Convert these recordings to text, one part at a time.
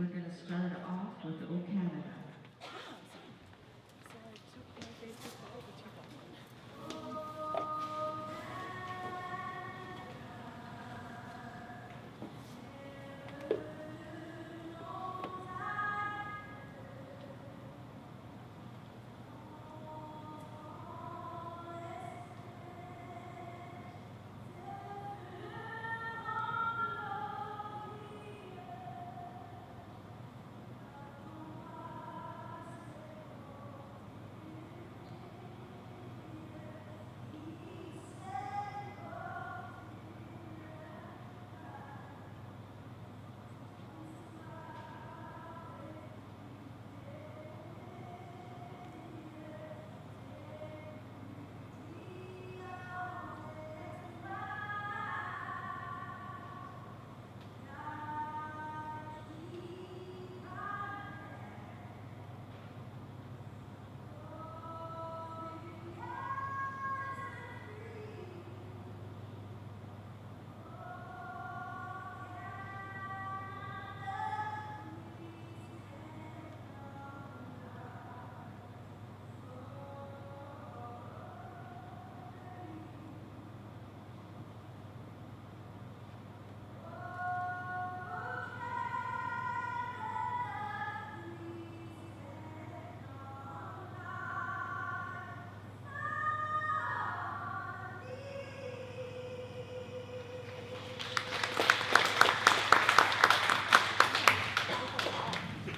we're going to start off with O Canada.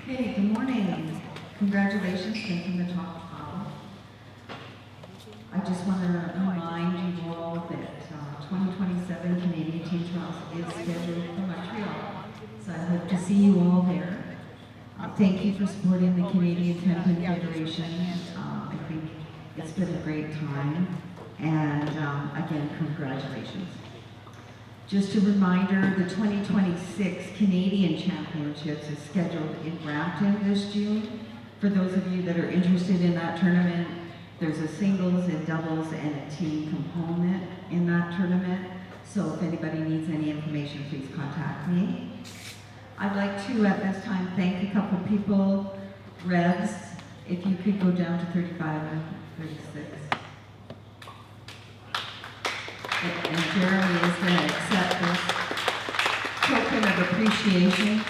Hey, good morning. Congratulations, from the top to bottom. I just want to remind you all that 2027 Canadian Team Trials is scheduled for Montreal. So I hope to see you all there. Thank you for supporting the Canadian Tenpin Federation. I think it's been a great time. And again, congratulations. Just a reminder, the 2026 Canadian Championships is scheduled in Brampton this June. For those of you that are interested in that tournament, there's a singles and doubles and a team component in that tournament. So if anybody needs any information, please contact me. I'd like to, at this time, thank a couple people. REVS, if you could go down to 35 and 36. And Jeremy is going to accept this token of appreciation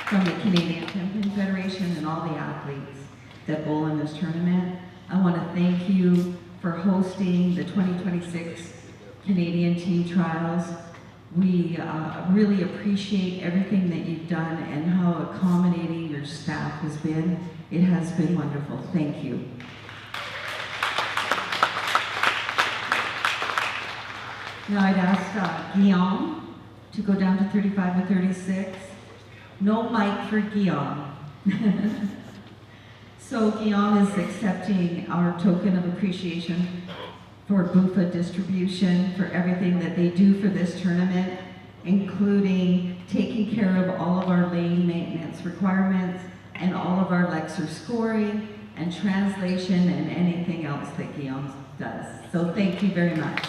from the Canadian Tenpin Federation and all the athletes that bowl in this tournament. I want to thank you for hosting the 2026 Canadian Team Trials. We really appreciate everything that you've done and how accommodating your staff has been. It has been wonderful. Thank you. Now I'd ask Guillaume to go down to 35 and 36. No mic for Guillaume. So Guillaume is accepting our token of appreciation for Bufa Distribution for everything that they do for this tournament, including taking care of all of our lane maintenance requirements and all of our lecture scoring and translation and anything else that Guillaume does. So thank you very much.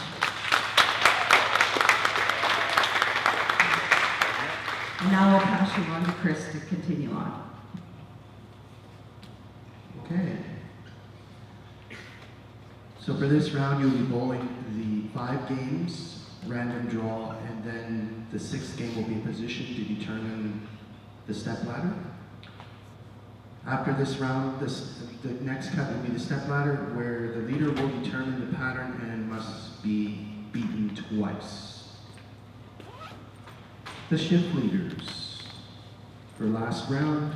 And now I'll pass you on to Chris to continue on. Okay. So for this round, you'll be bowling the 5 games, random draw, and then the 6th game will be positioned to determine the step ladder. After this round, the next cut will be the step ladder, where the leader will determine the pattern and must be beaten twice. The shift leaders for last round,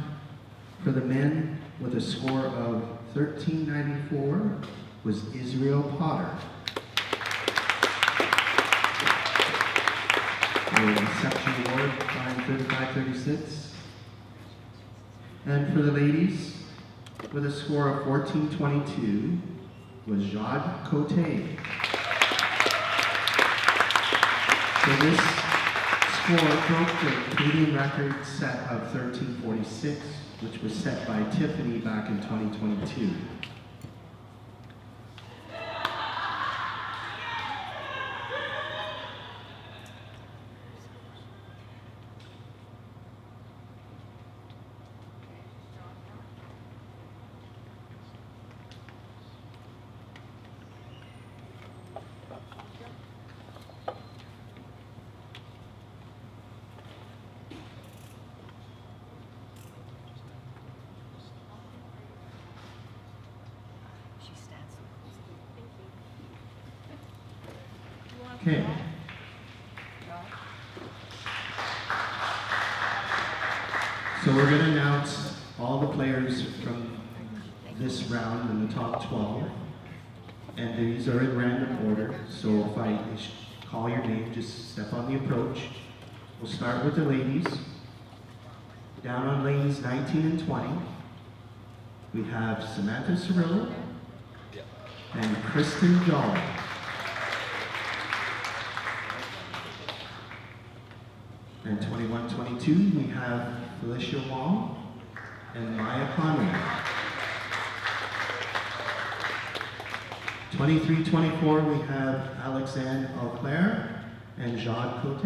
for the men with a score of 1394 was Israel Potter. For the section award, time 35-36. And for the ladies with a score of 1422 was Jade Cote. So this score broke the Canadian record set of 1346, which was set by Tiffany back in 2022. Okay. So we're going to announce all the players from this round in the top 12. And these are in random order. So if I call your name, just step on the approach. We'll start with the ladies. Down on lanes 19 and 20, we have Samantha Cirillo and Kristen Jolly. And 21-22, we have Felicia Wong and Maya Conway. 23-24, we have Alexandre Auclair and Jacques Cote.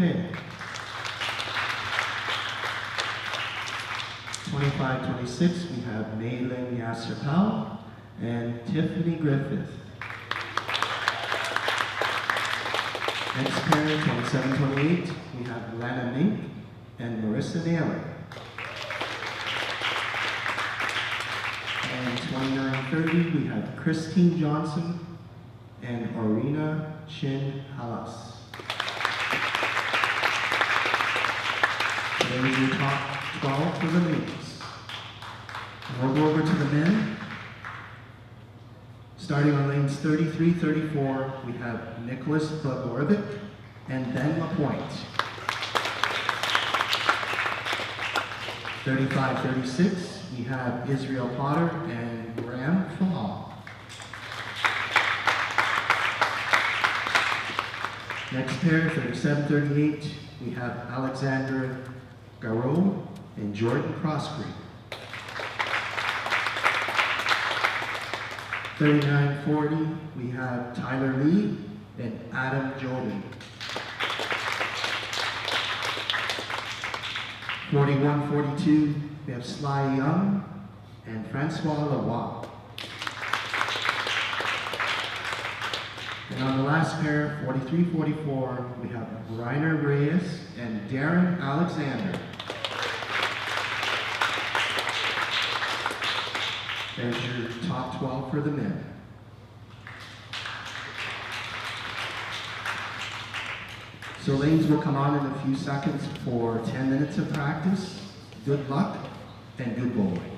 25-26, we have Maylin Yasser-Powell and Tiffany Griffith. Next pair, 27-28, we have Lana Mink and Marissa Naylor. And 29-30, we have Christine Johnson and Orina Chin Halas. There's your top 12 for the ladies. We'll go over to the men. Starting on lanes 33-34, we have Nicholas Blagorovic and Ben Lapointe. 35-36, we have Israel Potter and Graham Falah. Next pair, 37-38, we have Alexandra Garot and Jordan Proskery. 39-40, we have Tyler Lee and Adam Jordan. 41-42, we have Sly Young and Francois Lavoie. And on the last pair, 43-44, we have Reiner Reyes and Darren Alexander. There's your top 12 for the men. So lanes will come on in a few seconds for 10 minutes of practice. Good luck and good bowling.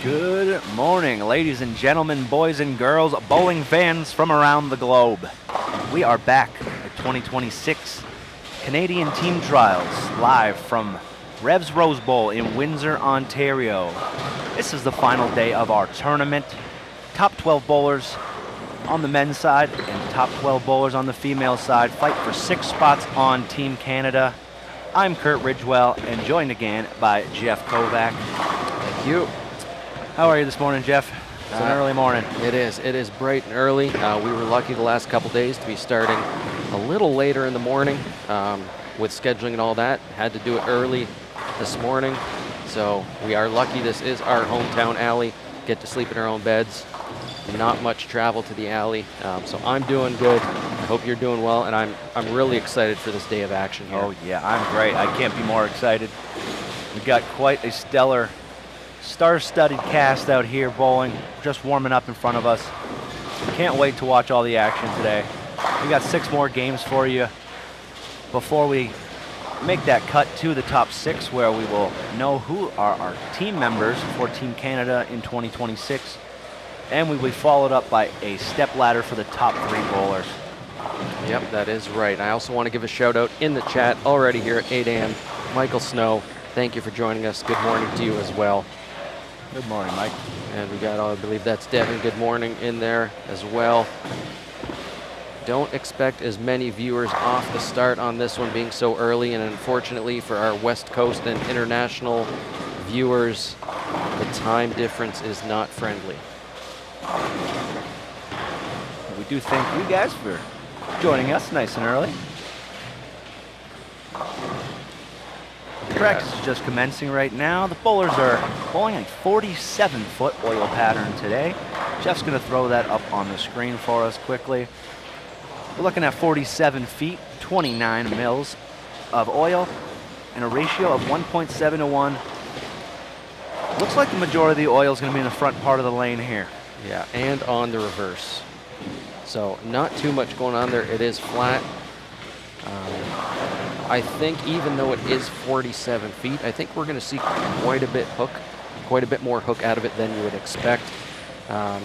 Good morning, ladies and gentlemen, boys and girls, bowling fans from around the globe. We are back at 2026 Canadian Team Trials, live from REVS Rose Bowl in Windsor, Ontario. This is the final day of our tournament. Top 12 bowlers on the men's side and top 12 bowlers on the female side fight for 6 spots on Team Canada. I'm Kurt Ridgewell and joined again by Jeff Kovac. Thank you. How are you this morning, Jeff? It's an early morning. It is bright and early. We were lucky the last couple days to be starting a little later in the morning with scheduling and all that. Had to do it early this morning. So we are lucky. This is our hometown alley. Get to sleep in our own beds. Not much travel to the alley. So I'm doing good. I hope you're doing well. And I'm really excited for this day of action here. Oh yeah, I'm great. I can't be more excited. We've got quite a stellar star-studded cast out here bowling, just warming up in front of us. Can't wait to watch all the action today. We got 6 more games for you before we make that cut to the top 6, where we will know who are our team members for Team Canada in 2026, and we will be followed up by a step ladder for the top 3 bowlers. Yep, that is right. I also want to give a shout out in the chat already here at 8 a.m. Michael Snow, thank you for joining us. Good morning to you as well. Good morning, Mike. And we got, I believe that's Devin, good morning in there as well. Don't expect as many viewers off the start on this one being so early, and unfortunately for our West Coast and international viewers, the time difference is not friendly. We do thank you guys for joining us nice and early. Practice is just commencing right now. The bowlers are bowling a 47-foot oil pattern today. Jeff's going to throw that up on the screen for us quickly. We're looking at 47 feet, 29 mils of oil, and a ratio of 1.7 to 1. Looks like the majority of the oil is going to be in the front part of the lane here. Yeah, and on the reverse. So not too much going on there. It is flat. I think even though it is 47 feet, I think we're going to see quite a bit more hook out of it than you would expect.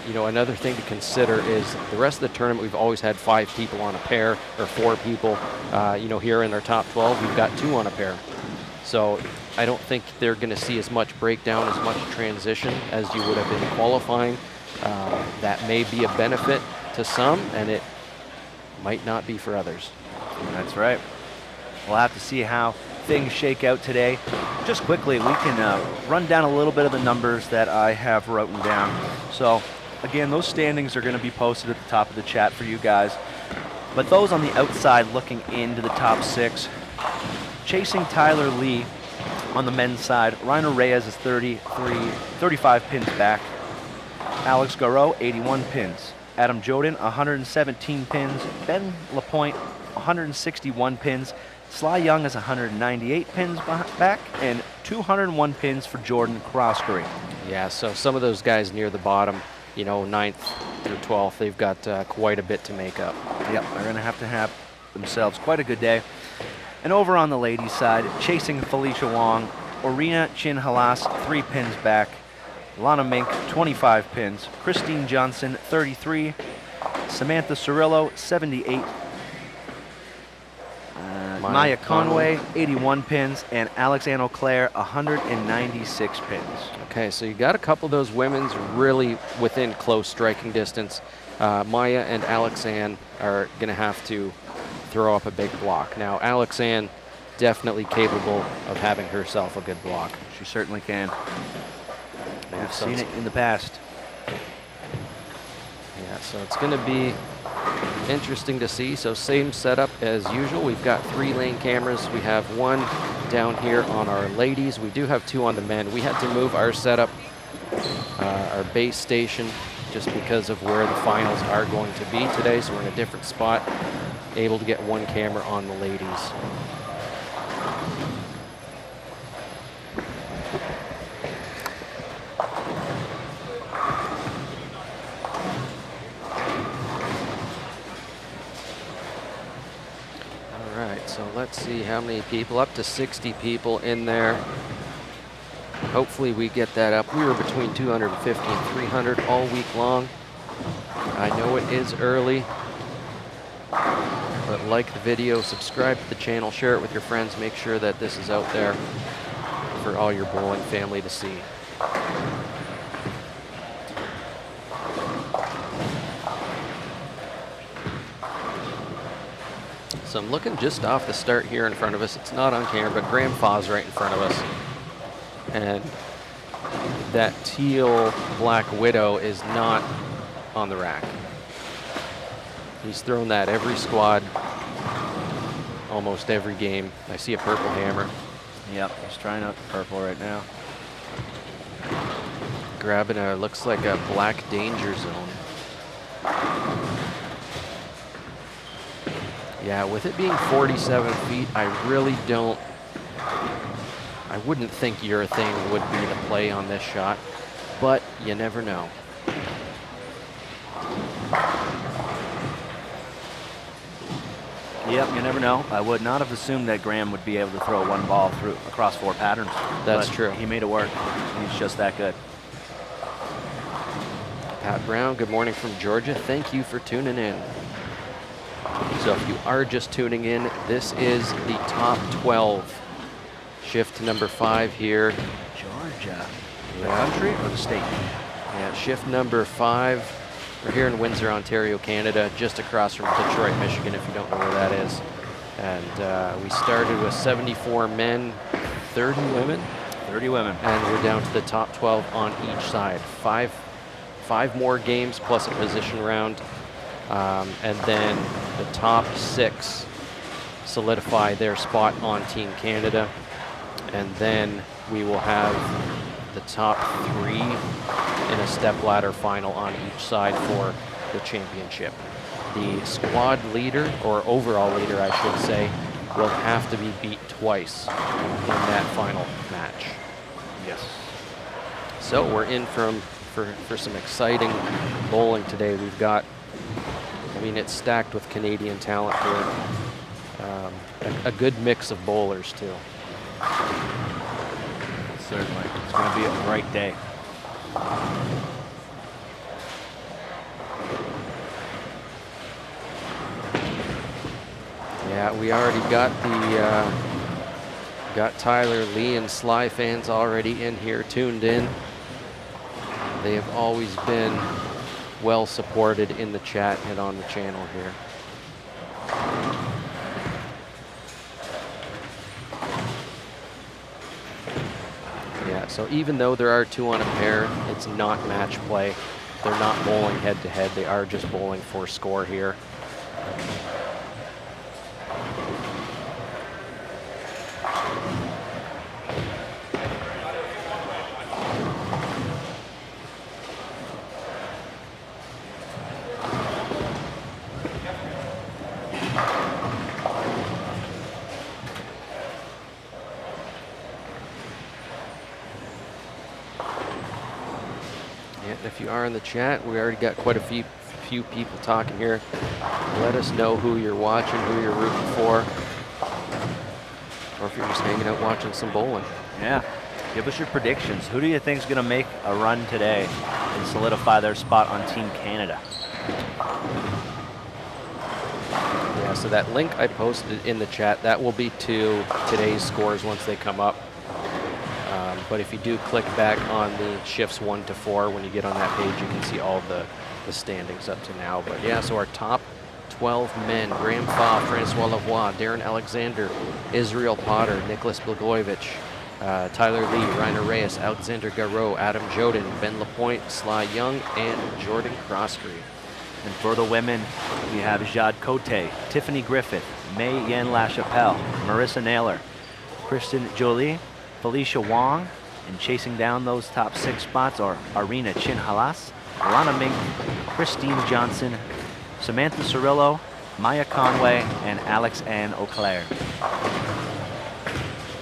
You know, another thing to consider is the rest of the tournament, we've always had 5 people on a pair or 4 people. You know, here in our top 12, we've got 2 on a pair. So I don't think they're going to see as much breakdown, as much transition as you would have been qualifying. That may be a benefit to some, and it might not be for others. That's right. We'll have to see how things shake out today. Just quickly, we can run down a little bit of the numbers that I have written down. So again, those standings are going to be posted at the top of the chat for you guys. But those on the outside looking into the top 6, chasing Tyler Lee on the men's side, Reiner Reyes is 35 pins back. Alex Garreau, 81 pins. Adam Joden, 117 pins. Ben Lapointe, 161 pins. Sly Young is 198 pins back, and 201 pins for Jordan Croskery. Yeah, so some of those guys near the bottom, you know, 9th through 12th, they've got quite a bit to make up. Yep, they're going to have themselves quite a good day. And over on the ladies' side, chasing Felicia Wong, Orina Chin Halas, 3 pins back. Lana Mink, 25 pins. Christine Johnson, 33. Samantha Cirillo, 78. Maya Conway, 81 pins, and Alex Ann O'Clair, 196 pins. Okay, so you got a couple of those women's really within close striking distance. Maya and Alex Ann are going to have to throw up a big block. Now, Alex Ann definitely capable of having herself a good block. She certainly can. Yeah, I've so seen it in the past. Yeah, so it's going to be interesting to see. So same setup as usual. We've got 3 lane cameras. We have 1 down here on our ladies. We do have 2 on the men. We had to move our setup, our base station, just because of where the finals are going to be today. So we're in a different spot, able to get 1 camera on the ladies. So let's see how many people, up to 60 people in there. Hopefully we get that up. We were between 250 and 300 all week long. I know it is early, but like the video, subscribe to the channel, share it with your friends, make sure that this is out there for all your bowling family to see. So I'm looking just off the start here in front of us. It's not on camera, but Graham Foss right in front of us. And that teal Black Widow is not on the rack. He's thrown that every squad, almost every game. I see a purple hammer. Yep, he's trying out the purple right now. Grabbing a, looks like a black danger zone. Yeah, with it being 47 feet, I really don't, I wouldn't think urethane would be the play on this shot, but you never know. Yep, you never know. I would not have assumed that Graham would be able to throw 1 ball through across 4 patterns. That's but true. He made it work. He's just that good. Pat Brown, good morning from Georgia. Thank you for tuning in. So if you are just tuning in, this is the top 12. Shift number 5 here. Georgia. The Yeah. country or the state? Yeah, shift number 5. We're here in Windsor, Ontario, Canada, just across from Detroit, Michigan, if you don't know where that is. And we started with 74 men, 30 women. 30 women. And we're down to the top 12 on each side. Five more games plus a position round. And then the top 6 solidify their spot on Team Canada. And then we will have the top 3 in a stepladder final on each side for the championship. The squad leader, or overall leader I should say, will have to be beat twice in that final match. Yes. So we're in for some exciting bowling today. We've got, I mean, it's stacked with Canadian talent here. A good mix of bowlers too. Certainly. It's going to be a great day. Yeah, we already got the got Tyler Lee and Sly fans already in here, tuned in. They have always been well supported in the chat and on the channel here. Yeah, so even though there are 2 on a pair, it's not match play. They're not bowling head to head. They are just bowling for score here. If you are in the chat, we already got quite a few people talking here. Let us know who you're watching, who you're rooting for, or if you're just hanging out watching some bowling. Yeah. Give us your predictions. Who do you think is going to make a run today and solidify their spot on Team Canada? Yeah, so that link I posted in the chat, that will be to today's scores once they come up. But if you do click back on the shifts 1 to 4, when you get on that page, you can see all the standings up to now. But yeah, so our top 12 men: Graham Fa, Francois Lavoie, Darren Alexander, Israel Potter, Nicholas Blagojevich, Tyler Lee, Rainer Reyes, Alexander Garreau, Adam Joden, Ben Lapointe, Sly Young, and Jordan Crossgrave. And for the women, we have Jade Cote, Tiffany Griffith, May Yen LaChapelle, Marissa Naylor, Kristen Jolie, Felicia Wong, and chasing down those top 6 spots are Arena Chin-Halas, Lana Mink, Christine Johnson, Samantha Cirillo, Maya Conway, and Alex Ann O'Clair.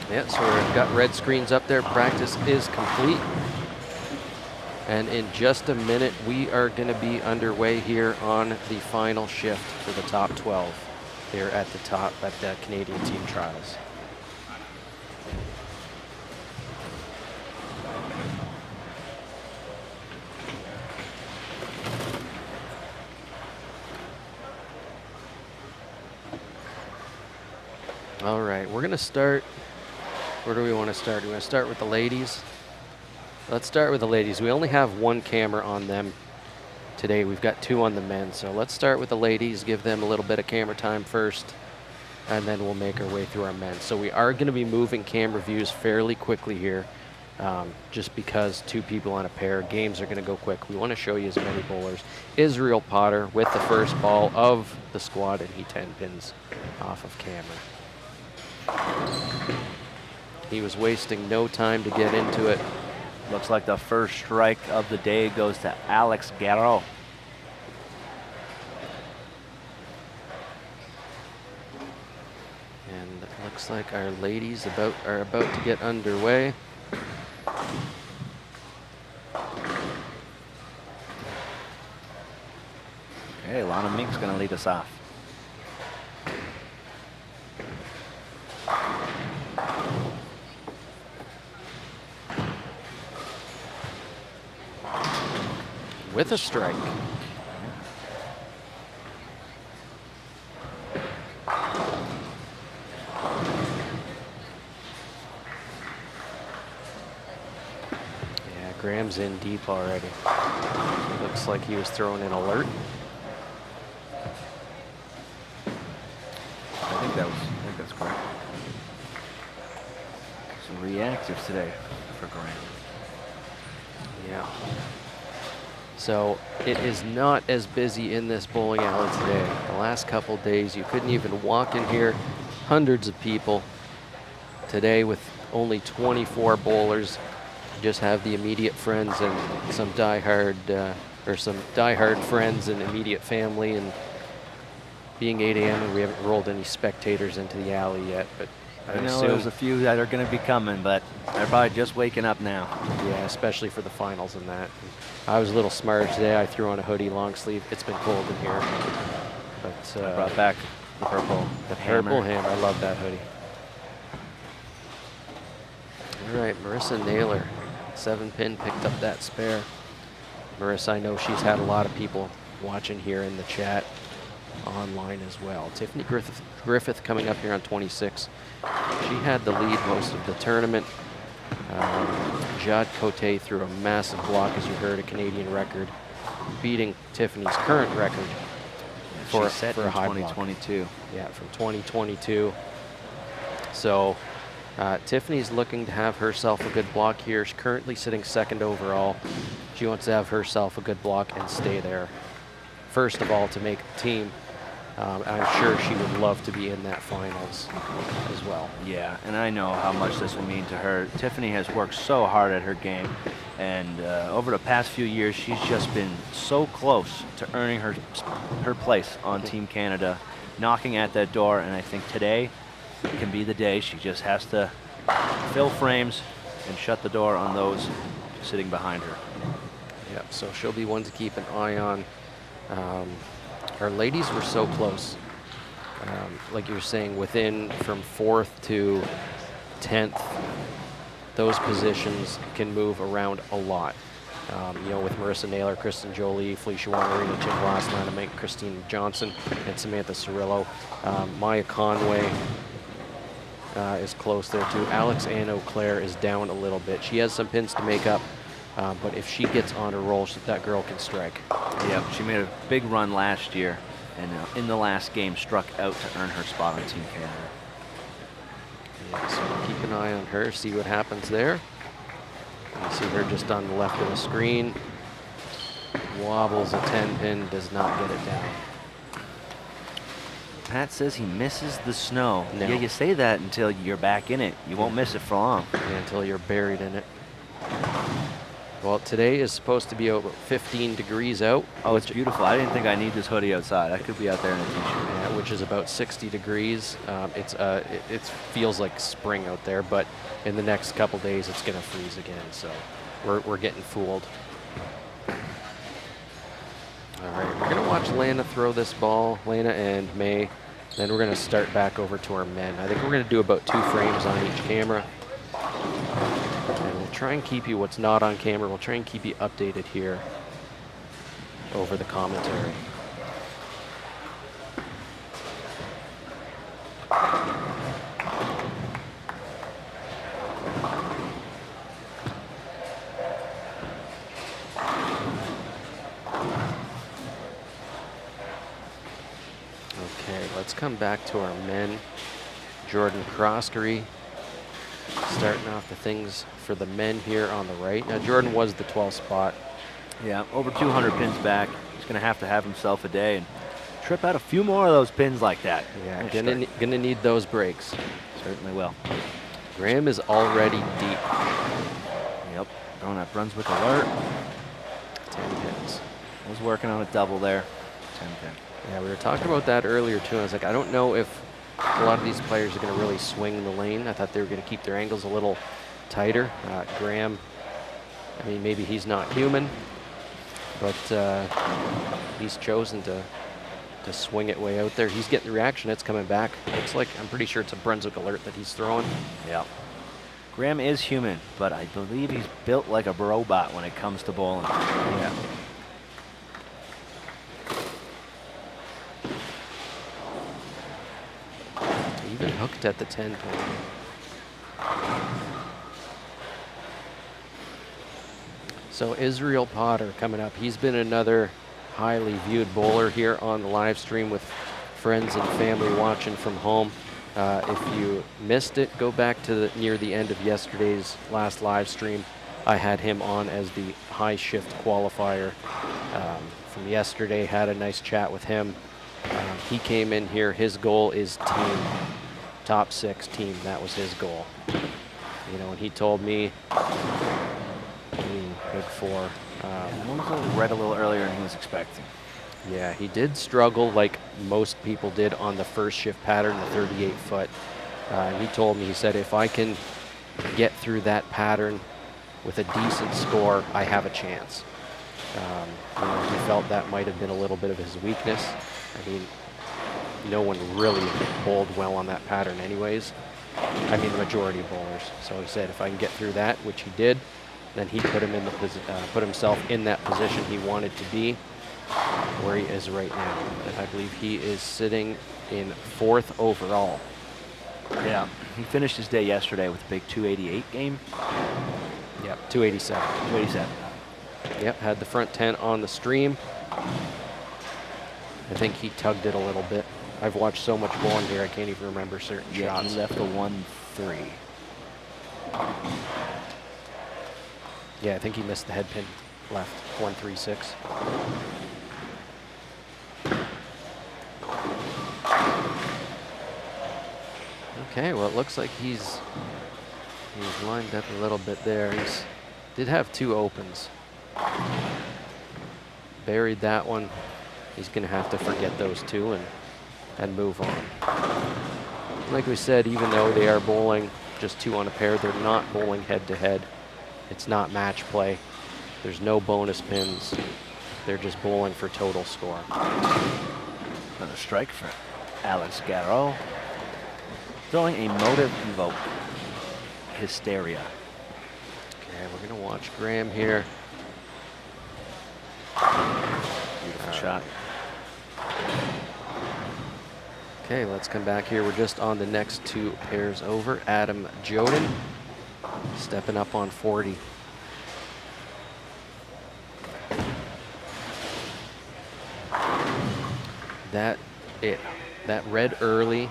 Yeah, so we've got red screens up there. Practice is complete. And in just a minute, we are going to be underway here on the final shift for the top 12 here at the top at the Canadian Team Trials. All right, we're going to start. Where do we want to start? Do we want to start with the ladies? Let's start with the ladies. We only have 1 camera on them today. We've got 2 on the men. So let's start with the ladies, give them a little bit of camera time first, and then we'll make our way through our men. So we are going to be moving camera views fairly quickly here, just because 2 people on a pair. Games are going to go quick. We want to show you as many bowlers. Israel Potter with the first ball of the squad, and he 10 pins off of camera. He was wasting no time to get into it. Looks like the first strike of the day goes to Alex Garreau. And it looks like our ladies are about to get underway. Okay, Lana Mink's going to lead us off. With a strike. Yeah, Graham's in deep already. Looks like he was throwing an alert. I think that's correct. Some reactive today for Graham. Yeah. So it is not as busy in this bowling alley today. The last couple days, you couldn't even walk in here. Hundreds of people. Today, with only 24 bowlers, just have the immediate friends and some diehard friends and immediate family. And being 8 a.m. and we haven't rolled any spectators into the alley yet, but I know there's a few that are going to be coming, but they're probably just waking up now. Yeah, especially for the finals and that. I was a little smart today. I threw on a hoodie, long sleeve. It's been cold in here. But I brought back the purple purple hammer. I love that hoodie. All right, Marissa Naylor, 7-pin, picked up that spare. Marissa, I know she's had a lot of people watching here in the chat, online as well. Tiffany Griffith coming up here on 26. She had the lead most of the tournament. Jade Cote threw a massive block, as you heard, a Canadian record, beating Tiffany's current record for a high 2022. Yeah, from 2022. So Tiffany's looking to have herself a good block here. She's currently sitting second overall. She wants to have herself a good block and stay there. First of all, to make the team. I'm sure she would love to be in that finals as well. Yeah, and I know how much this will mean to her. Tiffany has worked so hard at her game, and over the past few years, she's just been so close to earning her place on Team Canada, knocking at that door, and I think today can be the day. She just has to fill frames and shut the door on those sitting behind her. Yep, so she'll be one to keep an eye on. Our ladies were so close. Like you're saying, within from 4th to 10th, those positions can move around a lot. You know, with Marissa Naylor, Kristen Jolie, Felicia Wangerina, Jim Ross, Lana Mink, Christine Johnson, and Samantha Cirillo. Maya Conway is close there too. Alex Ann O'Clair is down a little bit. She has some pins to make up. But if she gets on a roll, that girl can strike. Yep, she made a big run last year, and in the last game struck out to earn her spot on Team Canada. Yeah, so keep an eye on her, see what happens there. You see her just on the left of the screen. Wobbles a 10-pin, does not get it down. Pat says he misses the snow. No. Yeah, you say that until you're back in it. You won't miss it for long. Yeah, until you're buried in it. Well, today is supposed to be over 15 degrees out. Oh, it's beautiful. I didn't think I need this hoodie outside. I could be out there in a t-shirt. Yeah, which is about 60 degrees. It feels like spring out there, but in the next couple days it's going to freeze again. So we're getting fooled. All right, we're going to watch Lana throw this ball, Lana and May. Then we're going to start back over to our men. I think we're going to do about 2 frames on each camera. And we'll try and keep you what's not on camera. We'll try and keep you updated here over the commentary. Okay, let's come back to our men. Jordan Croskery starting off the things for the men here on the right. Now, Jordan was the 12th spot. Yeah, over 200 pins back. He's going to have himself a day and trip out a few more of those pins like that. Yeah, gonna need those breaks. Certainly will. Graham is already deep. Yep, throwing that Brunswick alert. 10 pins. I was working on a double there. 10 pin. Yeah, we were talking about that earlier too. I was like, I don't know if a lot of these players are going to really swing the lane. I thought they were going to keep their angles a little tighter. Graham, I mean, maybe he's not human, but he's chosen to swing it way out there. He's getting the reaction. It's coming back. Looks like, I'm pretty sure it's a Brunswick alert that he's throwing. Yeah. Graham is human, but I believe he's built like a robot when it comes to bowling. Yeah. Even hooked at the 10 pin. So Israel Potter coming up. He's been another highly viewed bowler here on the live stream with friends and family watching from home. If you missed it, go back to near the end of yesterday's last live stream. I had him on as the high shift qualifier from yesterday. Had a nice chat with him. He came in here. His goal is team, top 6 team. That was his goal. You know, and he told me, Big 4. Read a little earlier than he was expecting. Yeah, he did struggle like most people did on the first shift pattern, the 38 foot. And he told me, he said, if I can get through that pattern with a decent score, I have a chance. You know, he felt that might have been a little bit of his weakness. I mean, no one really bowled well on that pattern anyways. I mean, the majority of bowlers. So he said if I can get through that, which he did, then he put himself in that position he wanted to be, where he is right now. And I believe he is sitting in 4th overall. Yeah, he finished his day yesterday with a big 288 game. Yep, 287. 287. Yep, had the front 10 on the stream. I think he tugged it a little bit. I've watched so much bowling here, I can't even remember certain shots. He left a 1-3. Yeah, I think he missed the head pin left, 1-3-6. Okay, well, it looks like he's lined up a little bit there. He's did have 2 opens. Buried that one. He's going to have to forget those 2 and move on. Like we said, even though they are bowling just 2 on a pair, they're not bowling head-to-head. It's not match play. There's no bonus pins. They're just bowling for total score. Another strike for Alex Garreau. Throwing a motive evoke. Hysteria. Okay, we're going to watch Graham here. Beautiful shot. Okay, let's come back here. We're just on the next 2 pairs over. Adam Joden stepping up on 40. That read early,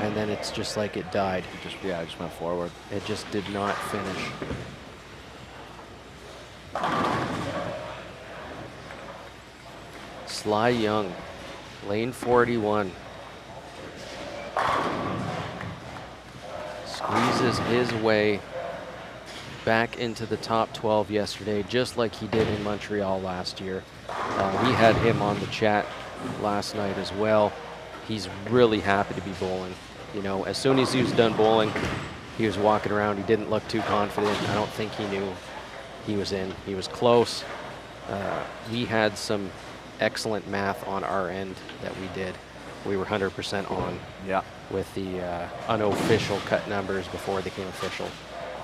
and then it's just like it died. It just went forward. It just did not finish. Sly Young, lane 41. Squeezes his way back into the top 12 yesterday, just like he did in Montreal last year. We had him on the chat last night as well. He's really happy to be bowling. You know, as soon as he was done bowling, he was walking around. He didn't look too confident. I don't think he knew he was in. He was close. We had some excellent math on our end that we did. We were 100% on with the unofficial cut numbers before they became official.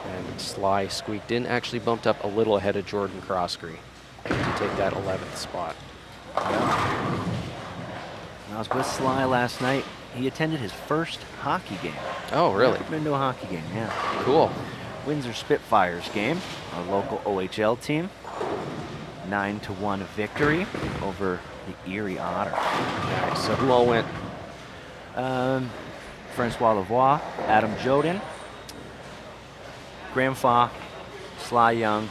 And Sly squeaked in, actually bumped up a little ahead of Jordan Croskery to take that 11th spot. I was with Sly last night. He attended his first hockey game. Oh, really? Never been to a hockey game, yeah. Cool. Windsor Spitfires game, our local OHL team. 9-1 victory over the Erie Otter. Nice. So who all went? Francois Lavoie, Adam Joden, Graham Faw, Sly Young,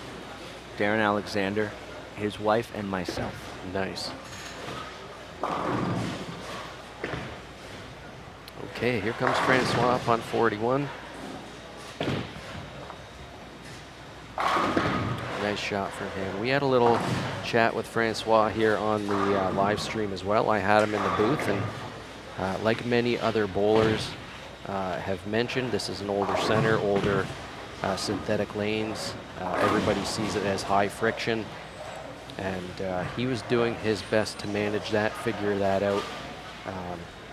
Darren Alexander, his wife, and myself. Nice. Okay, here comes Francois up on 41. Nice shot from him. We had a little chat with Francois here on the live stream as well. I had him in the booth, and like many other bowlers have mentioned, this is an older center, older synthetic lanes. Everybody sees it as high friction, and he was doing his best to manage that, figure that out.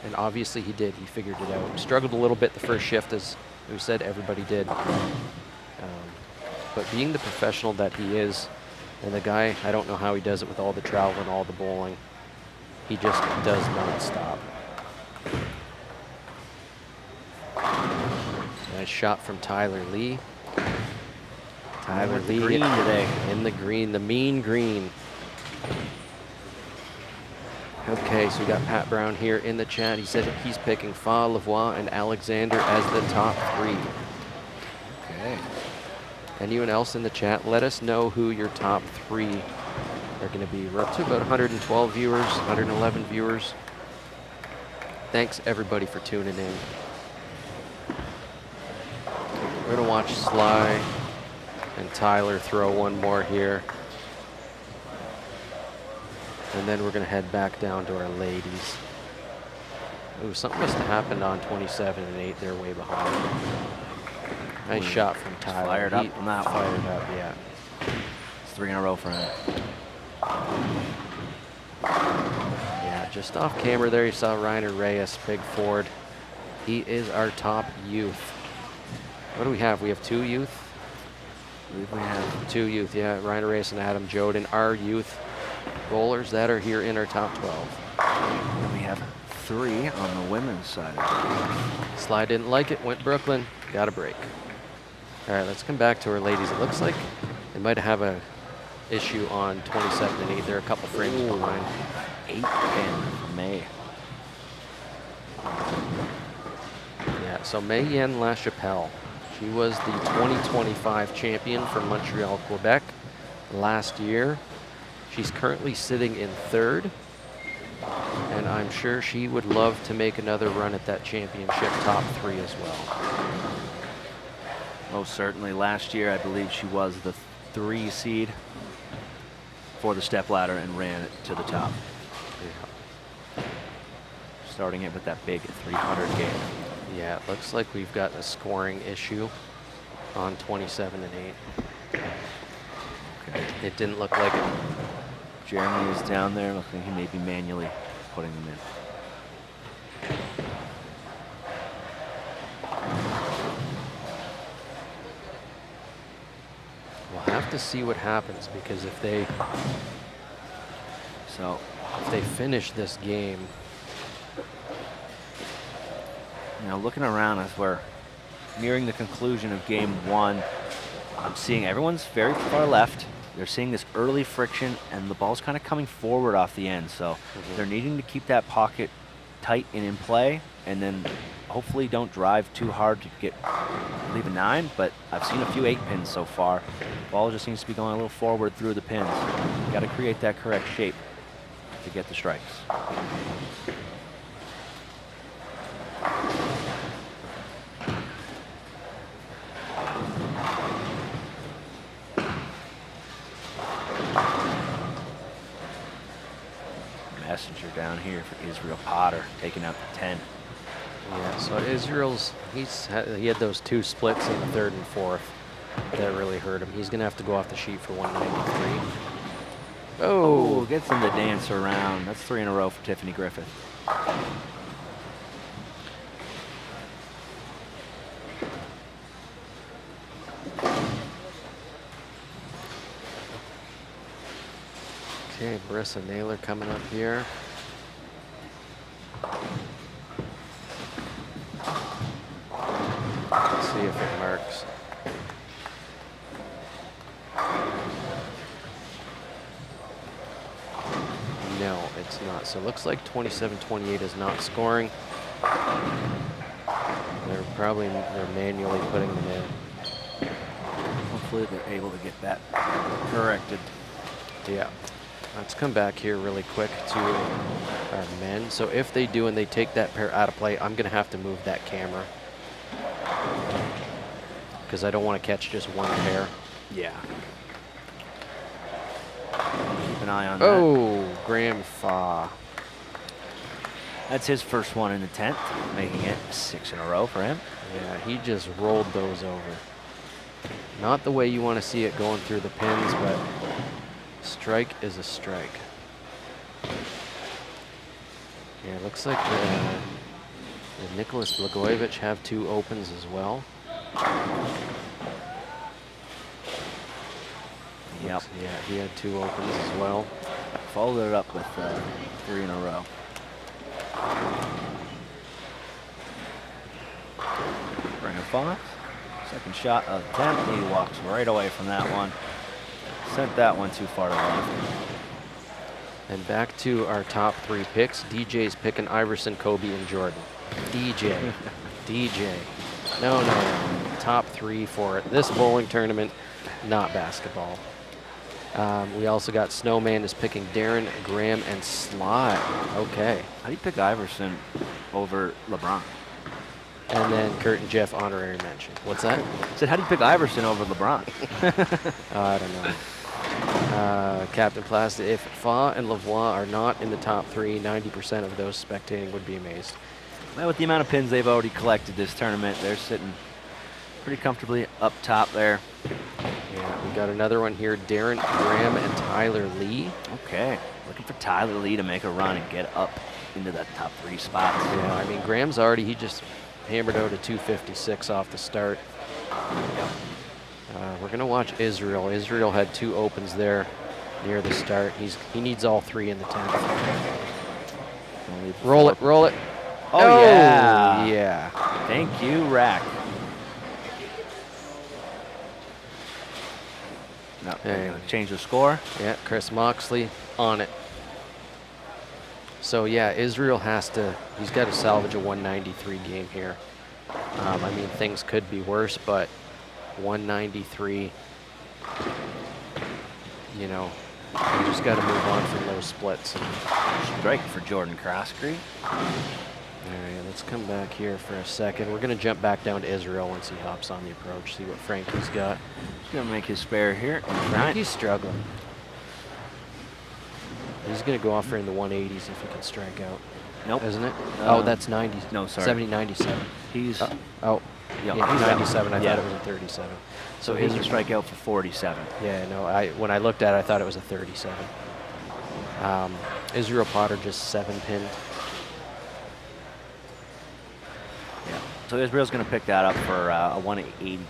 And obviously he did. He figured it out. Struggled a little bit the first shift, as we said, everybody did. But being the professional that he is, and the guy, I don't know how he does it with all the travel and all the bowling, he just does not stop. Nice shot from Tyler Lee. Tyler Lee green today. In the green, the mean green. Okay, so we got Pat Brown here in the chat. He said he's picking Fa, Lavoie, and Alexander as the top 3. Okay. Anyone else in the chat? Let us know who your top 3 They're going to be, we're up to about 112 viewers, 111 viewers. Thanks everybody for tuning in. We're going to watch Sly and Tyler throw one more here. And then we're going to head back down to our ladies. Ooh, something must have happened on 27 and 8. They're way behind. Nice shot from Tyler. Fired up on that one. Fired up, yeah. It's 3 in a row for him. Yeah, just off camera there, you saw Reiner Reyes, big Ford. He is our top youth. What do we have? We have 2 youth? I believe we have 2 youth, yeah. Reiner Reyes and Adam Joden, our youth bowlers that are here in our top 12. And we have 3 on the women's side. Sly didn't like it, went Brooklyn, got a break. All right, let's come back to our ladies. It looks like they might have a issue on 27 and 8. They're a couple frames behind. 8 pin for May. Yeah, so Mayen LaChapelle. She was the 2025 champion from Montreal, Quebec last year. She's currently sitting in 3rd. And I'm sure she would love to make another run at that championship top 3 as well. Most certainly. Last year, I believe she was the 3 seed for the stepladder and ran it to the top. Yeah. Starting it with that big 300 game. Yeah, it looks like we've got a scoring issue on 27 and 8. Okay. It didn't look like it. Jeremy is down there. Looks like he may be manually putting them in. We'll have to see what happens, because if they finish this game, you know, looking around as we're nearing the conclusion of game 1, I'm seeing everyone's very far left. They're seeing this early friction, and the ball's kind of coming forward off the end. So they're needing to keep that pocket tight and in play, and then hopefully don't drive too hard to leave a 9. But I've seen a few 8 pins so far. Ball just seems to be going a little forward through the pins. Got to create that correct shape to get the strikes. Messenger down here for Israel Potter, taking out the 10. yeah. So Israel's he had those 2 splits in the 3rd and 4th that really hurt him. He's gonna have to go off the sheet for 193. Oh, gets him to dance around. That's 3 in a row for Tiffany Griffith. Okay, Marissa Naylor coming up here. Let's see if it marks. No, it's not. So it looks like 27-28 is not scoring. They're manually putting them in. Hopefully they're able to get that corrected. Yeah. Let's come back here really quick to our men. So if they do and they take that pair out of play, I'm going to have to move that camera, because I don't want to catch just one pair. Yeah. Keep an eye on that. Oh, Graham Fa. That's his first one in the 10th, making it 6 in a row for him. Yeah, he just rolled those over. Not the way you want to see it going through the pins, but strike is a strike. Yeah, it looks like the Nicholas Blagojevich have 2 opens as well. Yep. Yeah, he had 2 opens as well. Followed it up with 3 in a row. Bring it off. Second shot of 10. He walks right away from that one. Sent that one too far to the left. And back to our top 3 picks. DJ's picking Iverson, Kobe, and Jordan. DJ. DJ. No. Top 3 for this bowling tournament, not basketball. We also got Snowman is picking Darren, Graham, and Sly. Okay. How do you pick Iverson over LeBron? And then Kurt and Jeff honorary mention. What's that? I said, how do you pick Iverson over LeBron? I don't know. Captain Plastic, if Fa and Lavoie are not in the top 3, 90% of those spectating would be amazed. Well, with the amount of pins they've already collected this tournament, they're sitting pretty comfortably up top there. Yeah, we got another one here, Darren, Graham, and Tyler Lee. Okay, looking for Tyler Lee to make a run and get up into that top 3 spots. Yeah, I mean, Graham's already, he just hammered out a 256 off the start. We're going to watch Israel. Israel had 2 opens there near the start. He needs all 3 in the 10th. Roll it, roll it. Oh, yeah. Yeah. Thank you, Rack. No, they're going to change the score. Yeah, Chris Moxley on it. So yeah, Israel has to, he's got to salvage a 193 game here. I mean, things could be worse, but 193, you know, you just got to move on from those splits. Strike for Jordan Croskery. All right, let's come back here for a second. We're going to jump back down to Israel once he hops on the approach, see what Frankie's got. He's going to make his spare here. Frankie's struggling. He's going to go off for in the 180s if he can strike out. Nope. Isn't it? Oh, that's 90. No, sorry. 70, 97. He's Oh, yeah, yeah, he's 97. I yeah. thought it was a 37. So he's going to strike out for 47. Yeah, no, when I looked at it, I thought it was a 37. Israel Potter just 7-pinned. Yeah. So Israel's going to pick that up for a 182.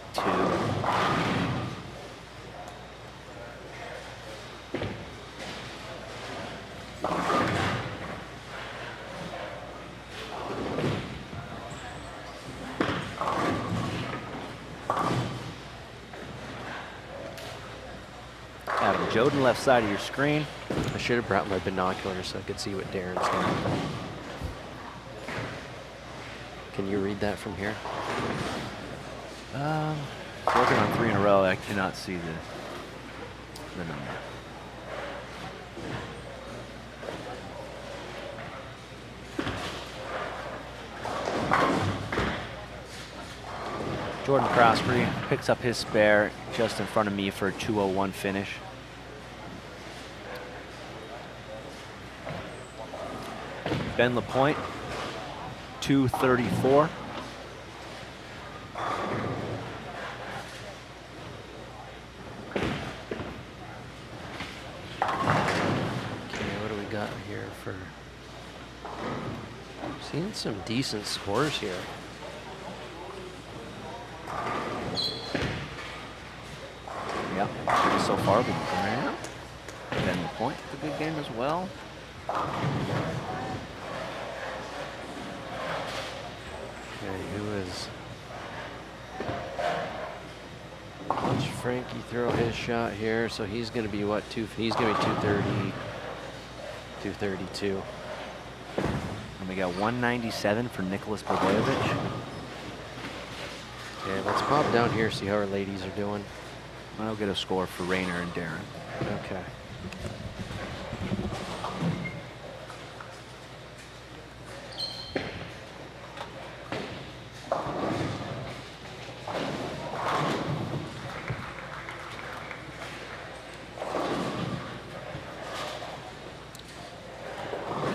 Adam Joden, left side of your screen. I should have brought my binoculars so I could see what Darren's doing. Can you read that from here? Working on 3 in a row, I cannot see the number. Jordan Crosby picks up his spare just in front of me for a 201 finish. Ben Lapointe, 234. Okay, what do we got here for... Seeing some decent scores here. Yeah, so far been Graham. Ben Lapointe, a good game as well. Okay, who is... Watch Frankie throw his shot here, so he's going to be what, he's going to be 230, 232. And we got 197 for Nicholas Bogojevic. Okay, let's pop down here, see how our ladies are doing. I'll get a score for Rayner and Darren. Okay.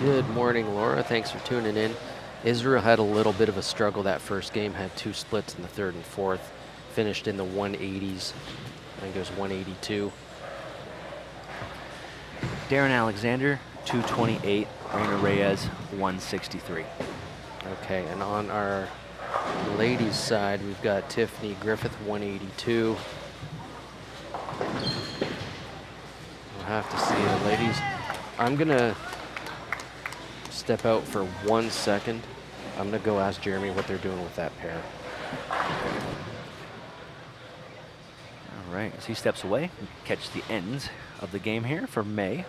Good morning, Laura. Thanks for tuning in. Israel had a little bit of a struggle that first game, had 2 splits in the 3rd and 4th, finished in the 180s. I think it was 182. Darren Alexander, 228. Rayner Reyes, 163. Okay, and on our ladies' side, we've got Tiffany Griffith, 182. We'll have to see the ladies. I'm gonna step out for 1 second. I'm gonna go ask Jeremy what they're doing with that pair. All right, as he steps away, we catch the ends of the game here for May.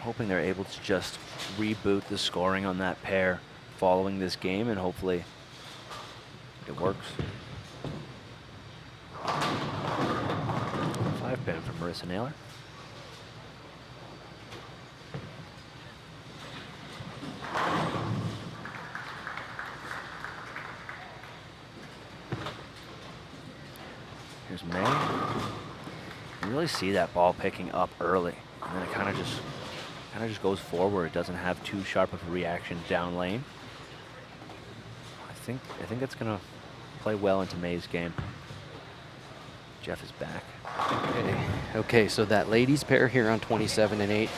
Hoping they're able to just reboot the scoring on that pair following this game, and hopefully it works. Marissa Naylor. Here's May. You really see that ball picking up early, and then it kind of just goes forward. It doesn't have too sharp of a reaction down lane. I think it's gonna play well into May's game. Jeff is back. Okay, so that ladies pair here on 27 and 8.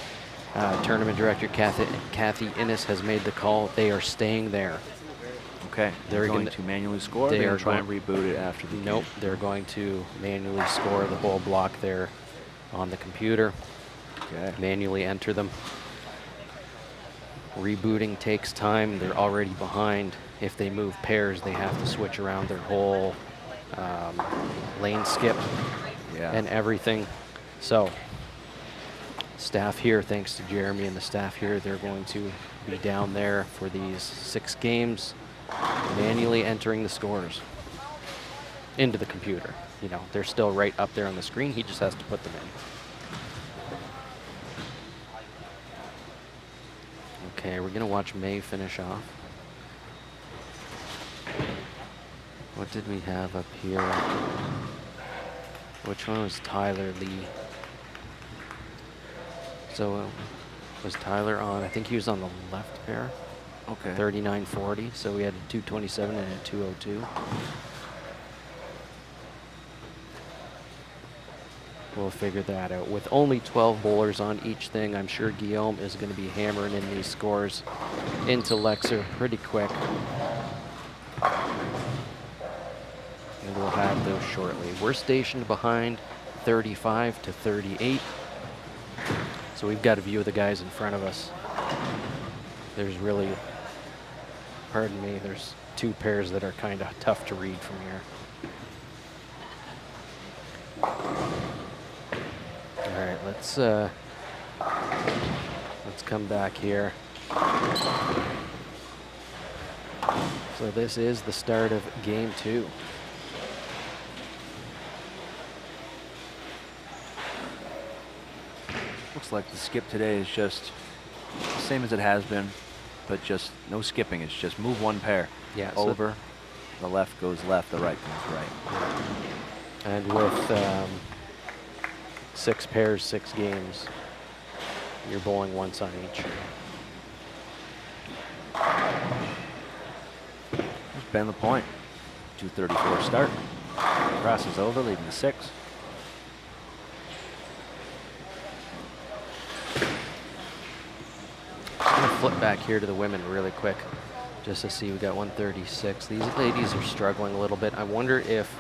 Tournament director Kathy Innes has made the call. They are staying there. Okay, they're going to manually score. They're going to try and reboot it after the Nope, game. they're going to manually score the whole block there on the computer. Okay. Manually enter them. Rebooting takes time. They're already behind. If they move pairs, they have to switch around their whole lane skip and everything. So staff here, thanks to Jeremy and the staff here, they're going to be down there for these 6 games, manually entering the scores into the computer. You know, they're still right up there on the screen. He just has to put them in. Okay, we're gonna watch May finish off. What did we have up here? Which one was Tyler Lee? So was Tyler on? I think he was on the left pair. Okay. 39.40. So we had a 227 and a 202. We'll figure that out. With only 12 bowlers on each thing, I'm sure Guillaume is going to be hammering in these scores into Lexer pretty quick. And we'll have those shortly. We're stationed behind 35 to 38. So we've got a view of the guys in front of us. There's really, pardon me, there's 2 pairs that are kind of tough to read from here. All right, let's come back here. So this is the start of game 2. Looks like the skip today is just the same as it has been, but just no skipping. It's just move 1 pair. Yeah. Over, the left goes left, the right goes right. And with 6 pairs, 6 games, you're bowling once on each. There's Ben Lapointe. 2:34 start. Crosses over, leading to 6. I'm gonna flip back here to the women really quick, just to see. We got 136. These ladies are struggling a little bit. I wonder if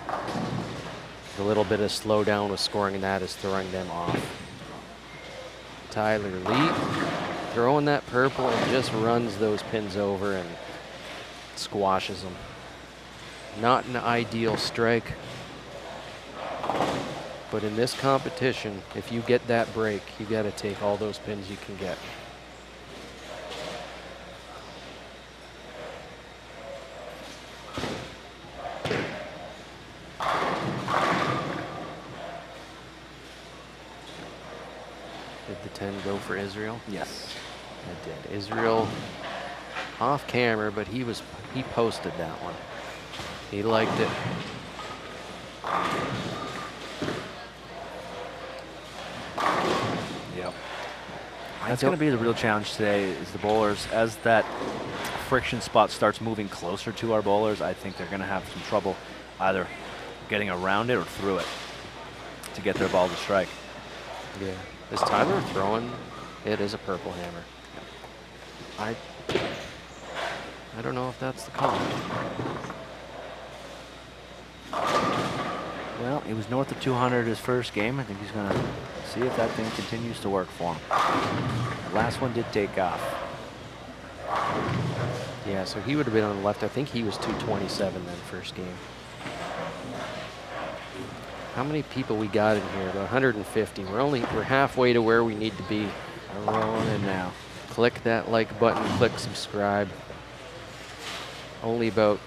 the little bit of slowdown with scoring in that is throwing them off. Tyler Lee throwing that purple and just runs those pins over and squashes them. Not an ideal strike, but in this competition, if you get that break, you got to take all those pins you can get. Did the 10 go for Israel? Yes. It did. Israel off camera, but he posted that one. He liked it. Yep. That's going to be the real challenge today is the bowlers. As that friction spot starts moving closer to our bowlers, I think they're going to have some trouble either getting around it or through it to get their ball to strike. Yeah. Is Tyler throwing? It is a purple hammer. I don't know if that's the call. Well, he was north of 200 his first game. I think he's going to see if that thing continues to work for him. The last one did take off. Yeah, so he would have been on the left. I think he was 227 then first game. How many people we got in here? About 150. We're halfway to where we need to be. We're rolling in now. Click that like button, click subscribe. Only about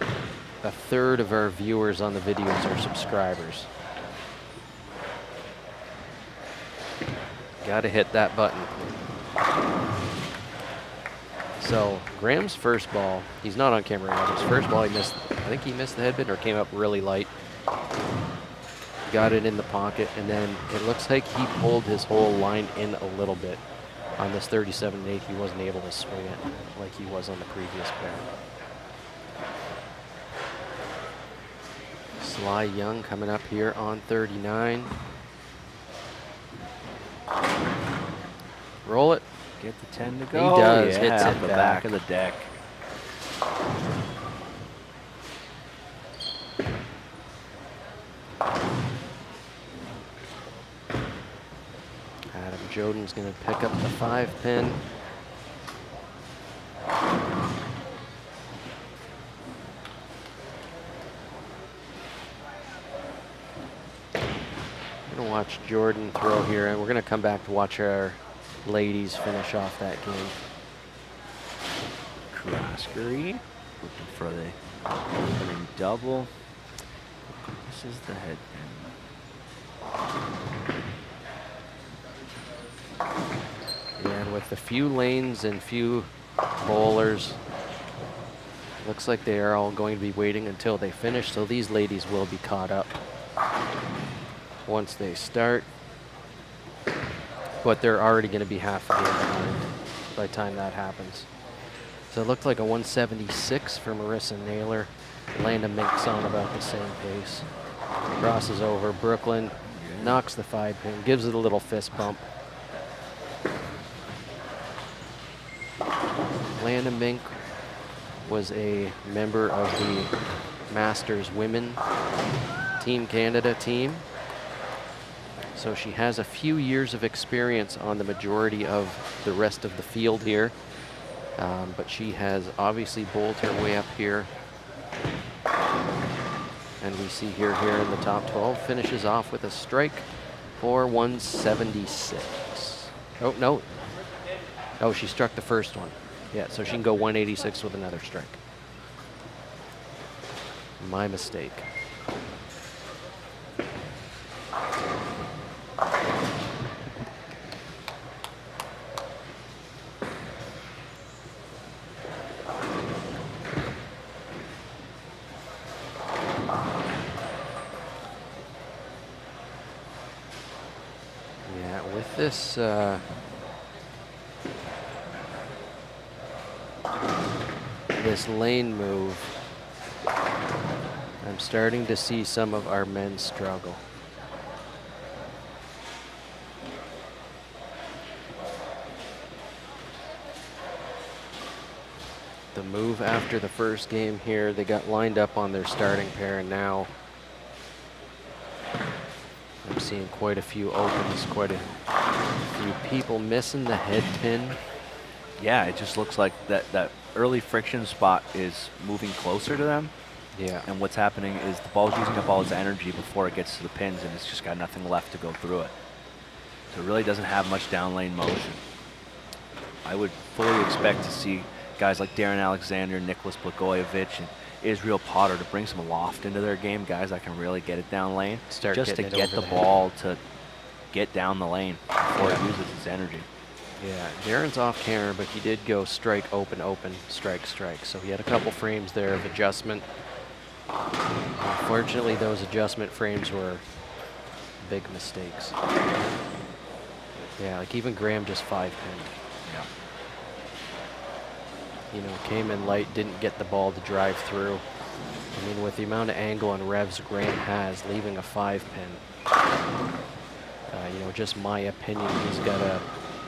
a third of our viewers on the videos are subscribers. Got to hit that button. So Graham's first ball, he's not on camera right now. His first ball, he missed. I think he missed the headbin or came up really light. Got it in the pocket, and then it looks like he pulled his whole line in a little bit. On this 37-8, he wasn't able to swing it like he was on the previous pair. Sly Young coming up here on 39. Roll it. Get the 10 to go. He does. Yeah, Hits off it the back. back of the deck. Adam Joden's going to pick up the 5-pin. Going to watch Jordan throw here, and we're going to come back to watch our ladies finish off that game. Croskery. Looking for the opening double. This is the head pin. And with a few lanes and few bowlers, looks like they are all going to be waiting until they finish, so these ladies will be caught up once they start. But they're already going to be half a game behind by the time that happens. So it looked like a 176 for Marissa Naylor. Landa Mink's on about the same pace. Crosses over. Brooklyn knocks the 5-pin, gives it a little fist bump. Landa Mink was a member of the Masters Women Team Canada team. So she has a few years of experience on the majority of the rest of the field here. But she has obviously bowled her way up here. And we see here in the top 12, finishes off with a strike for 176. Oh, no. Oh, she struck the first one. Yeah, so she can go 186 with another strike. My mistake. Yeah, with this this lane move, I'm starting to see some of our men struggle. The move after the first game here, they got lined up on their starting pair, and now I'm seeing quite a few opens, quite a few people missing the head pin. Yeah, it just looks like that early friction spot is moving closer to them. Yeah. And what's happening is the ball's using up all its energy before it gets to the pins, and it's just got nothing left to go through it. So it really doesn't have much down lane motion. I would fully expect to see guys like Darren Alexander, Nicholas Blagojevich, and Israel Potter to bring some loft into their game, guys that can really get it down lane, Start just to getting it get over the the ball to get down the lane before it uses its energy. Yeah, Darren's off camera, but he did go strike, open, open, strike, strike. So he had a couple frames there of adjustment. Unfortunately, those adjustment frames were big mistakes. Yeah, like even Graham just 5-pinned. Yeah. You know, came in light, didn't get the ball to drive through. I mean, with the amount of angle and revs Graham has, leaving a 5-pin, you know, just my opinion, he's got to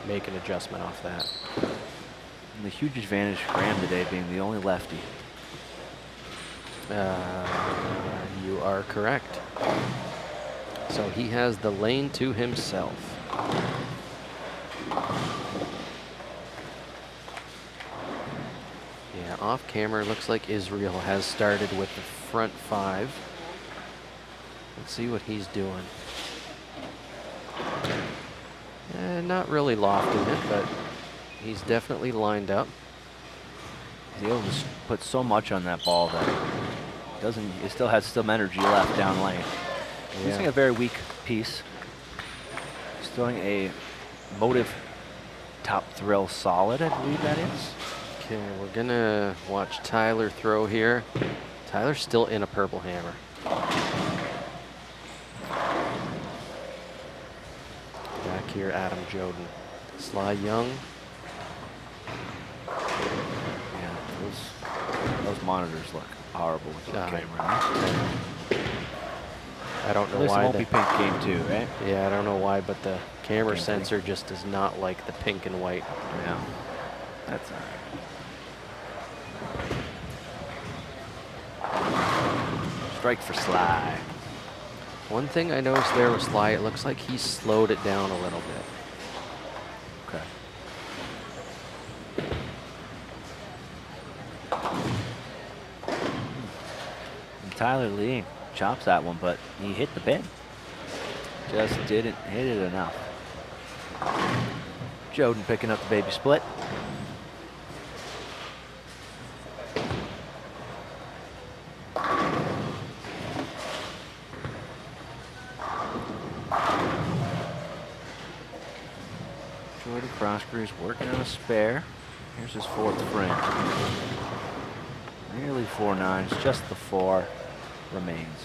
make an adjustment off that. And the huge advantage for Graham today being the only lefty. You are correct. So he has the lane to himself. Yeah, off camera, looks like Israel has started with the front 5. Let's see what he's doing. Not really lofting it, but he's definitely lined up. He's able to put so much on that ball that it still has some energy left down lane. Yeah. Using a very weak piece. He's throwing a Motive Top Thrill Solid, I believe that is. Okay, we're gonna watch Tyler throw here. Tyler's still in a purple hammer. Back here, Adam Joden. Sly Young. Yeah, those monitors look horrible with the camera. I don't At know least it why. won't be pink game 2, right? Yeah, I don't know why, but the camera Game sensor just does not like the pink and white. Yeah, that's all right. Strike for Sly. One thing I noticed there with Sly, it looks like he slowed it down a little bit. Okay. And Tyler Lee chops that one, but he hit the pin. Just didn't hit it enough. Joden picking up the baby split. Jordan Crosby's working on a spare. Here's his 4th frame. Nearly 4 nines, just the 4 remains.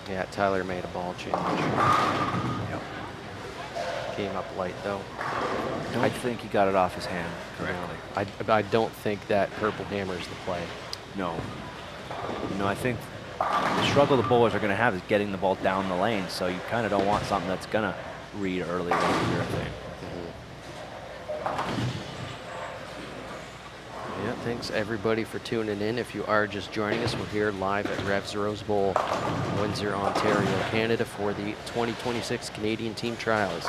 Yeah, Tyler made a ball change. Yep. Came up light though. I think he got it off his hand correctly. I don't think that purple hammer is the play. No. No, I think the struggle the bowlers are going to have is getting the ball down the lane, so you kind of don't want something that's going to read early in your thing. Yeah, thanks everybody for tuning in. If you are just joining us, we're here live at REVS Rose Bowl, Windsor, Ontario, Canada for the 2026 Canadian Team Trials.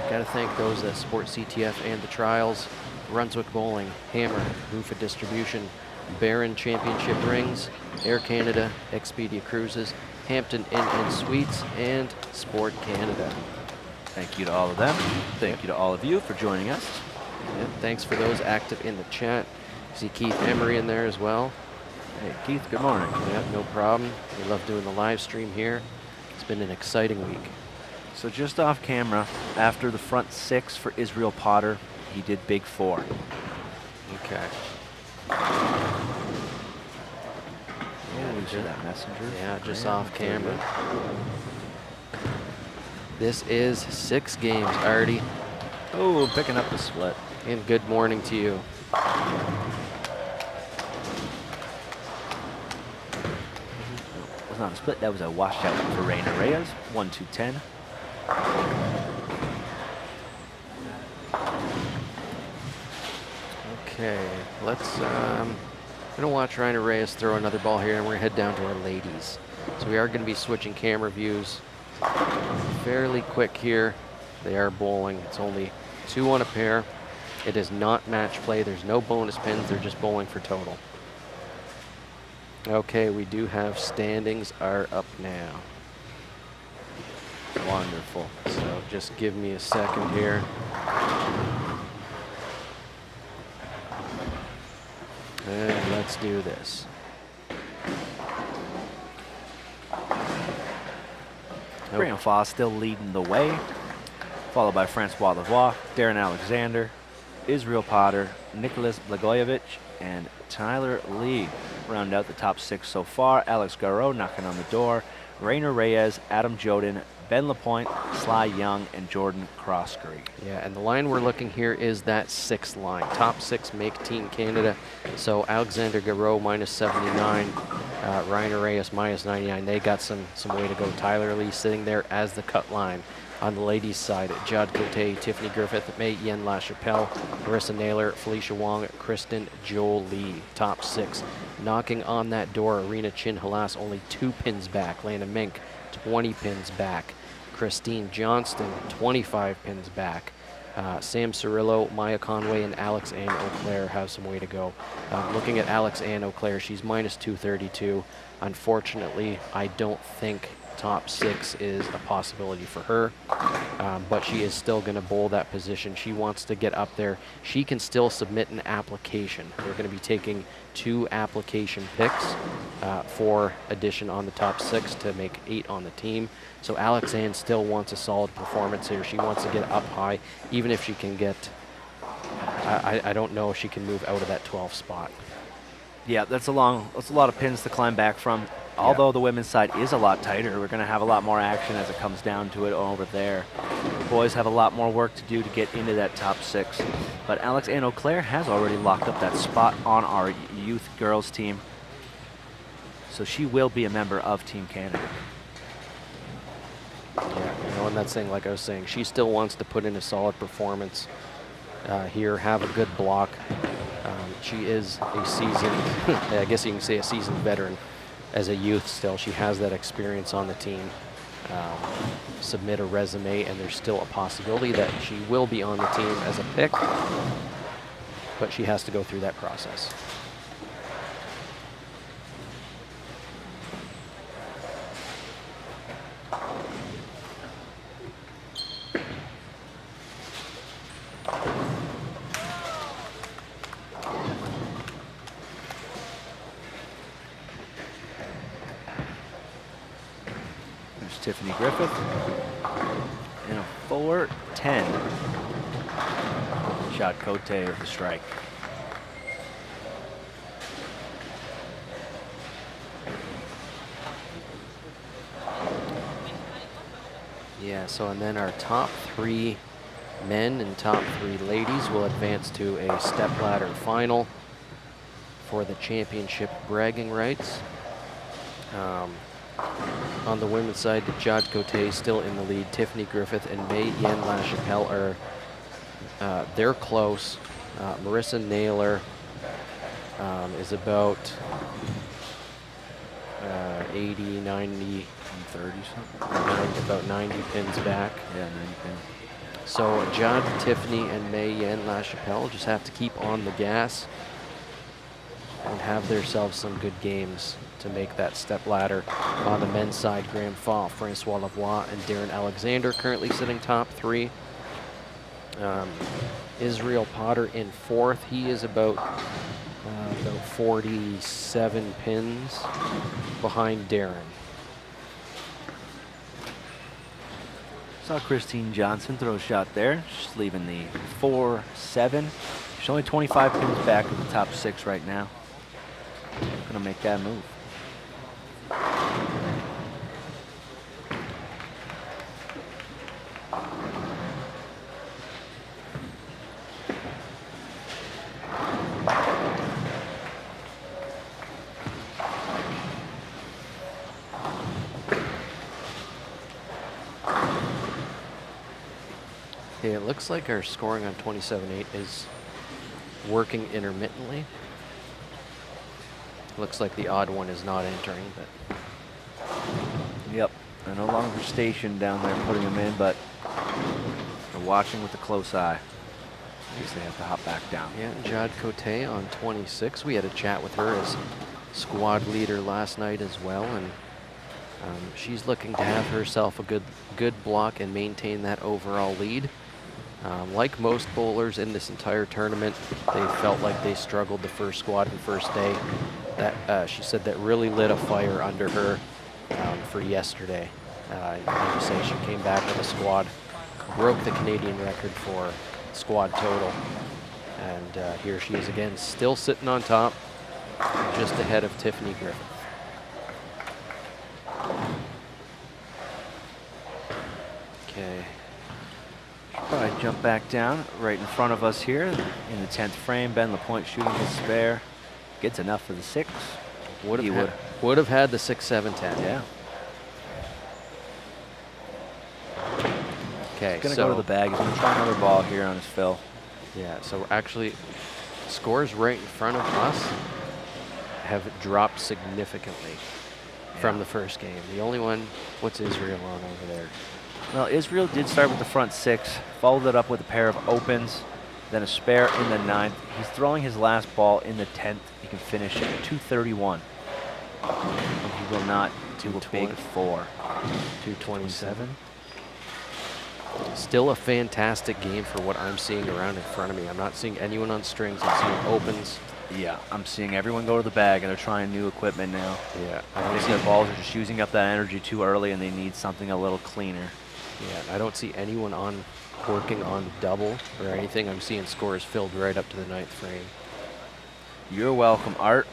Got to thank those that support CTF and the trials. Brunswick Bowling, Hammer, Rufa Distribution, Baron Championship Rings, Air Canada, Expedia Cruises, Hampton Inn & Suites, and Sport Canada. Thank you to all of them. Thank you to all of you for joining us. Yep, thanks for those active in the chat. See Keith Emery in there as well. Hey, Keith, good morning. Yeah, no problem. We love doing the live stream here. It's been an exciting week. So just off camera, after the front 6 for Israel Potter, he did big 4. Okay. Yeah, we see that messenger. Yeah, just off camera. This is 6 games, Artie. Oh, picking up the split. And good morning to you. It was not a split, that was a washout for Reina Reyes. 1-2-10. Okay, let's gonna watch Ryan Reyes throw another ball here, and we're gonna head down to our ladies. So we are gonna be switching camera views fairly quick here. They are bowling. It's only 2 on a pair. It is not match play. There's no bonus pins. They're just bowling for total. Okay, we do have standings are up now. Wonderful. So just give me a second here. And let's do this. Graham Foss still leading the way, followed by Francois Lavoie, Darren Alexander, Israel Potter, Nicholas Blagojevich, and Tyler Lee round out the top 6 so far. Alex Garreau knocking on the door, Rainer Reyes, Adam Joden, Ben Lapointe, Sly Young, and Jordan Croskery. Yeah, and the line we're looking here is that 6th line. Top 6 make Team Canada. So Alexander Garreau -79, Ryan Reyes -99. They got some way to go. Tyler Lee sitting there as the cut line. On the ladies' side, Judd Cote, Tiffany Griffith, May Yen LaChapelle, Marissa Naylor, Felicia Wong, Kristen Jolie. Top 6. Knocking on that door, Arena Chin Halas only 2 pins back. Lana Mink, 20 pins back. Christine Johnston, 25 pins back. Sam Cirillo, Maya Conway, and Alex Ann Auclair have some way to go. Looking at Alex Ann Auclair, she's -232. Unfortunately, I don't think top 6 is a possibility for her, but she is still going to bowl that position. She wants to get up there. She can still submit an application. They're going to be taking 2 application picks for addition on the top 6 to make 8 on the team. So Alexanne still wants a solid performance here. She wants to get up high, even if she can get, I don't know if she can move out of that 12th spot. Yeah, that's a lot of pins to climb back from. Although the women's side is a lot tighter, we're going to have a lot more action as it comes down to it over there. The boys have a lot more work to do to get into that top 6. But Alexanne Auclair has already locked up that spot on our youth girls team. So she will be a member of Team Canada. Yeah, and that's saying, like I was saying, she still wants to put in a solid performance here, have a good block. She is a seasoned, I guess you can say a seasoned veteran as a youth still. She has that experience on the team. Submit a resume, and there's still a possibility that she will be on the team as a pick, but she has to go through that process. Tiffany Griffith and a 4-10. Shot Cote with the strike. Yeah, so and then our top 3 men and top 3 ladies will advance to a stepladder final for the championship bragging rights. On the women's side, Jade Cote still in the lead. Tiffany Griffith and May Yen LaChapelle are they're close. Marissa Naylor is about 80, 90, 30 something. About 90 pins back. Yeah, 90 pins. So Jade, Tiffany, and May Yen LaChapelle just have to keep on the gas and have themselves some good games to make that step ladder. On the men's side, Graham Fall, Francois Lavoie, and Darren Alexander currently sitting top 3. Israel Potter in 4th. He is about 47 pins behind Darren. Saw Christine Johnson throw a shot there. She's leaving the 4-7. She's only 25 pins back at the top 6 right now. Gonna make that move. Okay, it looks like our scoring on 27-8 is working intermittently. Looks like the odd one is not entering, but Yep, they're no longer stationed down there putting them in, but they're watching with a close eye. I guess they have to hop back down. yeah, Jade Cote on 26. We had a chat with her as squad leader last night as well, and she's looking to have herself a good block and maintain that overall lead. Like most bowlers in this entire tournament, they felt like they struggled the first squad and first day. That she said that really lit a fire under her for yesterday. Like you say, she came back with a squad, broke the Canadian record for squad total, and here she is again, still sitting on top, just ahead of Tiffany Griffith. Okay. Probably jump back down right in front of us here in the 10th frame. Ben Lapointe shooting his spare. Gets enough for the 6. Would have had the 6, 7, 10. Yeah. Okay, He's gonna so go to the bag. He's gonna try another ball here on his fill. yeah, so actually, scores right in front of us have dropped significantly from the first game. The only one, what's Israel on over there? Well, Israel did start with the front 6, followed it up with a pair of opens, then a spare in the 9th. He's throwing his last ball in the 10th. He can finish at 231. He will not to a big 4. 227. Still a fantastic game for what I'm seeing around in front of me. I'm not seeing anyone on strings. I'm seeing opens. Yeah, I'm seeing everyone go to the bag, and they're trying new equipment now. Yeah, I think their balls are just using up that energy too early, and they need something a little cleaner. Yeah, I don't see anyone working on double or anything. I'm seeing scores filled right up to the 9th frame. You're welcome, Art.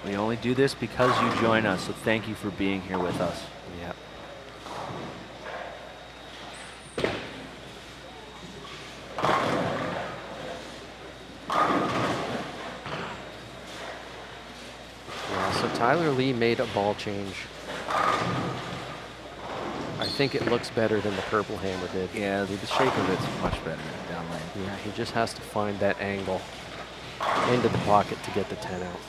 We only do this because you join us, so thank you for being here with us. Yeah. Yeah, so Tyler Lee made a ball change. I think it looks better than the purple hammer did. Yeah, the shape of it's much better down lane. Yeah, he just has to find that angle into the pocket to get the 10 out.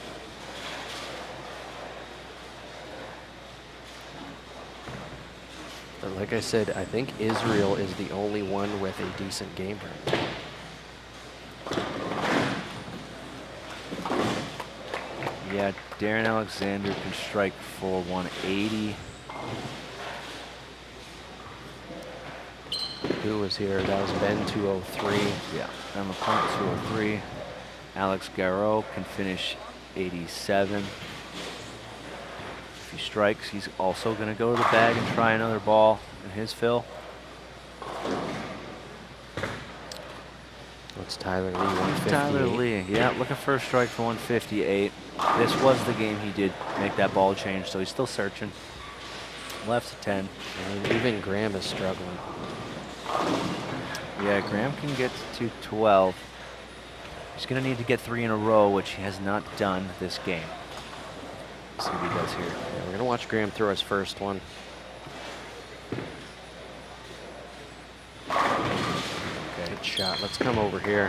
But like I said, I think Israel is the only one with a decent game right now. Yeah, Darren Alexander can strike for 180. Who was here? That was Ben 203. Yeah, and the point 203. Alex Garreau can finish 87. If he strikes, he's also going to go to the bag and try another ball in his fill. What's Tyler Lee? 158. Tyler Lee, yeah, looking for a strike for 158. This was the game he did make that ball change, so he's still searching. Left's a 10. And even Graham is struggling. Yeah, Graham can get to 12. He's going to need to get 3 in a row, which he has not done this game. Let's see what he does here. Yeah, we're going to watch Graham throw his first one. Okay. Good shot. Let's come over here.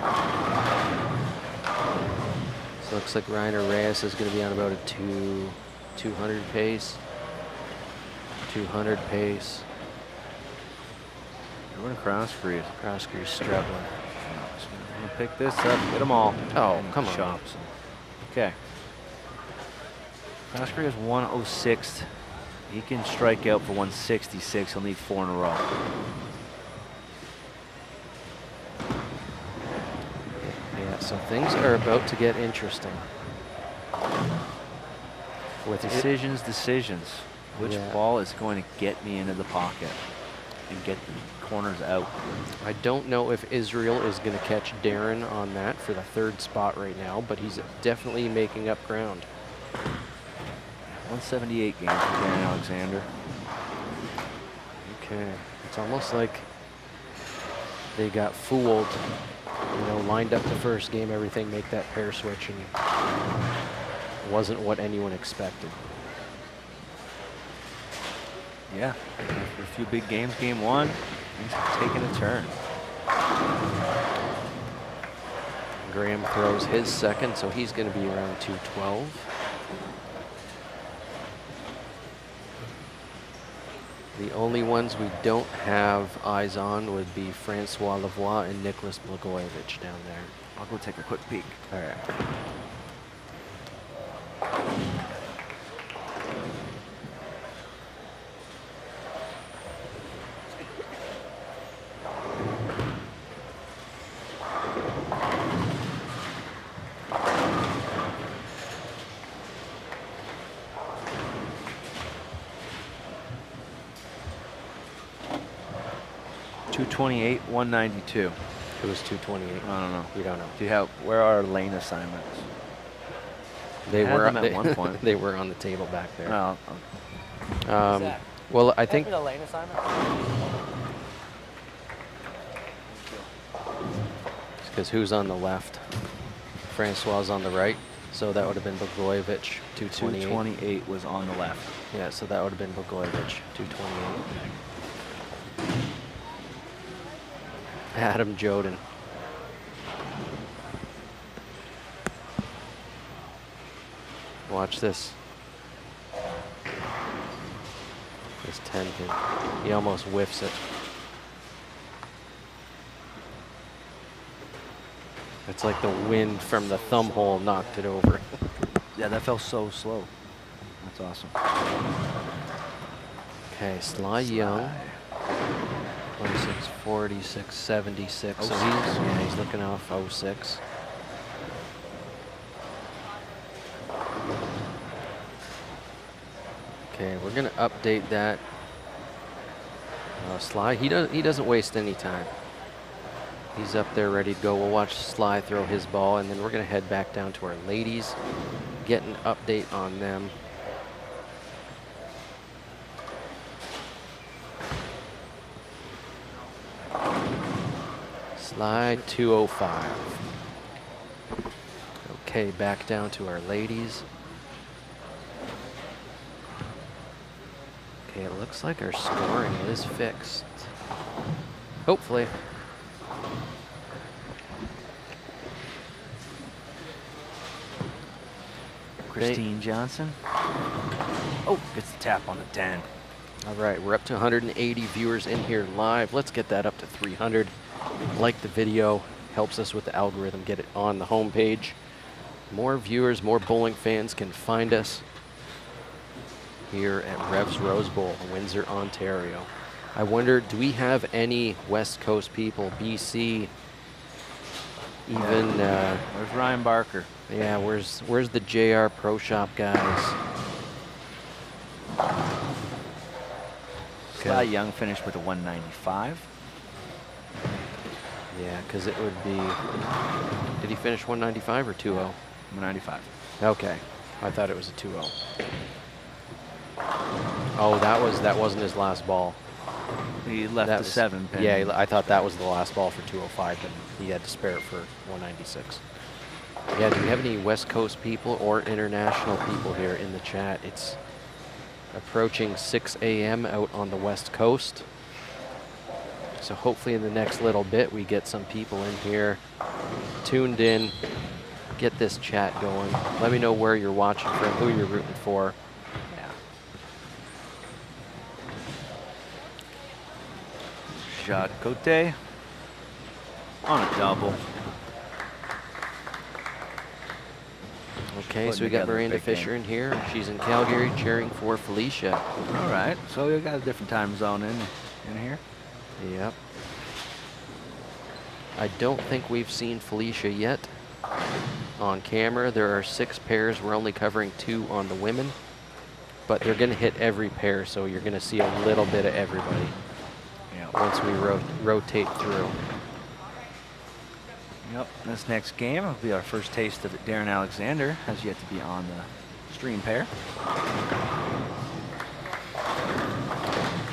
So looks like Reiner Reyes is going to be on about a 200 pace. 200 pace. We're in cross crease. Cross crease struggling. I'm going to pick this up, get them all. Oh, and come on. chops. Okay. Cross crease is 106. He can strike out for 166. He'll need 4 in a row. Yeah, so things are about to get interesting. With Decisions. Which Yeah. ball is going to get me into the pocket and get the corners out? I don't know if Israel is going to catch Darren on that for the 3rd spot right now, but he's definitely making up ground. 178 games for Darren Alexander. Okay, it's almost like they got fooled. You know, lined up the first game, everything, make that pair switch, and wasn't what anyone expected. Yeah, after a few big games, game 1, things have taken a turn. Graham throws his second, so he's going to be around 212. The only ones we don't have eyes on would be Francois Lavoie and Nicholas Blagojevich down there. I'll go take a quick peek. All right. 228, 192. It was 228. I don't know. We don't know. Do you have, where are lane assignments? They had were them at one point. They were on the table back there. Well, Well, I think the lane assignment. because who's on the left? Francois on the right, so that would have been Blagojevich, 228. 228 was on the left. Yeah, so that would have been Blagojevich, 228. Adam Joden. Watch this. This Tenpin. He almost whiffs it. It's like the wind from the thumb hole knocked it over. Yeah, that felt so slow. That's awesome. Okay, Sly Young. 26, 46, 76. So he's looking off 06. Okay, we're gonna update that. Sly, he doesn't waste any time. He's up there ready to go. We'll watch Sly throw his ball, and then we're gonna head back down to our ladies, get an update on them. Sly 205. Okay, back down to our ladies. Okay, it looks like our scoring is fixed. Hopefully. Christine Johnson. Oh, gets the tap on the 10. All right, we're up to 180 viewers in here live. Let's get that up to 300. Like the video, helps us with the algorithm, get it on the homepage. More viewers, more bowling fans can find us here at REVS Rose Bowl, Windsor, Ontario. I wonder, do we have any West Coast people, BC, even... Where's Ryan Barker? Yeah, where's the JR Pro Shop guys? Sly Young finished with a 195. Yeah, because it would be... Did he finish 195 or 2-0? 195. Okay, I thought it was a 2-0. Oh, that wasn't his last ball. He left That the was- 7 pin. Yeah, I thought that was the last ball for 205, but he had to spare it for 196. Yeah, do we have any West Coast people or international people here in the chat? It's approaching 6 a.m. out on the West Coast. So hopefully in the next little bit we get some people in here tuned in, get this chat going. Let me know where you're watching from, who you're rooting for. Yeah. Jade Cote on a double. Okay, so Putting we got together a Miranda big Fisher game. in here. She's in Calgary cheering for Felicia. All right, so we got a different time zone in here. Yep. I don't think we've seen Felicia yet on camera. There are 6 pairs. We're only covering 2 on the women, but they're going to hit every pair, so you're going to see a little bit of everybody once we rotate through. Yep, this next game will be our first taste of it. Darren Alexander has yet to be on the stream pair.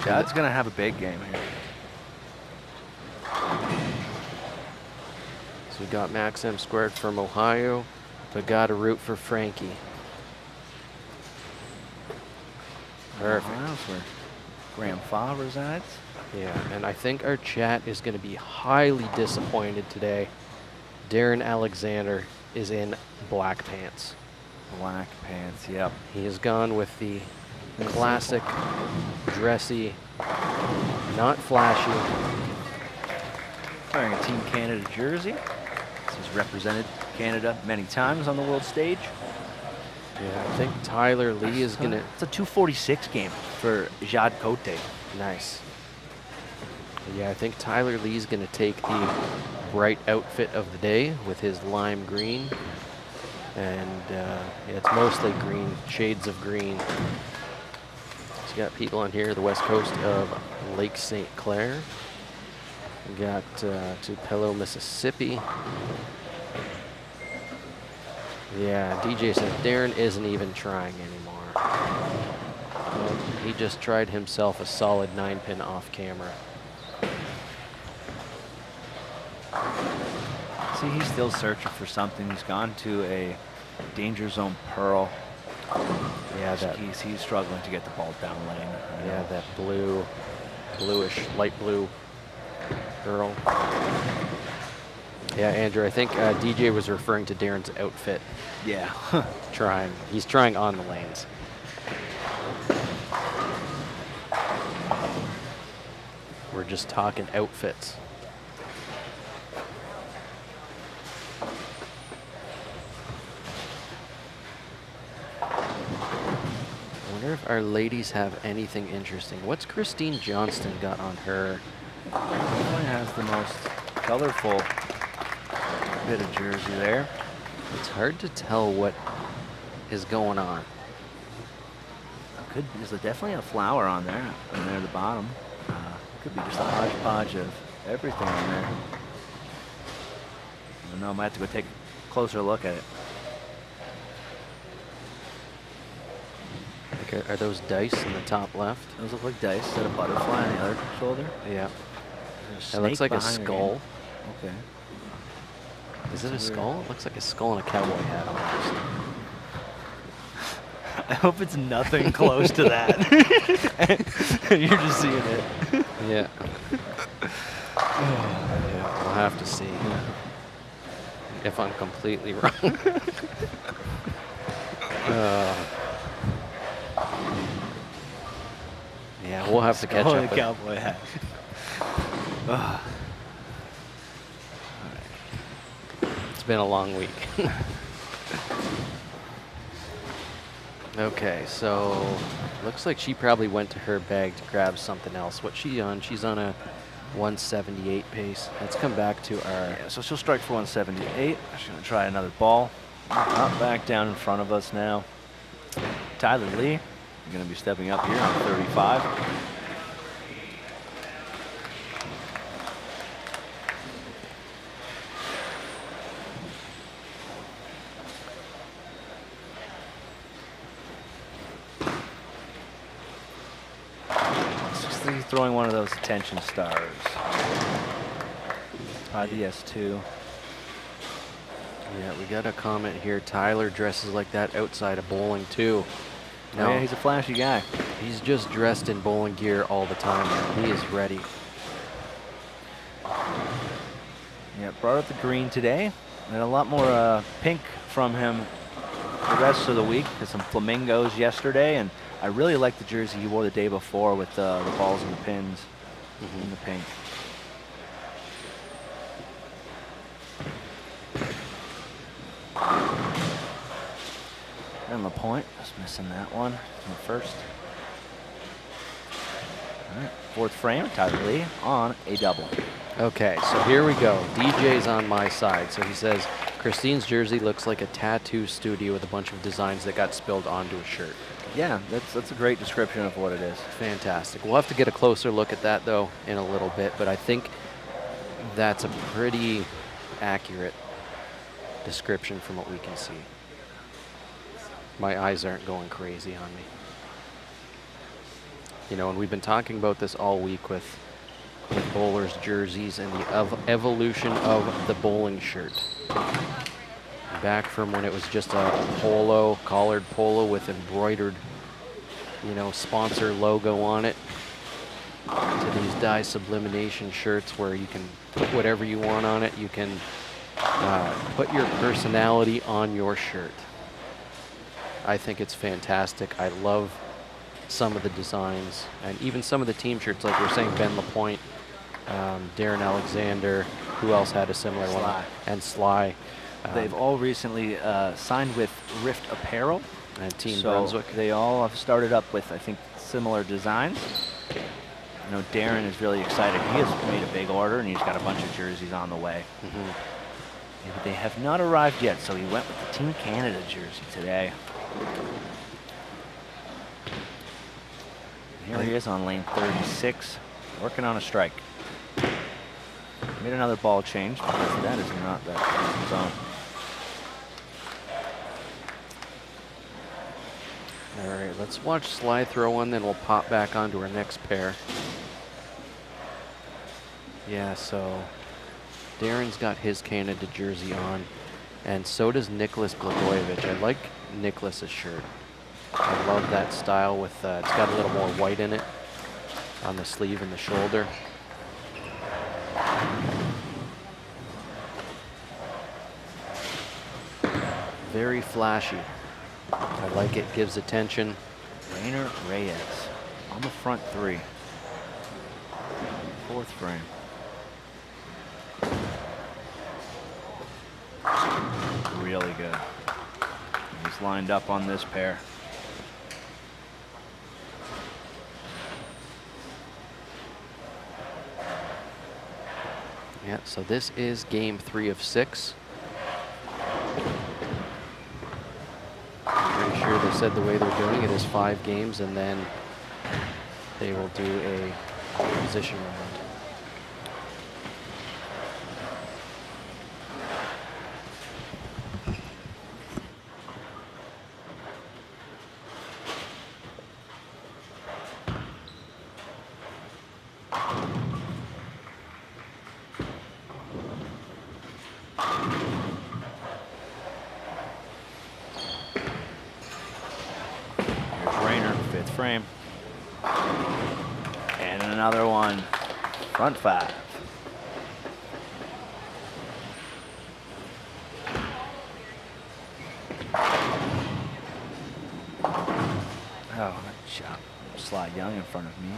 Jade's going to have a big game here. So we got Max M squared from Ohio, but got to root for Frankie. Perfect. That's where Graham Fa resides. Yeah, and I think our chat is going to be highly disappointed today. Darren Alexander is in black pants. Black pants, yep. He has gone with the classic, dressy, not flashy. Wearing a Team Canada jersey. He's represented Canada many times on the world stage. Yeah, I think Tyler Lee is going to... It's a 246 game for Jade Cote. Nice. Yeah, I think Tyler Lee's going to take the bright outfit of the day with his lime green. And yeah, it's mostly green, shades of green. So you got people on here, the west coast of Lake St. Clair. We got Tupelo, Mississippi. Yeah, DJ said Darren isn't even trying anymore. Well, he just tried himself a solid 9-pin off camera. See, he's still searching for something. He's gone to a danger zone pearl. Yeah, that, he's struggling to get the ball down lane. yeah, that bluish, light blue girl. Yeah, Andrew, I think DJ was referring to Darren's outfit. Yeah. He's trying on the lanes. We're just talking outfits. We're wonder if our ladies have anything interesting. What's Christine Johnston got on her? Definitely has the most colorful bit of jersey there. It's hard to tell what is going on. There's definitely a flower on there, at the bottom. Could be just a hodgepodge of everything on there. I don't know, I might have to go take a closer look at it. Like, are those dice in the top left? Those look like dice. Is that a butterfly on the other shoulder? Yeah. There's It looks snake like a behind her skull. ear. Okay. Is it a Weird. skull? It looks like a skull and a cowboy hat almost. I hope it's nothing close to that. You're just seeing it. Yeah. Yeah, we'll have to see if I'm completely wrong. Yeah, we'll have to catch Skull up. and a with- cowboy hat. It's been a long week. Okay, so looks like she probably went to her bag to grab something else. What's she on? She's on a 178 pace. Let's come back to our... Yeah, so she'll strike for 178. She's going to try another ball. Up back down in front of us now. Tyler Lee, you're going to be stepping up here on 35. He's throwing one of those attention stars. The S2. Yeah, we got a comment here. Tyler dresses like that outside of bowling too. No, yeah, he's a flashy guy. He's just dressed in bowling gear all the time. He is ready. Yeah, brought up the green today. And a lot more pink from him the rest of the week. Did some flamingos yesterday, and I really like the jersey he wore the day before with the balls and the pins in the pink. And LaPointe, just missing that one in the first. All right, fourth frame, Tyler Lee on a double. Okay, so here we go. DJ's on my side. So he says, Christine's jersey looks like a tattoo studio with a bunch of designs that got spilled onto a shirt. Yeah, that's a great description of what it is. Fantastic. We'll have to get a closer look at that, though, in a little bit, but I think that's a pretty accurate description from what we can see. My eyes aren't going crazy on me. You know, and we've been talking about this all week with bowlers' jerseys and the evolution of the bowling shirt. Back from when it was just a polo, collared polo with embroidered, you know, sponsor logo on it, to these dye sublimation shirts where you can put whatever you want on it. You can put your personality on your shirt. I think it's fantastic. I love some of the designs and even some of the team shirts, like we're saying, Ben LaPointe, Darren Alexander, who else had a similar one? Sly. And Sly. They've all recently signed with Rift Apparel. And Team so Brunswick. They all have started up with, I think, similar designs. I know Darren is really excited. He has made a big order, and he's got a bunch of jerseys on the way. But they have not arrived yet, so he went with the Team Canada jersey today. Here he is on lane 36, working on a strike. Made another ball change, because that is not that zone. All right, let's watch Sly throw one, then we'll pop back onto our next pair. Yeah, so Darren's got his Canada jersey on, and so does Nicholas Blagojevich. I like Nicholas's shirt. I love that style with, it's got a little more white in it on the sleeve and the shoulder. Very flashy. I like it, gives attention. Rainer Reyes on the front three. Fourth frame. Really good. He's lined up on this pair. Yeah, so this is game 3 of 6. I'm pretty sure they said the way they're doing it is 5 games, and then they will do a position round. Frame. And another one. Front 5. Oh, shot. Slide young in front of me.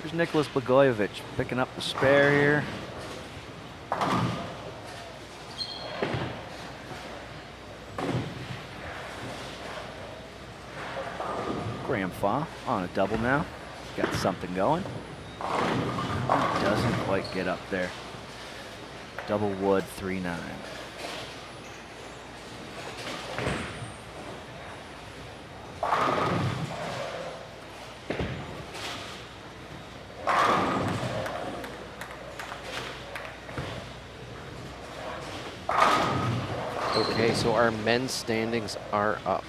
Here's Nicholas Blagojevich picking up the spare here. Graham Fa on a double now. Got something going. Doesn't quite get up there. Double wood 3-9. Okay, so our men's standings are up.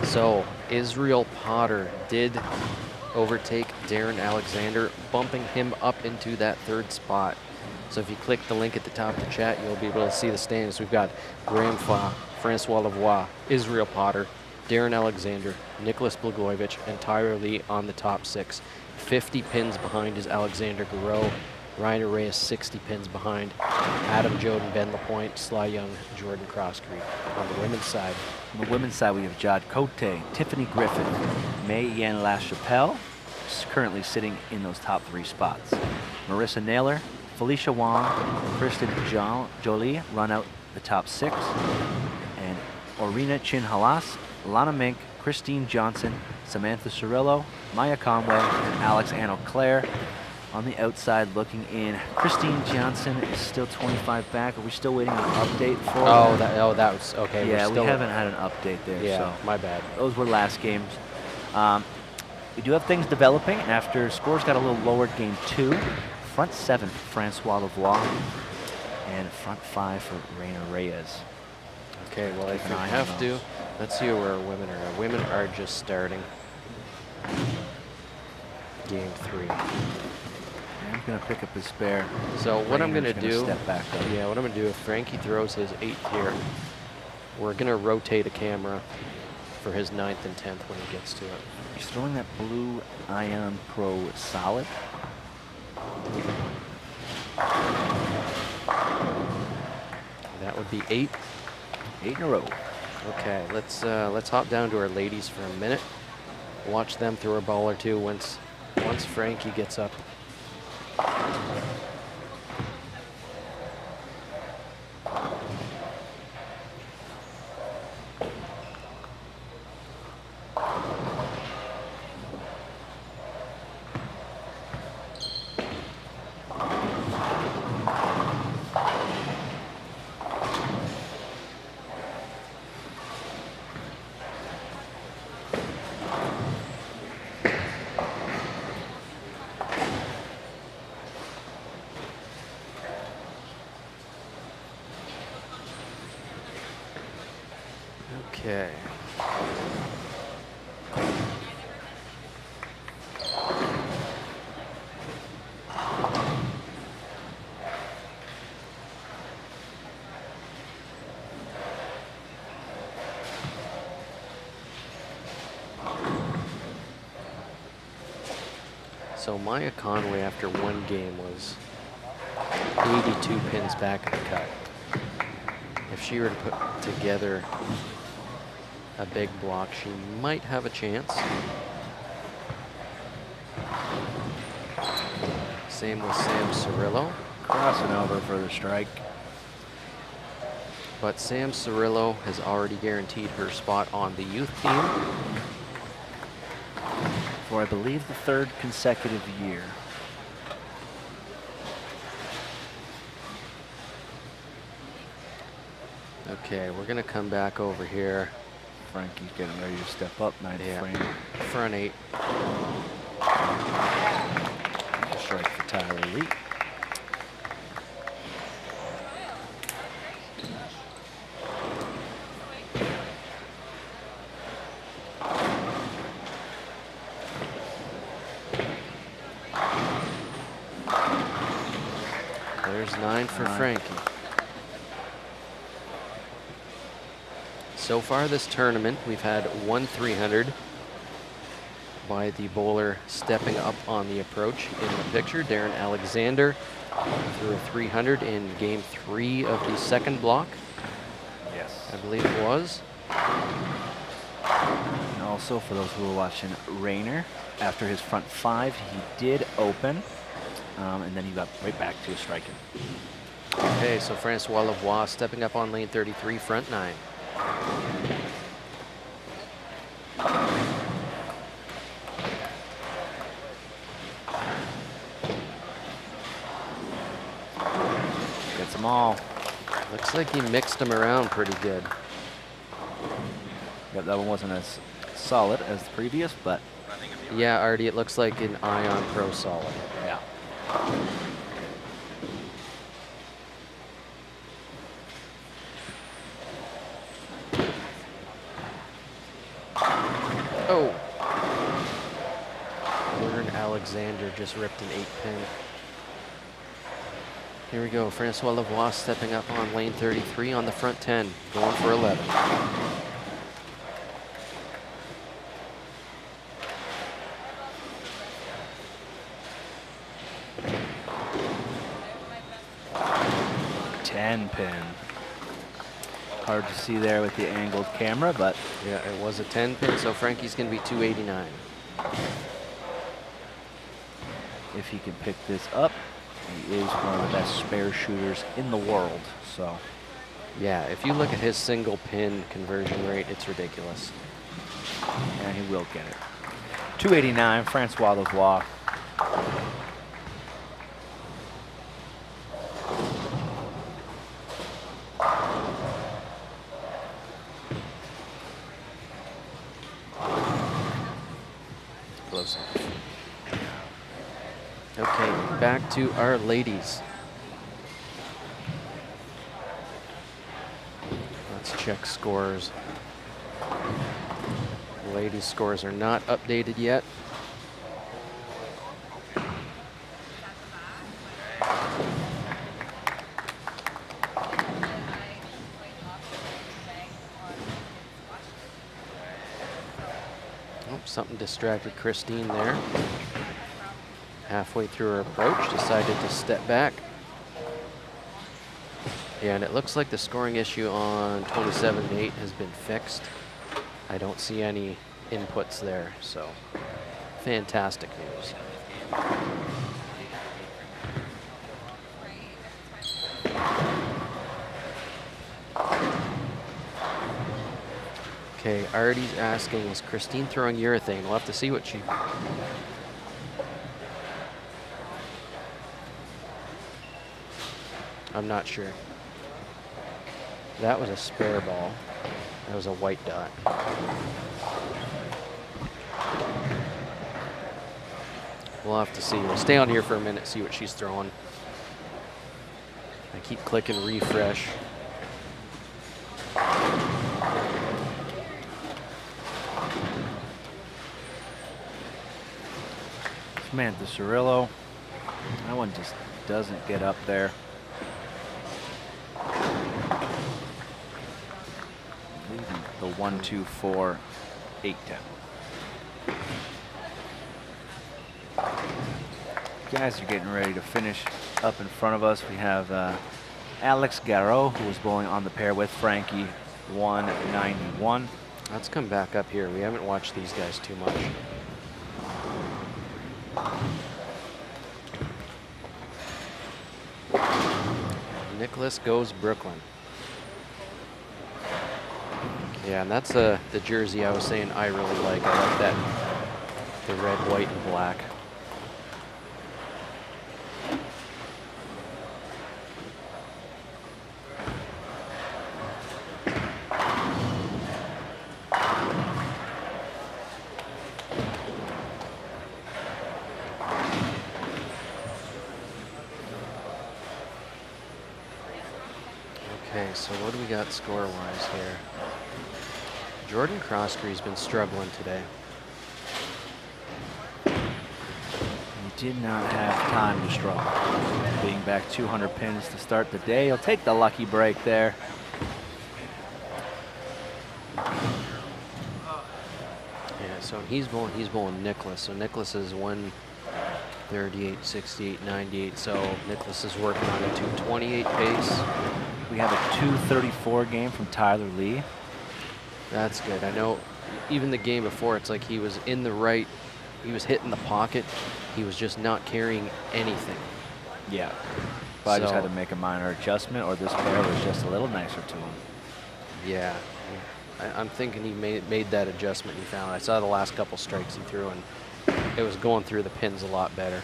So Israel Potter did overtake Darren Alexander, bumping him up into that 3rd spot. So if you click the link at the top of the chat, you'll be able to see the standings. We've got Graham Fa, Francois Lavoie, Israel Potter, Darren Alexander, Nicholas Blagojevich, and Tyler Lee on the top 6. 50 pins behind is Alexander Garreau. Ryan Reyes 60 pins behind. Adam Joden, Ben LaPointe, Sly Young, Jordan Crosscreek. On the women's side. On the women's side, we have Jod Cote, Tiffany Griffin, May Yen LaChapelle, currently sitting in those top 3 spots. Marissa Naylor, Felicia Wong, Kristen Jolie run out the top 6. And Orina Chin-Halas, Lana Mink, Christine Johnson, Samantha Cirillo, Maya Conway, and Alex Ann O'Clair on the outside looking in. Christine Johnson is still 25 back. Are we still waiting on an update for her? That was okay. Yeah, we haven't had an update there. Yeah, so my bad. those were last games. We do have things developing, and after scores got a little lowered game 2, front 7 for Francois Lavoie, and front 5 for Raina Reyes. Okay, well, if you have to, let's see where our women are. Our women are just starting game 3. I'm gonna pick up his spare. So what I'm gonna do, step back up. yeah, what I'm gonna do, if Frankie throws his 8th here, we're gonna rotate a camera for his 9th and 10th when he gets to it. He's throwing that blue Ion Pro solid. That would be 8. 8 in a row. Okay, let's hop down to our ladies for a minute. Watch them throw a ball or two once Frankie gets up. Okay. So Maya Conway after 1 game was 82 pins back in the cut. If she were to put together a big block, she might have a chance. Same with Sam Cirillo. Crossing over for the strike. But Sam Cirillo has already guaranteed her spot on the youth team For I believe the 3rd consecutive year. Okay, we're gonna come back over here. Frankie's getting ready to step up. 9th frame. Front 8. Strike for Tyler Lee. There's 9 for Frankie. So far this tournament, we've had 1 300 by the bowler stepping up on the approach. In the picture, Darren Alexander threw a 300 in game 3 of the second block. Yes. I believe it was. And also, for those who are watching, Rayner, after his front 5, he did open, and then he got right back to striking. Okay, so Francois Lavoie stepping up on lane 33, front 9. Gets them all. Looks like he mixed them around pretty good. Yep, that one wasn't as solid as the previous, but Yeah, Artie, it looks like an Ion Pro Solid. yeah. Oh! Darren Alexander just ripped an 8-pin. Here we go, Francois Lavoie stepping up on lane 33 on the front 10, going for 11. Tenpin. Hard to see there with the angled camera, but Yeah, it was a 10-pin, so Frankie's going to be 289. if he can pick this up, he is one of the best spare shooters in the world. So Yeah, if you look at his single pin conversion rate, it's ridiculous. and he will get it. 289, Francois Lavoie. Close. Okay, back to our ladies. Let's check scores. Ladies' scores are not updated yet. Oh, something distracted Christine there. Halfway through her approach, decided to step back. Yeah, and it looks like the scoring issue on 27-8 has been fixed. I don't see any inputs there, so fantastic news. Okay, Artie's asking, is Christine throwing urethane? We'll have to see what she... I'm not sure. That was a spare ball. That was a white dot. We'll have to see. We'll stay on here for a minute, see what she's throwing. I keep clicking refresh. Samantha Cirillo. That one just doesn't get up there. The 1, 2, 4, 8, 10. Guys are getting ready to finish up in front of us. We have Alex Garreau, who was bowling on the pair with Frankie, 191. Let's come back up here. We haven't watched these guys too much. Nicholas goes Brooklyn. Yeah, and that's the jersey I was saying I really like. I like that, the red, white, and black. Okay, so what do we got score-wise here? Jordan Croskery's been struggling today. He did not have time to struggle. Being back 200 pins to start the day. He'll take the lucky break there. Yeah, so he's bowling Nicholas. So Nicholas is 138, 68, 98. So Nicholas is working on a 228 pace. We have a 234 game from Tyler Lee. That's good. I know even the game before, it's like he was in the right, he was hitting the pocket. He was just not carrying anything. Yeah. But I just So- had to make a minor adjustment, or this pair was just a little nicer to him. Yeah. I'm thinking he made that adjustment he found. I saw the last couple strikes he threw, and it was going through the pins a lot better.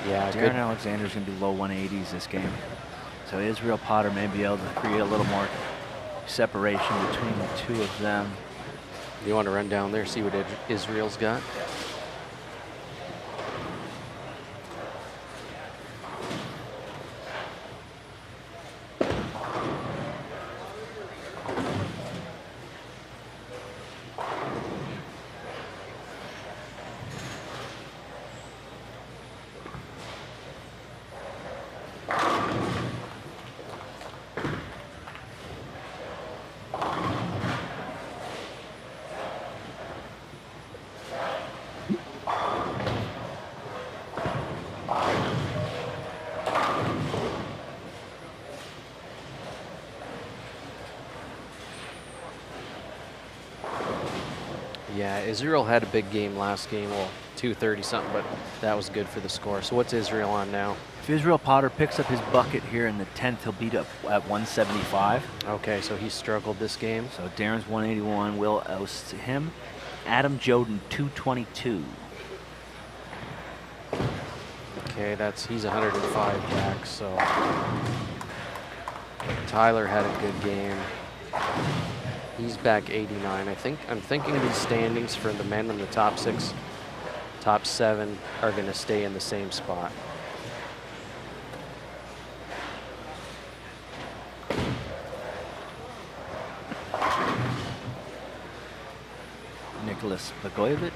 Yeah, Darren good. Alexander's going to be low 180s this game. So Israel Potter may be able to create a little more separation between the two of them. You want to run down there, see what Israel's got? Yeah, Israel had a big game last game, well, 230 something, but that was good for the score. So what's Israel on now? If Israel Potter picks up his bucket here in the 10th, he'll beat up at 175. Okay, so he struggled this game. So Darren's 181 will oust him. Adam Joden 222. Okay, he's 105 back, so Tyler had a good game. He's back 89. I'm thinking these standings for the men in the top 6, top 7 are going to stay in the same spot. Nicholas Blagojevich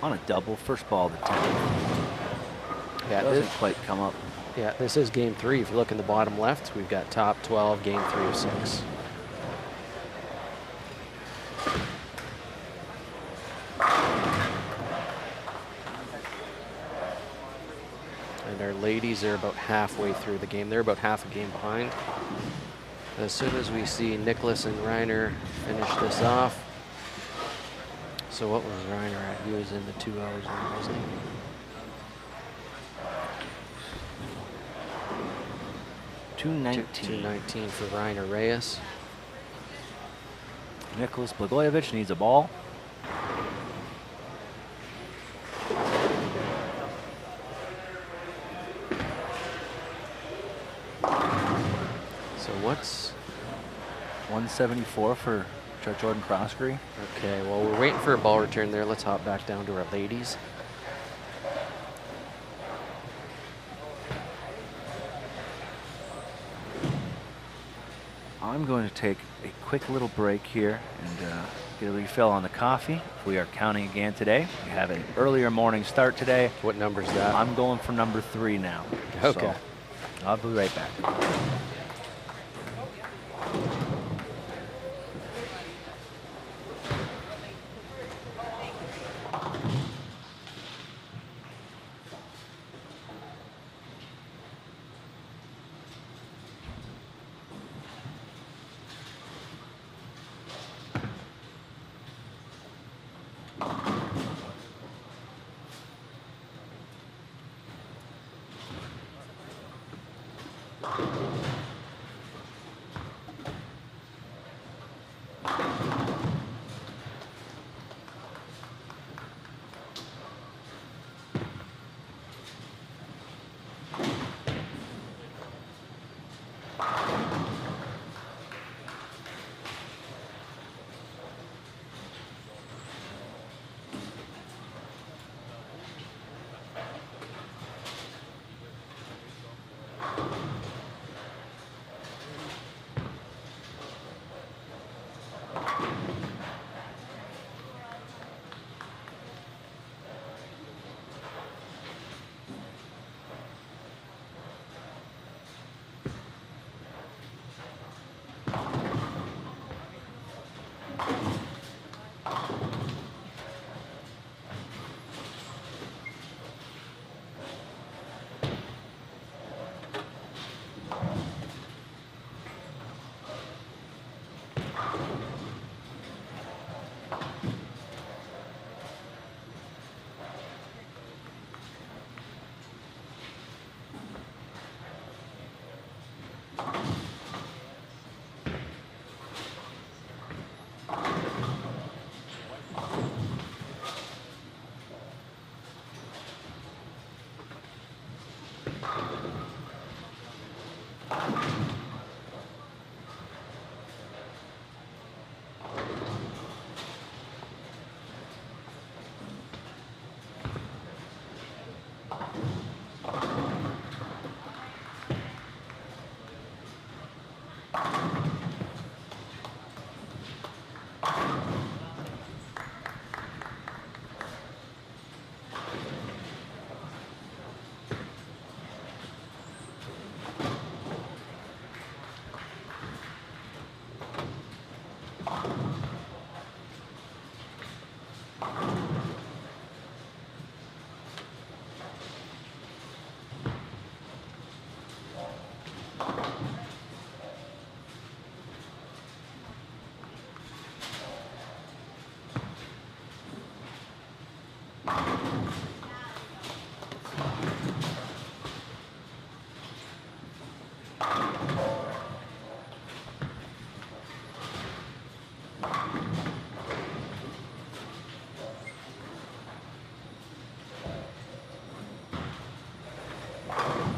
on a double, first ball of the 10th. Yeah, Doesn't quite come up. Yeah, this is game 3. If you look in the bottom left, we've got top 12, game 3 of 6. And our ladies are about halfway through the game. They're about half a game behind. As soon as we see Nicholas and Reiner finish this off. So what was Reiner at? He was in the 2 hours, wasn't he? $219. 219 for Reiner Reyes. Nicholas Blagojevich needs a ball. So what's 174 for Jordan Croskery. okay? Well, we're waiting for a ball return there. Let's hop back down to our ladies. I'm going to take a quick little break here and get a refill on the coffee. We are counting again today. We have an earlier morning start today. What number is that? I'm going for number 3 now. Okay. So I'll be right back.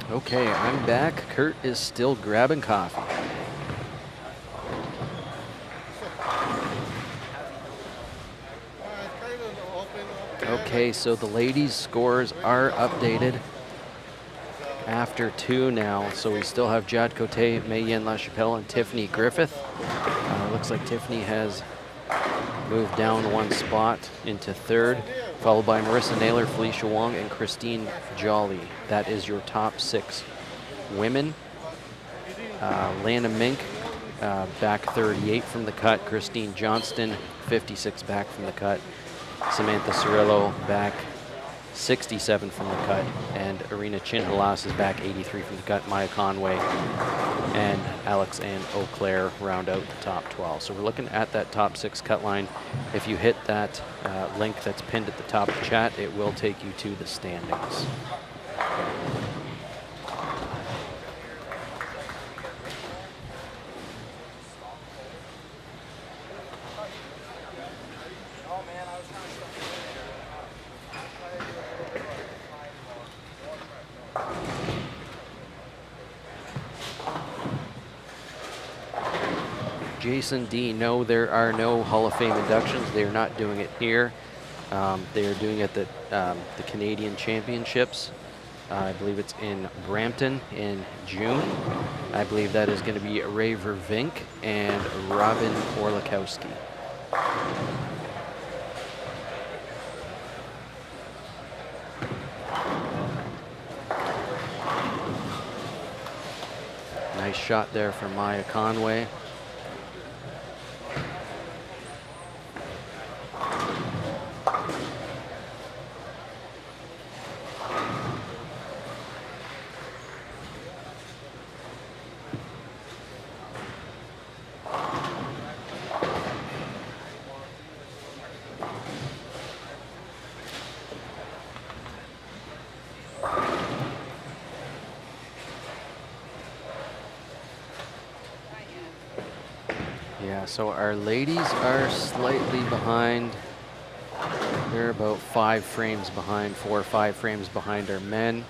Okay, I'm back. Kurt is still grabbing coffee. Okay, so the ladies' scores are updated after 2 now. So we still have Jade Cote, Mayen LaChapelle, and Tiffany Griffith. Looks like Tiffany has moved down 1 spot into 3rd, followed by Marissa Naylor, Felicia Wong, and Christine Jolly. That is your top 6 women. Lana Mink back 38 from the cut. Christine Johnston 56 back from the cut. Samantha Cirillo back 67 from the cut, and Arena Chinhalas is back 83 from the cut. Maya Conway and Alex Ann Eau Claire round out the top 12. So we're looking at that top 6 cut line. If you hit that link that's pinned at the top of the chat, it will take you to the standings. Jason D, no, there are no Hall of Fame inductions. They are not doing it here. They are doing it at the Canadian Championships. I believe it's in Brampton in June. I believe that is going to be Ray Vervink and Robin Orlikowski. Nice shot there from Maya Conway. So our ladies are slightly behind. They're about 5 frames behind, 4 or 5 frames behind our men.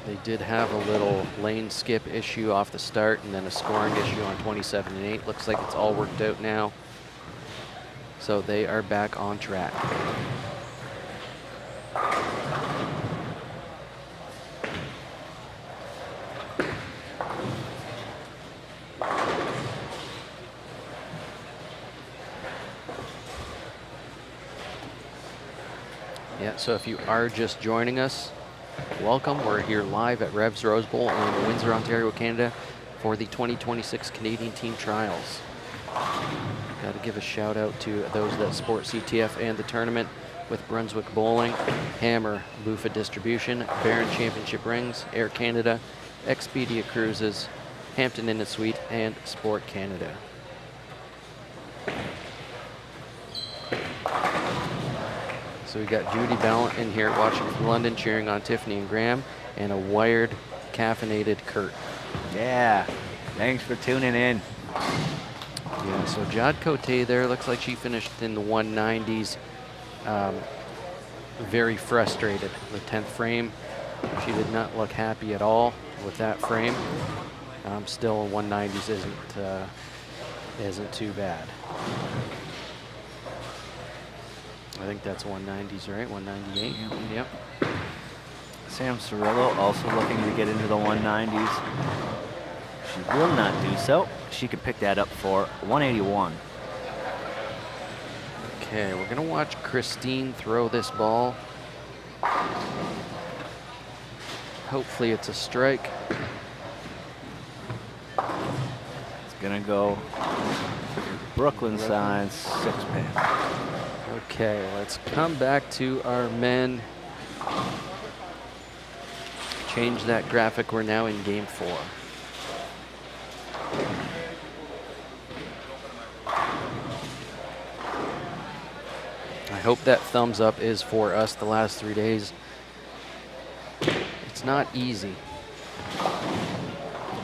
They did have a little lane skip issue off the start and then a scoring issue on 27 and 8. Looks like it's all worked out now. So they are back on track. So if you are just joining us, welcome. We're here live at REVS Rose Bowl in Windsor, Ontario, Canada for the 2026 Canadian Team Trials. Got to give a shout out to those that support CTF and the tournament with Brunswick Bowling, Hammer, Lufa Distribution, Baron Championship Rings, Air Canada, Expedia Cruises, Hampton Inn and Suite, and Sport Canada. So we got Judy Ballant in here watching from London, cheering on Tiffany and Graham, and a wired, caffeinated Kurt. Yeah, thanks for tuning in. Yeah, so Jade Cote there, looks like she finished in the 190s. Very frustrated. The 10th frame She did not look happy at all with that frame. Still 190s isn't too bad. I think that's 190s, right? 198. Yep. Sam Cirillo also looking to get into the 190s. She will not do so. She could pick that up for 181. Okay, we're gonna watch Christine throw this ball. Hopefully it's a strike. It's gonna go Brooklyn side, 6-pin. Okay, let's come back to our men. Change that graphic. We're now in game 4. I hope that thumbs up is for us the last 3 days. It's not easy.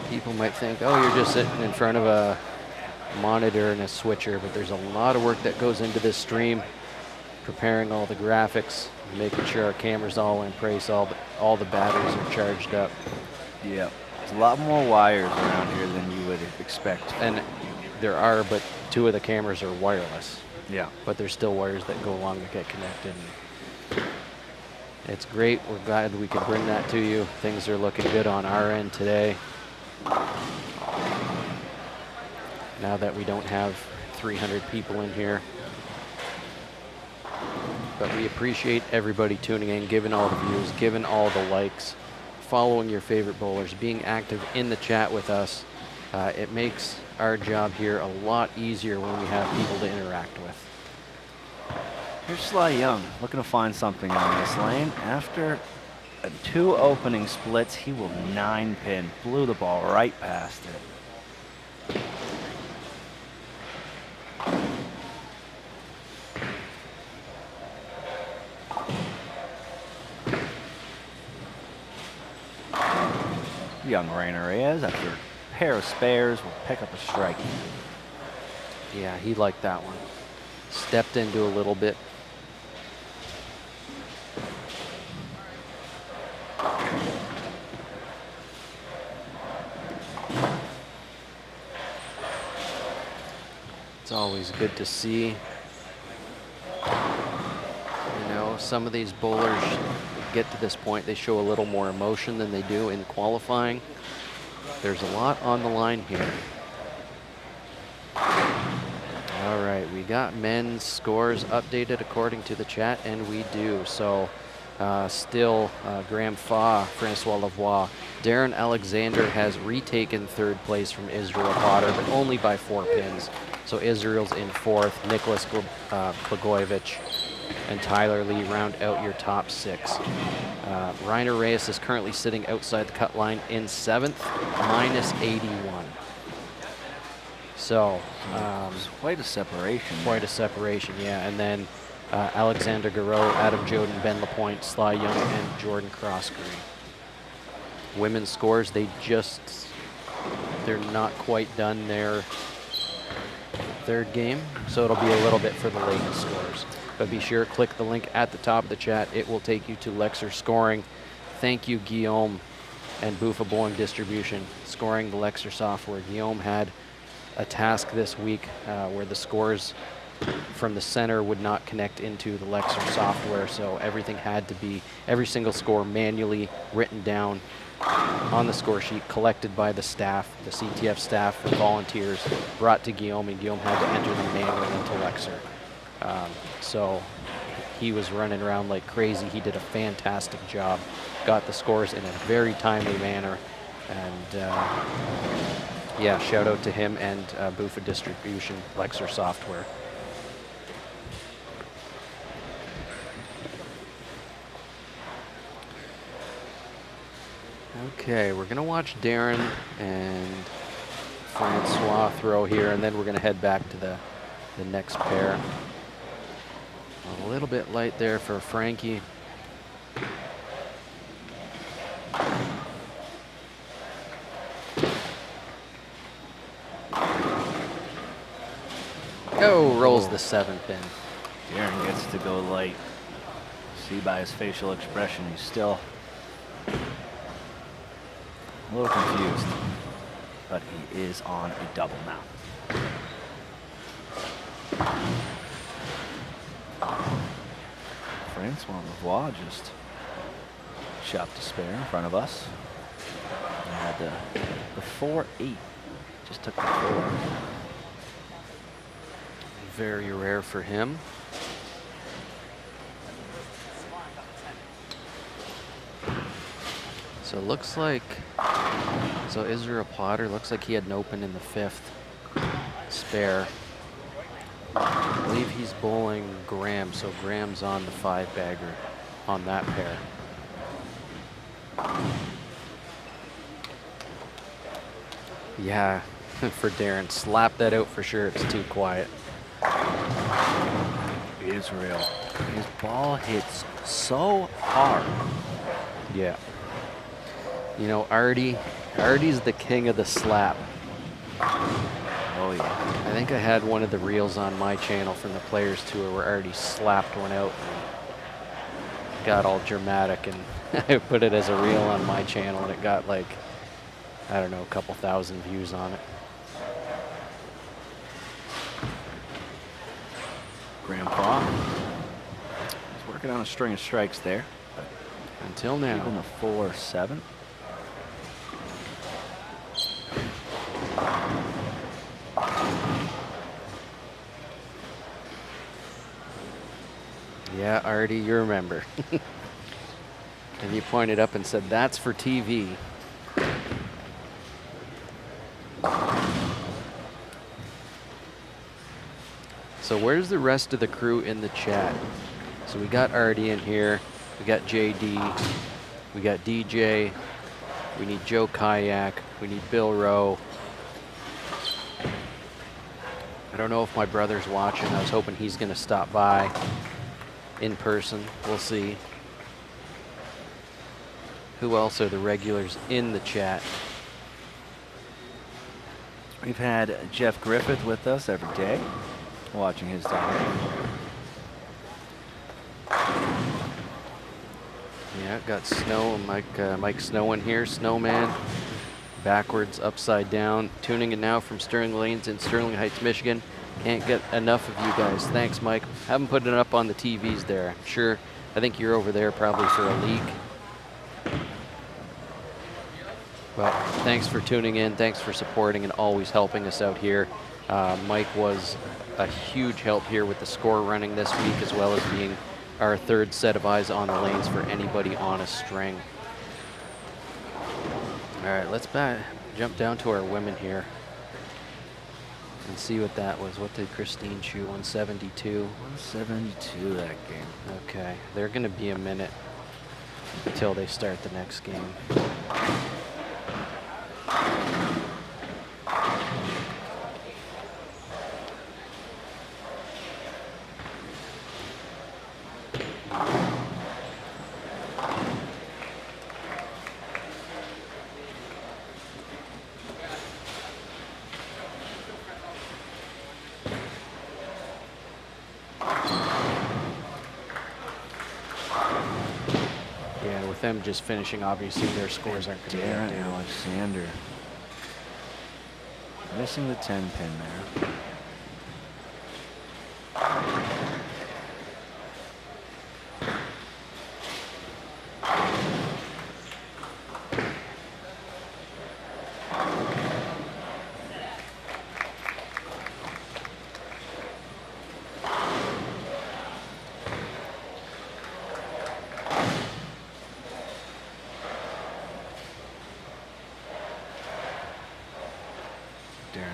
People might think, oh, you're just sitting in front of a monitor and a switcher, but there's a lot of work that goes into this stream, preparing all the graphics, making sure our camera's all in place, all the batteries are charged up. Yeah, there's a lot more wires around here than you would expect. And there are, but 2 of the cameras are wireless. Yeah. But there's still wires that go along that get connected. It's great. We're glad we could bring that to you. Things are looking good on our end today. Now that we don't have 300 people in here. But we appreciate everybody tuning in, giving all the views, giving all the likes, following your favorite bowlers, being active in the chat with us. It makes our job here a lot easier when we have people to interact with. Here's Sly Young looking to find something on this lane. After 2 opening splits, he will 9-pin. Blew the ball right past it. Young Rainer Reyes, after a pair of spares, will pick up a strike. Yeah, he liked that one. Stepped into a little bit. It's always good to see. You know, some of these bowlers get to this point, they show a little more emotion than they do in qualifying. There's a lot on the line here. All right, we got men's scores updated according to the chat, and we do. So still Graham Fa, Francois Lavoie. Darren Alexander has retaken 3rd place from Israel Potter, but only by 4 pins. So Israel's in 4th. Nicholas Blagojevich and Tyler Lee round out your top 6. Rainer Reyes is currently sitting outside the cut line in 7th, minus 81. So quite a separation. Quite a separation, yeah. And then Alexander Garreau, Adam Joden, Ben Lapointe, Sly Young, and Jordan Crossgreen. Women's scores, they're not quite done their 3rd game, so it'll be a little bit for the latest scores. But be sure, click the link at the top of the chat. It will take you to Lexer Scoring. Thank you, Guillaume and Buffa Bowling Distribution, scoring the Lexer software. Guillaume had a task this week where the scores from the center would not connect into the Lexer software, so everything had to be, every single score manually written down on the score sheet, collected by the staff, the CTF staff and volunteers, brought to Guillaume, and Guillaume had to enter them manually into Lexer. So he was running around like crazy. He did a fantastic job, got the scores in a very timely manner, and yeah, shout out to him and Buffa Distribution Lexer software. Okay, we're gonna watch Darren and Francois throw here, and then we're gonna head back to the next pair. A little bit light there for Frankie. Oh, rolls the 7-pin. Darren gets to go light. See by his facial expression, he's still A little confused, but he is on a double now. Francois Lavoie just shot to spare in front of us. He had the 4-8, just took the 4. Very rare for him. So it looks like, Israel Potter looks like he had an open in the 5th spare. I believe he's bowling Graham, so Graham's on the 5-bagger on that pair. Yeah, for Darren, slap that out for sure. It's too quiet. Israel, his ball hits so hard. Yeah. You know, Artie's the king of the slap. Oh yeah. I think I had one of the reels on my channel from the Players Tour where Artie slapped one out and got all dramatic, and I put it as a reel on my channel and it got like, I don't know, a couple thousand views on it. Grandpa is working on a string of strikes there. Until Even now. a 4-7. Yeah, Artie, you remember. And you pointed up and said, that's for TV. So where's the rest of the crew in the chat? So we got Artie in here, we got JD, we got DJ, we need Joe Kayak, we need Bill Rowe. I don't know if my brother's watching. I was hoping he's gonna stop by in person. We'll see. Who else are the regulars in the chat? We've had Jeff Griffith with us every day, watching his daughter. Yeah, got Snow, Mike Snow in here, Snowman, backwards, upside down, tuning in now from Sterling Lanes in Sterling Heights, Michigan. Can't get enough of you guys. Thanks, Mike. Haven't put it up on the TVs there. I'm sure, I think you're over there probably for a league. But thanks for tuning in. Thanks for supporting and always helping us out here. Mike was a huge help here with the score running this week, as well as being our third set of eyes on the lanes for anybody on a string. All right, let's jump down to our women here and see what that was. What did Christine shoot? 172. 172 that game. Okay, they're going to be a minute until they start the next game. Them just finishing, obviously their scores aren't going to be Darren updated. Alexander missing the 10 pin there.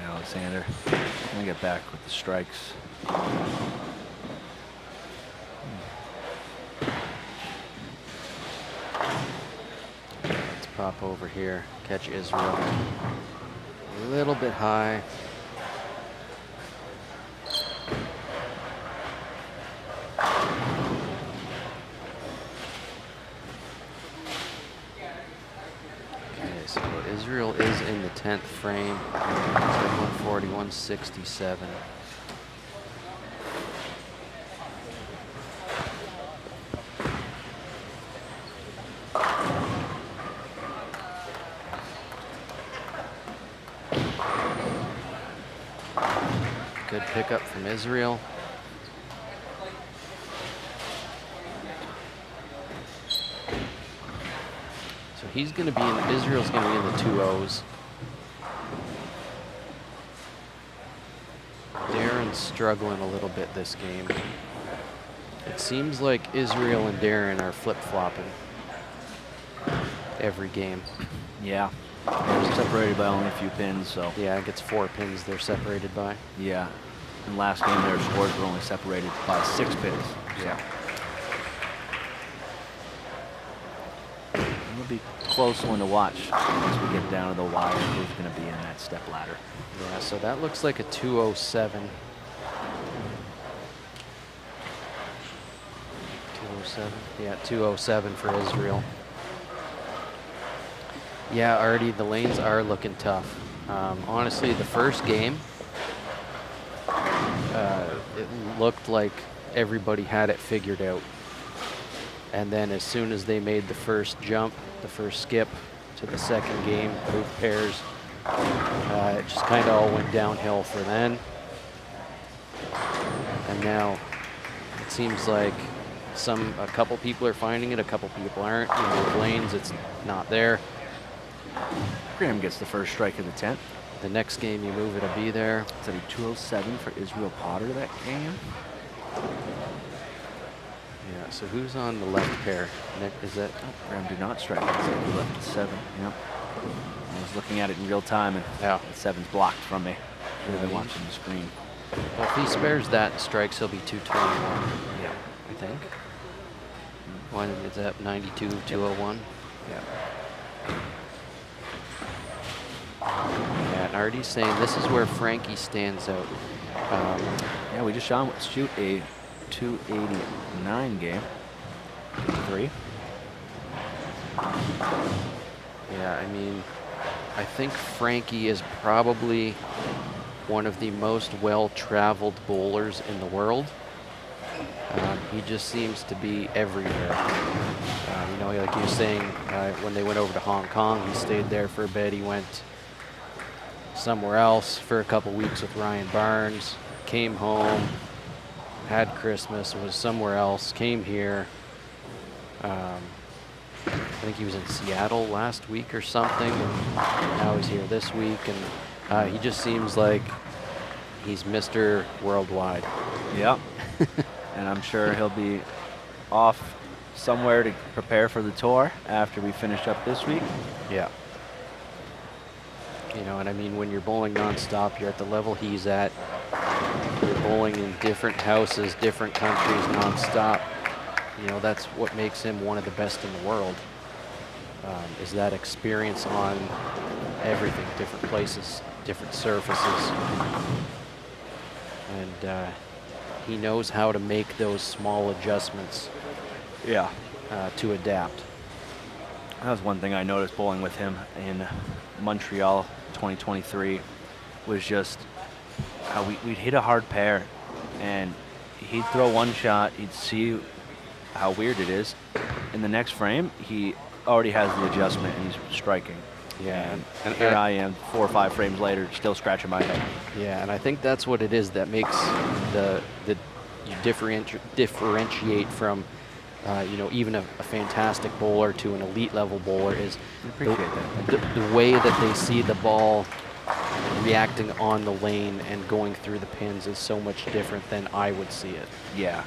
Alexander gonna get back with the strikes. Let's pop over here, catch Israel. A little bit high. So Israel is in the 10th frame. It's at 140, 167. Good pickup from Israel. So he's going to be in, Israel's going to be in the 2-0s. Darren's struggling a little bit this game. It seems like Israel and Darren are flip-flopping every game. Yeah. They're separated by only a few pins, so. Yeah, I think it's 4 pins they're separated by. Yeah. In last game, their scores were only separated by 6 pins. Yeah. It'll be a close one to watch as we get down to the wire. Who's going to be in that step ladder? Yeah, so that looks like a 207. 207? Yeah, 207 for Israel. Yeah, Artie, the lanes are looking tough. Honestly, the first game, it looked like everybody had it figured out. And then as soon as they made the first jump, the first skip to the second game, both pairs, it just kind of all went downhill for them. And now it seems like a couple people are finding it, a couple people aren't. You know, the lanes, it's not there. Graham gets the first strike of the 10th. The next game you move, it'll be there. Is that a 207 for Israel Potter that game? Yeah, so who's on the left pair? Nick, is that? Oh, Graham did not strike. He left at 7. Yep. I was looking at it in real time, and yeah, the 7's blocked from me. I've been watching the screen. Well, if he spares that and strikes, he'll be 221. Yeah. I think. One is that 92, 201. Yeah. Yeah, and Artie's saying this is where Frankie stands out. Yeah, we just shot him shoot a 289 game. 3. Yeah, I mean, I think Frankie is probably one of the most well-traveled bowlers in the world. He just seems to be everywhere. You know, like you were saying, when they went over to Hong Kong, he stayed there for a bit. He went somewhere else for a couple weeks with Ryan Barnes, came home, had Christmas, was somewhere else, came here. I think he was in Seattle last week or something, and now he's here this week, and he just seems like he's Mr. Worldwide. Yep. And I'm sure he'll be off somewhere to prepare for the tour after we finish up this week. Yeah. You know, and I mean, when you're bowling nonstop, you're at the level he's at. You're bowling in different houses, different countries nonstop. You know, that's what makes him one of the best in the world, is that experience on everything, different places, different surfaces. And he knows how to make those small adjustments, Yeah. to adapt. That was one thing I noticed bowling with him in Montreal 2023 was just how we'd hit a hard pair and he'd throw one shot, he'd see how weird it is. In the next frame, he already has the adjustment and he's striking. Yeah, And here I am 4 or 5 frames later, still scratching my head. Yeah, and I think that's what it is that makes you differentiate from you know, even a fantastic bowler to an elite level bowler is the way that they see the ball reacting on the lane and going through the pins is so much different than I would see it. Yeah.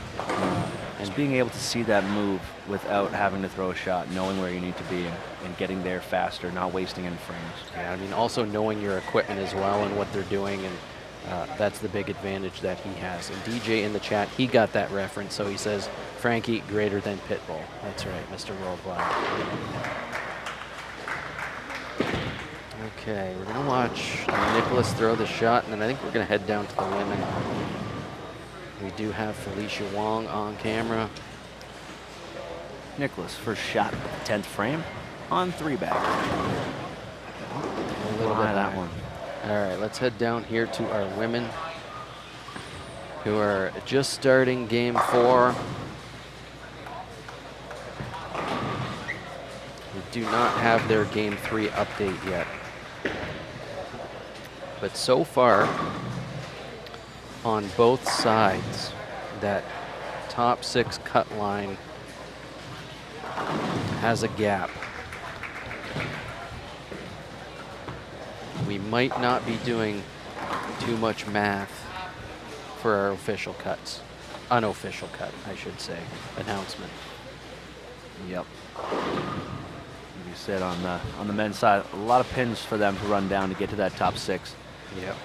And being able to see that move without having to throw a shot, knowing where you need to be and getting there faster, not wasting any frames. Yeah, I mean, also knowing your equipment as well and what they're doing, and that's the big advantage that he has. And DJ in the chat, he got that reference, so he says, Frankie greater than Pitbull. That's right, Mr. Worldwide. Okay, we're gonna watch Nicholas throw the shot, and then I think we're gonna head down to the women. We do have Felicia Wong on camera. Nicholas, first shot of the 10th frame on 3-back. A little bit that high. one. All right, let's head down here to our women who are just starting game 4. We do not have their game 3 update yet. But so far, on both sides, that top 6 cut line has a gap. We might not be doing too much math for our official cuts. Unofficial cut, I should say, announcement. Yep. You said on the men's side, a lot of pins for them to run down to get to that top 6. Yep.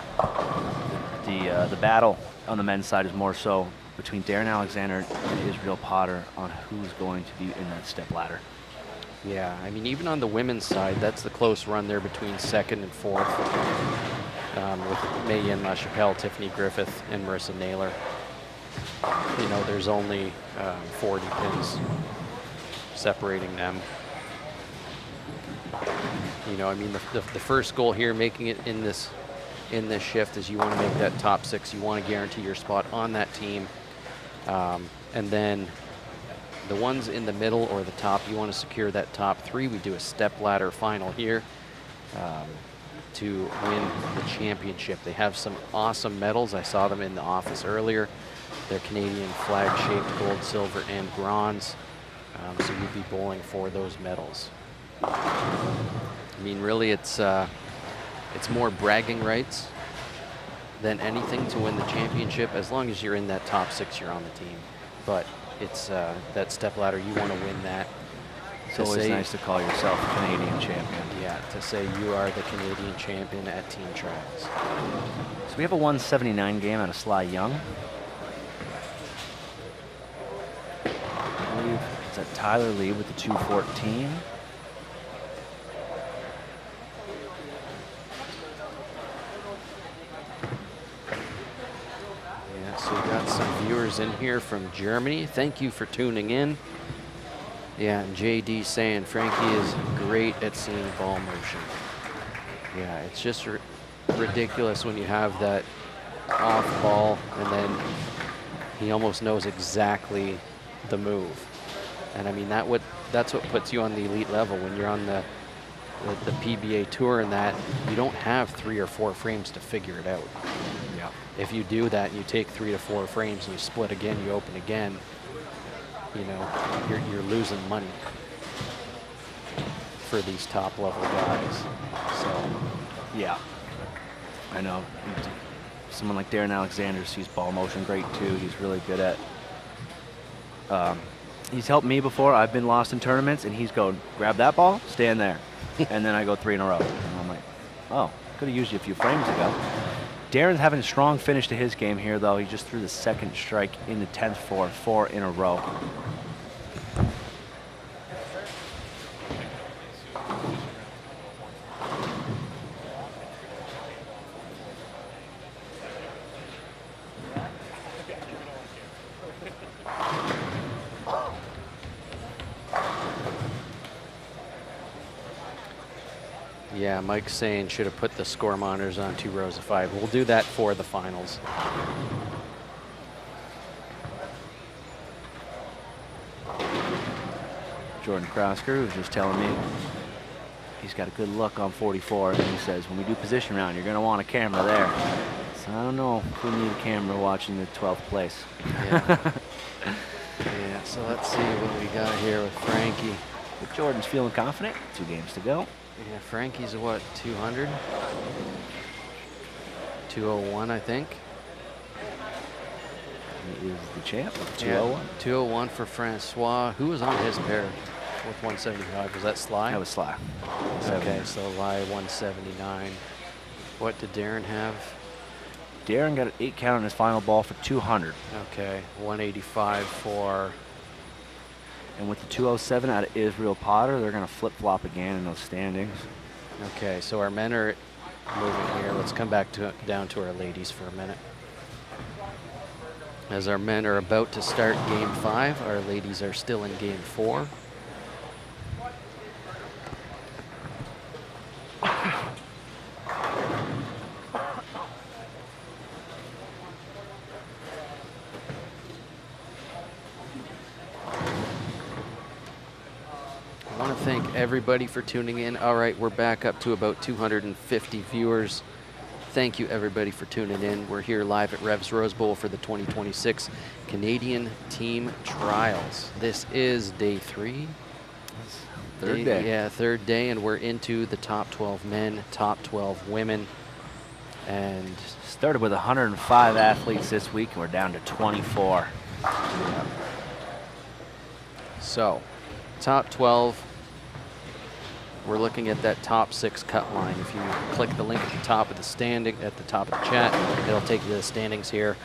The battle on the men's side is more so between Darren Alexander and Israel Potter on who's going to be in that step ladder. Yeah, I mean, even on the women's side, that's the close run there between 2nd and 4th, with Mayen LaChapelle, Tiffany Griffith, and Marissa Naylor. You know, there's only 40 pins separating them. You know, I mean, the first goal here, making it in this shift, is you want to make that top 6. You want to guarantee your spot on that team, and then the ones in the middle or the top, you want to secure that top 3. We do a step ladder final here to win the championship. They have some awesome medals. I saw them in the office earlier. They're Canadian flag-shaped gold, silver, and bronze. So you'd be bowling for those medals. I mean, really, it's more bragging rights than anything to win the championship. As long as you're in that top 6, you're on the team. But it's that step ladder, you want to win that. It's always nice to call yourself a Canadian champion. Yeah, to say you are the Canadian champion at team trials. So we have a 179 game out of Sly Young. I believe it's at Tyler Lee with the 214. Yeah, so we got some viewers in here from Germany. Thank you for tuning in. Yeah, and JD saying Frankie is great at seeing ball motion. Yeah, it's just ridiculous when you have that off ball and then he almost knows exactly the move. And I mean, that's what puts you on the elite level when you're on the PBA tour, and that you don't have 3 or 4 frames to figure it out. Yeah. If you do that and you take 3 to 4 frames and you split again, you open again, you know, you're losing money for these top level guys. So, yeah, I know. Someone like Darren Alexander sees ball motion great too. He's really good at. He's helped me before. I've been lost in tournaments, and he's going, grab that ball, stand there, and then I go 3 in a row. And I'm like, oh, could have used you a few frames ago. Darren's having a strong finish to his game here, though. He just threw the 2nd strike in the 10th for 4 in a row. yeah, Mike's saying should have put the score monitors on 2 rows of 5. We'll do that for the finals. Jordan Krosker was just telling me he's got a good look on 44, and he says when we do position round, you're going to want a camera there. So I don't know if we need a camera watching the 12th place. Yeah. Yeah, so let's see what we got here with Frankie. But Jordan's feeling confident. 2 games to go. Yeah, Frankie's what, 200? 201, I think. He is the champ. Yeah, 201. 201 for Francois. Who was on his pair with 175? Was that Sly? That was Sly. Okay, so Sly 179. What did Darren have? Darren got an 8 count on his final ball for 200. Okay, 185 for... And with the 207 out of Israel Potter, they're going to flip-flop again in those standings. Okay, so our men are moving here. Let's come back down to our ladies for a minute. As our men are about to start game 5, our ladies are still in game 4. I want to thank everybody for tuning in. All right, we're back up to about 250 viewers Thank you, everybody, for tuning in. We're here live at REVS Rose Bowl for the 2026 Canadian Team Trials. This is day 3. Third day. Yeah, third day, and we're into the top 12 men, top 12 women. And Started with 105 athletes this week, and we're down to 24. so, top 12, we're looking at that top 6 cut line. If you click the link at the top of the at the top of the chat, it'll take you to the standings here.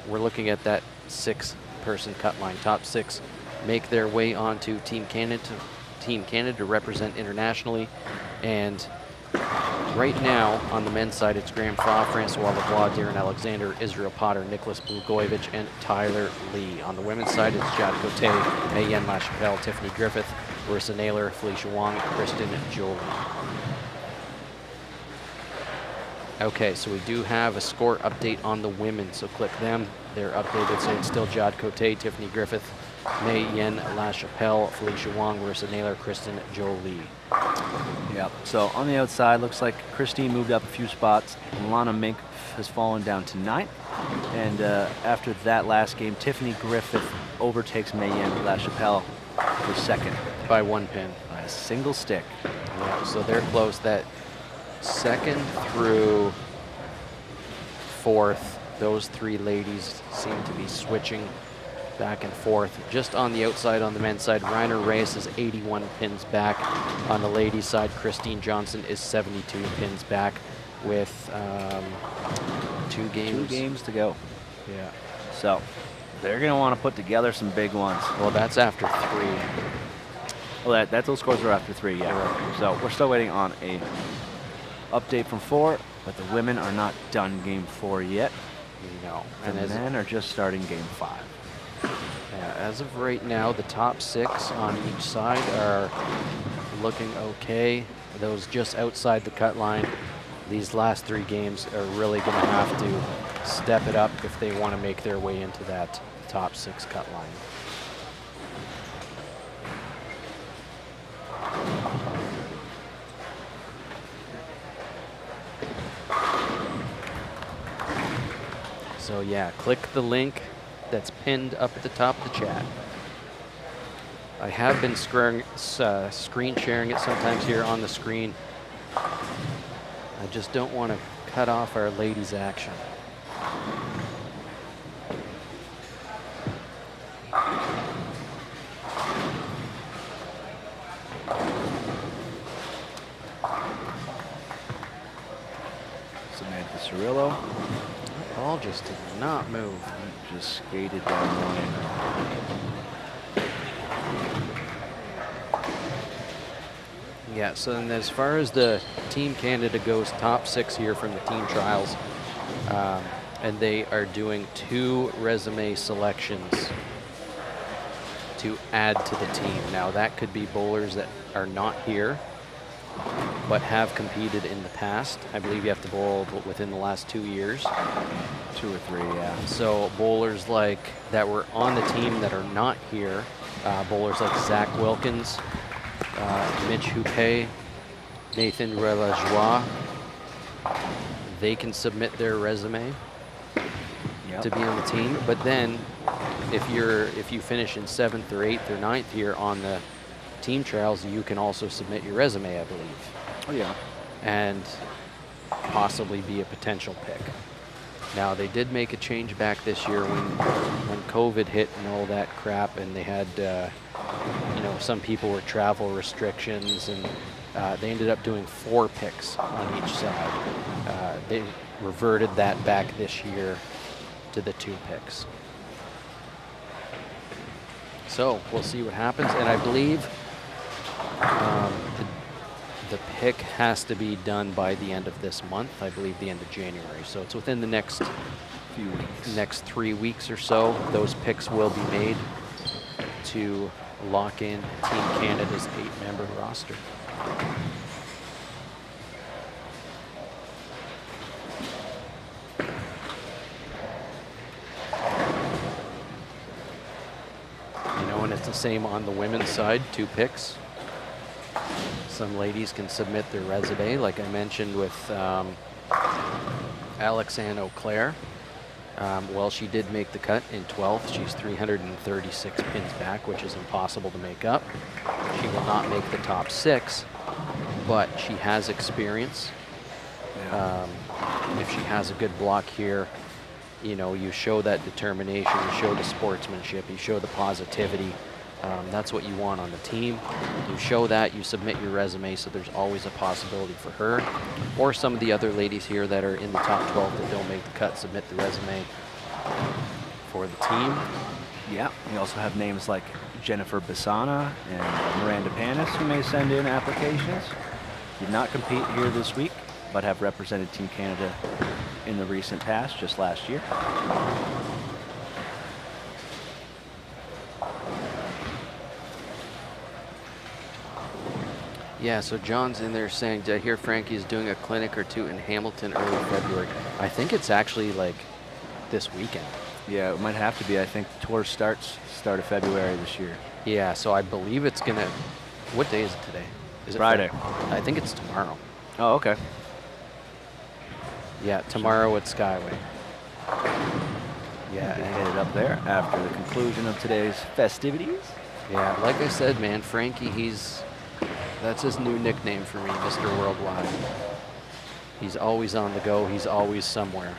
We're looking at that 6-person cut line. Top 6 make their way onto Team Canada to represent internationally. And right now, on the men's side, it's Graham Faw, Francois Lavoie, Darren Alexander, Israel Potter, Nicholas Blugojevich, and Tyler Lee. On the women's side, it's Jade Cote, Mayenne Lachapelle, Tiffany Griffith, Marissa Naylor, Felicia Wong, Kristen Jolie. Okay, so we do have a score update on the women, so click them. They're updated, so it's still Jade Cote, Tiffany Griffith, Mayenne Lachapelle, Felicia Wong, Marissa Naylor, Kristen Jolie. Yep. So on the outside, looks like Christine moved up a few spots. Lana Mink has fallen down to 9th. And after that last game, Tiffany Griffith overtakes Mayenne Lachapelle for 2nd. By 1 pin. By a single stick. Yeah, so they're close. That 2nd through 4th, those 3 ladies seem to be switching back and forth. Just on the outside, on the men's side, Reiner Reyes is 81 pins back. On the ladies' side, Christine Johnson is 72 pins back with 2 games. 2 games to go. Yeah. So they're going to want to put together some big ones. Well, that's after 3. Well, those scores are after 3, yeah. Right. So we're still waiting on a update from 4, but the women are not done game 4 yet. No. And the men are just starting game 5. Yeah, as of right now, the top 6 on each side are looking okay. Those just outside the cut line, these last 3 games are really going to have to step it up if they want to make their way into that top 6 cut line. So yeah, click the link that's pinned up at the top of the chat. I have been screen sharing it sometimes here on the screen. I just don't want to cut off our ladies' action. Samantha Cirillo Ball just did not move. just skated down the lane. Yeah, so then as far as the Team Canada goes, top 6 here from the team trials, and they are doing 2 resume selections to add to the team. Now that could be bowlers that are not here, but have competed in the past. I believe you have to bowl within the last 2 years. 2 or 3, yeah. So bowlers like that were on the team that are not here, bowlers like Zach Wilkins, Mitch Houpe, Nathan Relajoie, they can submit their resume to be on the team. But then if you finish in 7th or 8th or 9th here on the team trials, you can also submit your resume, I believe. Oh, yeah. And possibly be a potential pick. Now, they did make a change back this year when COVID hit and all that crap, and they had, some people were travel restrictions, and they ended up doing 4 picks on each side. They reverted that back this year to the 2 picks. So we'll see what happens, and I believe the pick has to be done by the end of this month. I believe the end of January. So it's within the next few weeks. Next 3 weeks or so, those picks will be made to lock in Team Canada's 8-member roster. And it's the same on the women's side, 2 picks. Some ladies can submit their resume, like I mentioned with Alexanne Auclair. Well, she did make the cut in 12th. She's 336 pins back, which is impossible to make up. She will not make the top 6, but she has experience. If she has a good block here, you know, you show that determination, you show the sportsmanship, you show the positivity. That's what you want on the team. You show that, you submit your resume, so there's always a possibility for her or some of the other ladies here that are in the top 12 that don't make the cut, submit the resume for the team. Yeah, we also have names like Jennifer Bisana and Miranda Panis who may send in applications. Did not compete here this week, but have represented Team Canada in the recent past, just last year. Yeah, so John's in there saying, did I hear Frankie's doing a clinic or two in Hamilton early February? I think it's actually like this weekend. Yeah, it might have to be. I think the tour starts start of February this year. Yeah, so I believe it's gonna, what day is it today? Is it Friday. I think it's tomorrow. Oh, okay. Yeah, tomorrow at Skyway. Yeah, and headed up there after the conclusion of today's festivities. Yeah, like I said, man, Frankie, that's his new nickname for me, Mr. Worldwide. He's always on the go, he's always somewhere.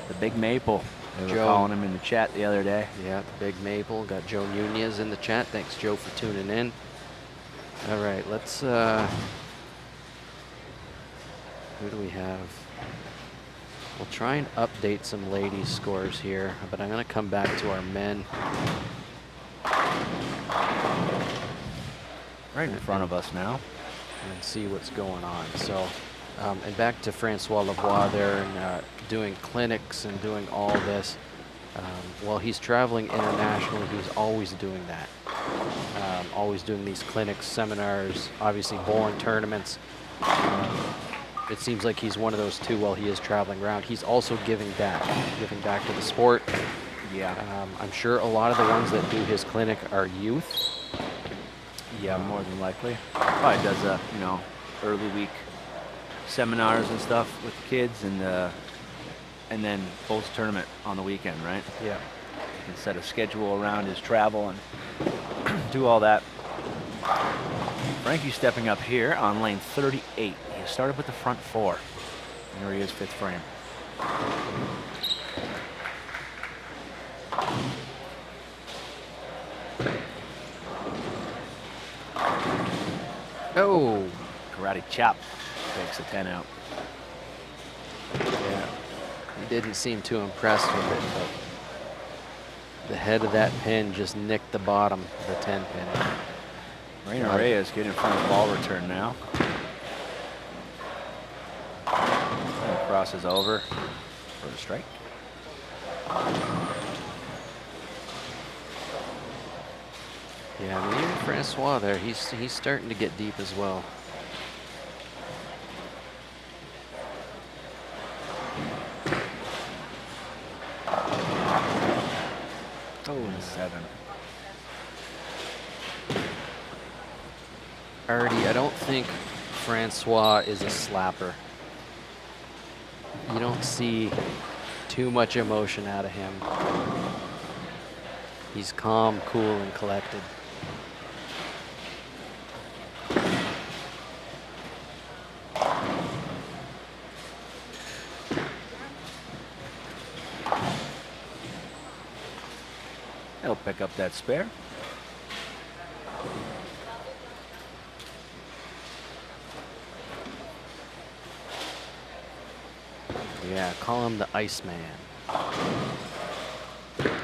The Big Maple. They were Joe. calling him in the chat the other day. Yeah, the Big Maple. Got Joe Nunez in the chat. Thanks, Joe, for tuning in. All right, let's, who do we have? We'll try and update some ladies' scores here, but I'm going to come back to our men. Right in front of us now. And see what's going on. So, and back to Francois Lavoie there and doing clinics and doing all this. While he's traveling internationally, he's always doing that. Always doing these clinics, seminars, obviously bowling tournaments. It seems like he's one of those two while he is traveling around. He's also giving back to the sport. Yeah. I'm sure a lot of the ones that do his clinic are youth. Yeah, more than likely. Probably does you know, early week seminars and stuff with the kids, and then bowls tournament on the weekend, right? Yeah. He can set a schedule around his travel and do all that. Frankie stepping up here on lane 38. He started with the front 4. Here he is, 5th frame. Oh, Karate chop takes a 10 out. yeah. He didn't seem too impressed with it, but the head of that pin just nicked the bottom of the 10 pin. Rainer Reyes getting in front of the ball return now. And crosses over for a strike. Yeah, I mean, even Francois there, he's starting to get deep as well. Oh, and a 7. Artie, I don't think Francois is a slapper. You don't see too much emotion out of him. He's calm, cool, and collected. He'll pick up that spare. Yeah, call him the Iceman. I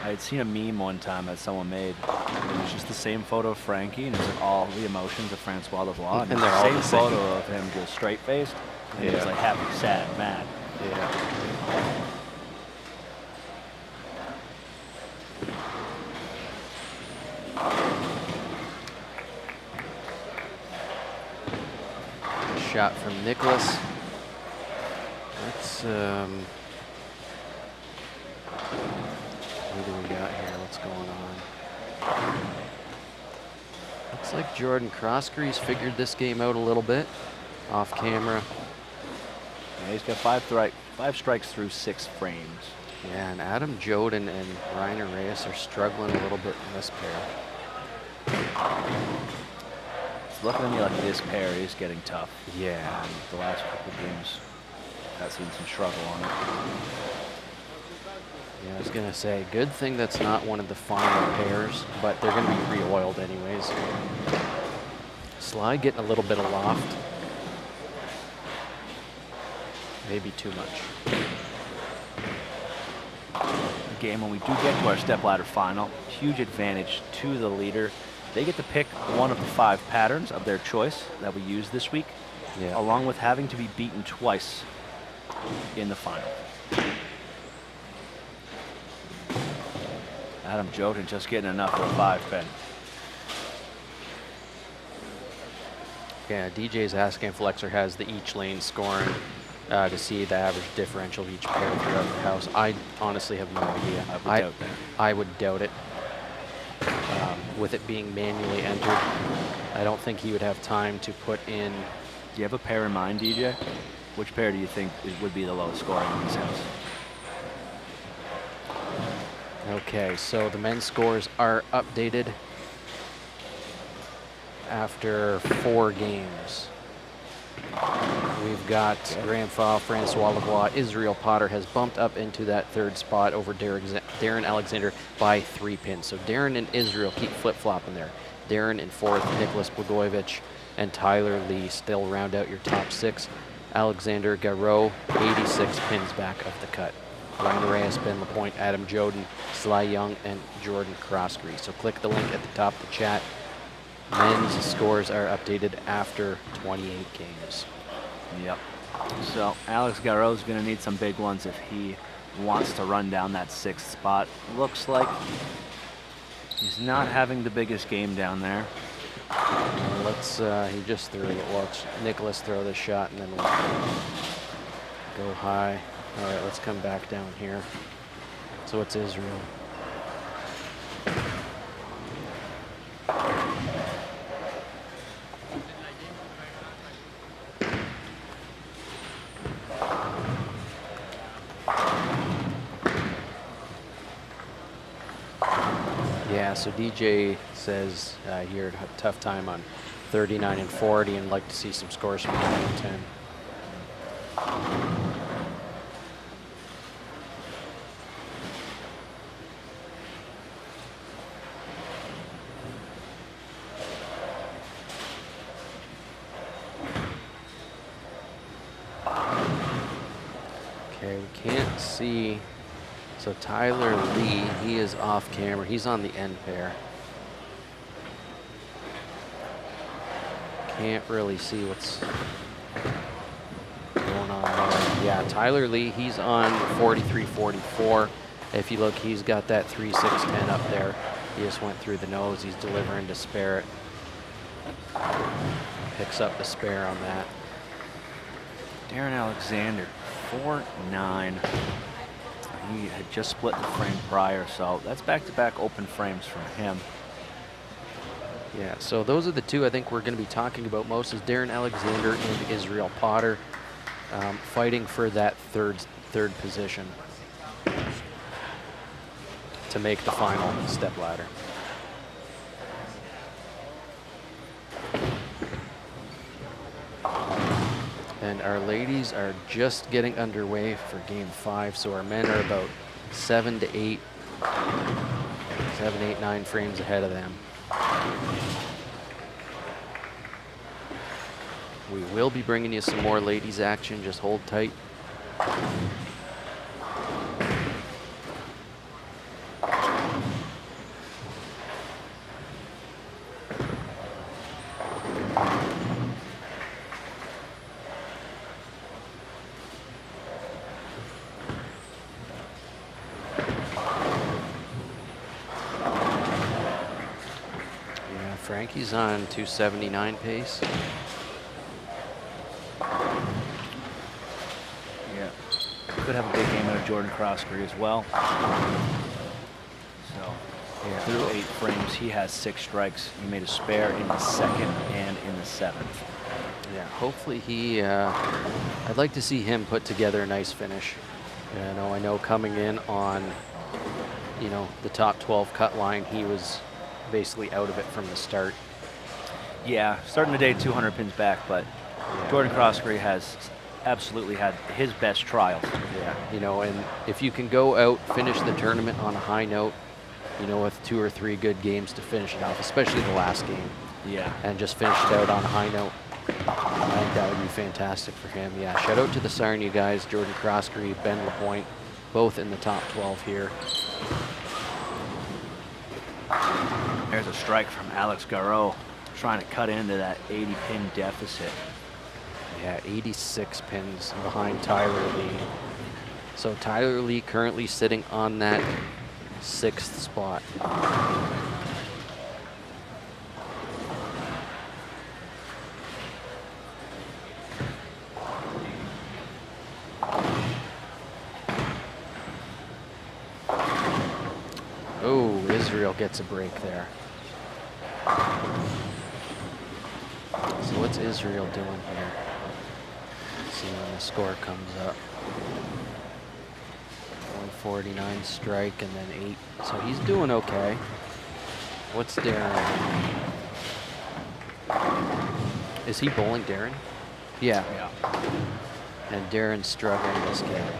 had seen a meme one time that someone made. It was just the same photo of Frankie, and it was like all the emotions of Francois Lavoie. And they're all same the same. photo of him just straight-faced. And it was like happy, sad, mad. Yeah. Shot from Nicholas. Let's, what do we got here? What's going on? Looks like Jordan Crossgreaves figured this game out a little bit off camera. Yeah, he's got five strikes through 6 frames. Yeah, and Adam Joden and Ryan Reyes are struggling a little bit in this pair. It's looking to me like this pair is getting tough. Yeah. The last couple of games, I've seen some struggle on it. Yeah, I was gonna say, good thing that's not one of the final pairs, but they're gonna be re-oiled anyways. Sly getting a little bit of loft. Maybe too much. Game when we do get to our stepladder final, huge advantage to the leader. They get to pick one of the 5 patterns of their choice that we use this week, along with having to be beaten twice in the final. Adam Joden just getting enough of a 5-pin. Yeah, DJ's asking if Lexer has the each lane scoring to see the average differential of each pair throughout the house. I honestly have no idea. I would doubt it. With it being manually entered, I don't think he would have time to put in. Do you have a pair in mind, DJ? Which pair do you think would be the lowest scoring in this house? Okay, so the men's scores are updated after 4 games. We've got Grandpa Francois Lavoie. Israel Potter has bumped up into that 3rd spot over Darren Alexander by 3 pins. So Darren and Israel keep flip-flopping there. Darren in 4th, Nicholas Blagojevich and Tyler Lee still round out your top 6. Alexander Garreau, 86 pins back of the cut. Ryan Reyes, Ben LaPointe, Adam Joden, Sly Young, and Jordan Crossgreaves. So click the link at the top of the chat. Men's scores are updated after 28 games. Yep. So Alex Garreau is going to need some big ones if he wants to run down that 6th spot. Looks like he's not having the biggest game down there. Let's, he just threw it. Watch Nicholas throw this shot and then we'll go high. All right, let's come back down here. So it's Israel. Yeah, so DJ says he had a tough time on 39 and 40 and like to see some scores from 9 and 10. Okay, we can't see. So Tyler Lee, he is off camera. He's on the end pair. Can't really see what's going on there. Yeah, Tyler Lee, he's on 43-44. If you look, he's got that 3-6-10 up there. He just went through the nose. He's delivering to spare it. Picks up the spare on that. Darren Alexander, 4-9. He had just split the frame prior, so that's back-to-back open frames from him. Yeah, so those are the two I think we're going to be talking about most, is Darren Alexander and Israel Potter fighting for that third position to make the final step ladder. And our ladies are just getting underway for game 5, so our men are about 7, 8, 9 frames ahead of them. We will be bringing you some more ladies action, just hold tight. Frankie's on 279 pace. Yeah, could have a big game out of Jordan Crossbury as well. So Yeah. Through 8 frames, he has 6 strikes. He made a spare in the second and in the 7th. Yeah, hopefully he, I'd like to see him put together a nice finish. I know coming in on, the top 12 cut line, he was basically out of it from the start. Yeah, starting the day 200 pins back, but Jordan Croskery has absolutely had his best trials. Yeah, and if you can go out, finish the tournament on a high note, with 2 or 3 good games to finish it off, especially the last game. Yeah. And just finish it out on a high note. I think that would be fantastic for him. Yeah, shout out to the Sarnia guys, Jordan Croskery, Ben LaPointe, both in the top 12 here. There's a strike from Alex Garreau, trying to cut into that 80-pin deficit. Yeah, 86 pins behind Tyler Lee. So Tyler Lee currently sitting on that 6th spot. Oh, Israel gets a break there. So what's Israel doing here? Let's see when the score comes up. 149 strike and then 8. So he's doing okay. What's Darren? Is he bowling Darren? Yeah. And Darren's struggling this game.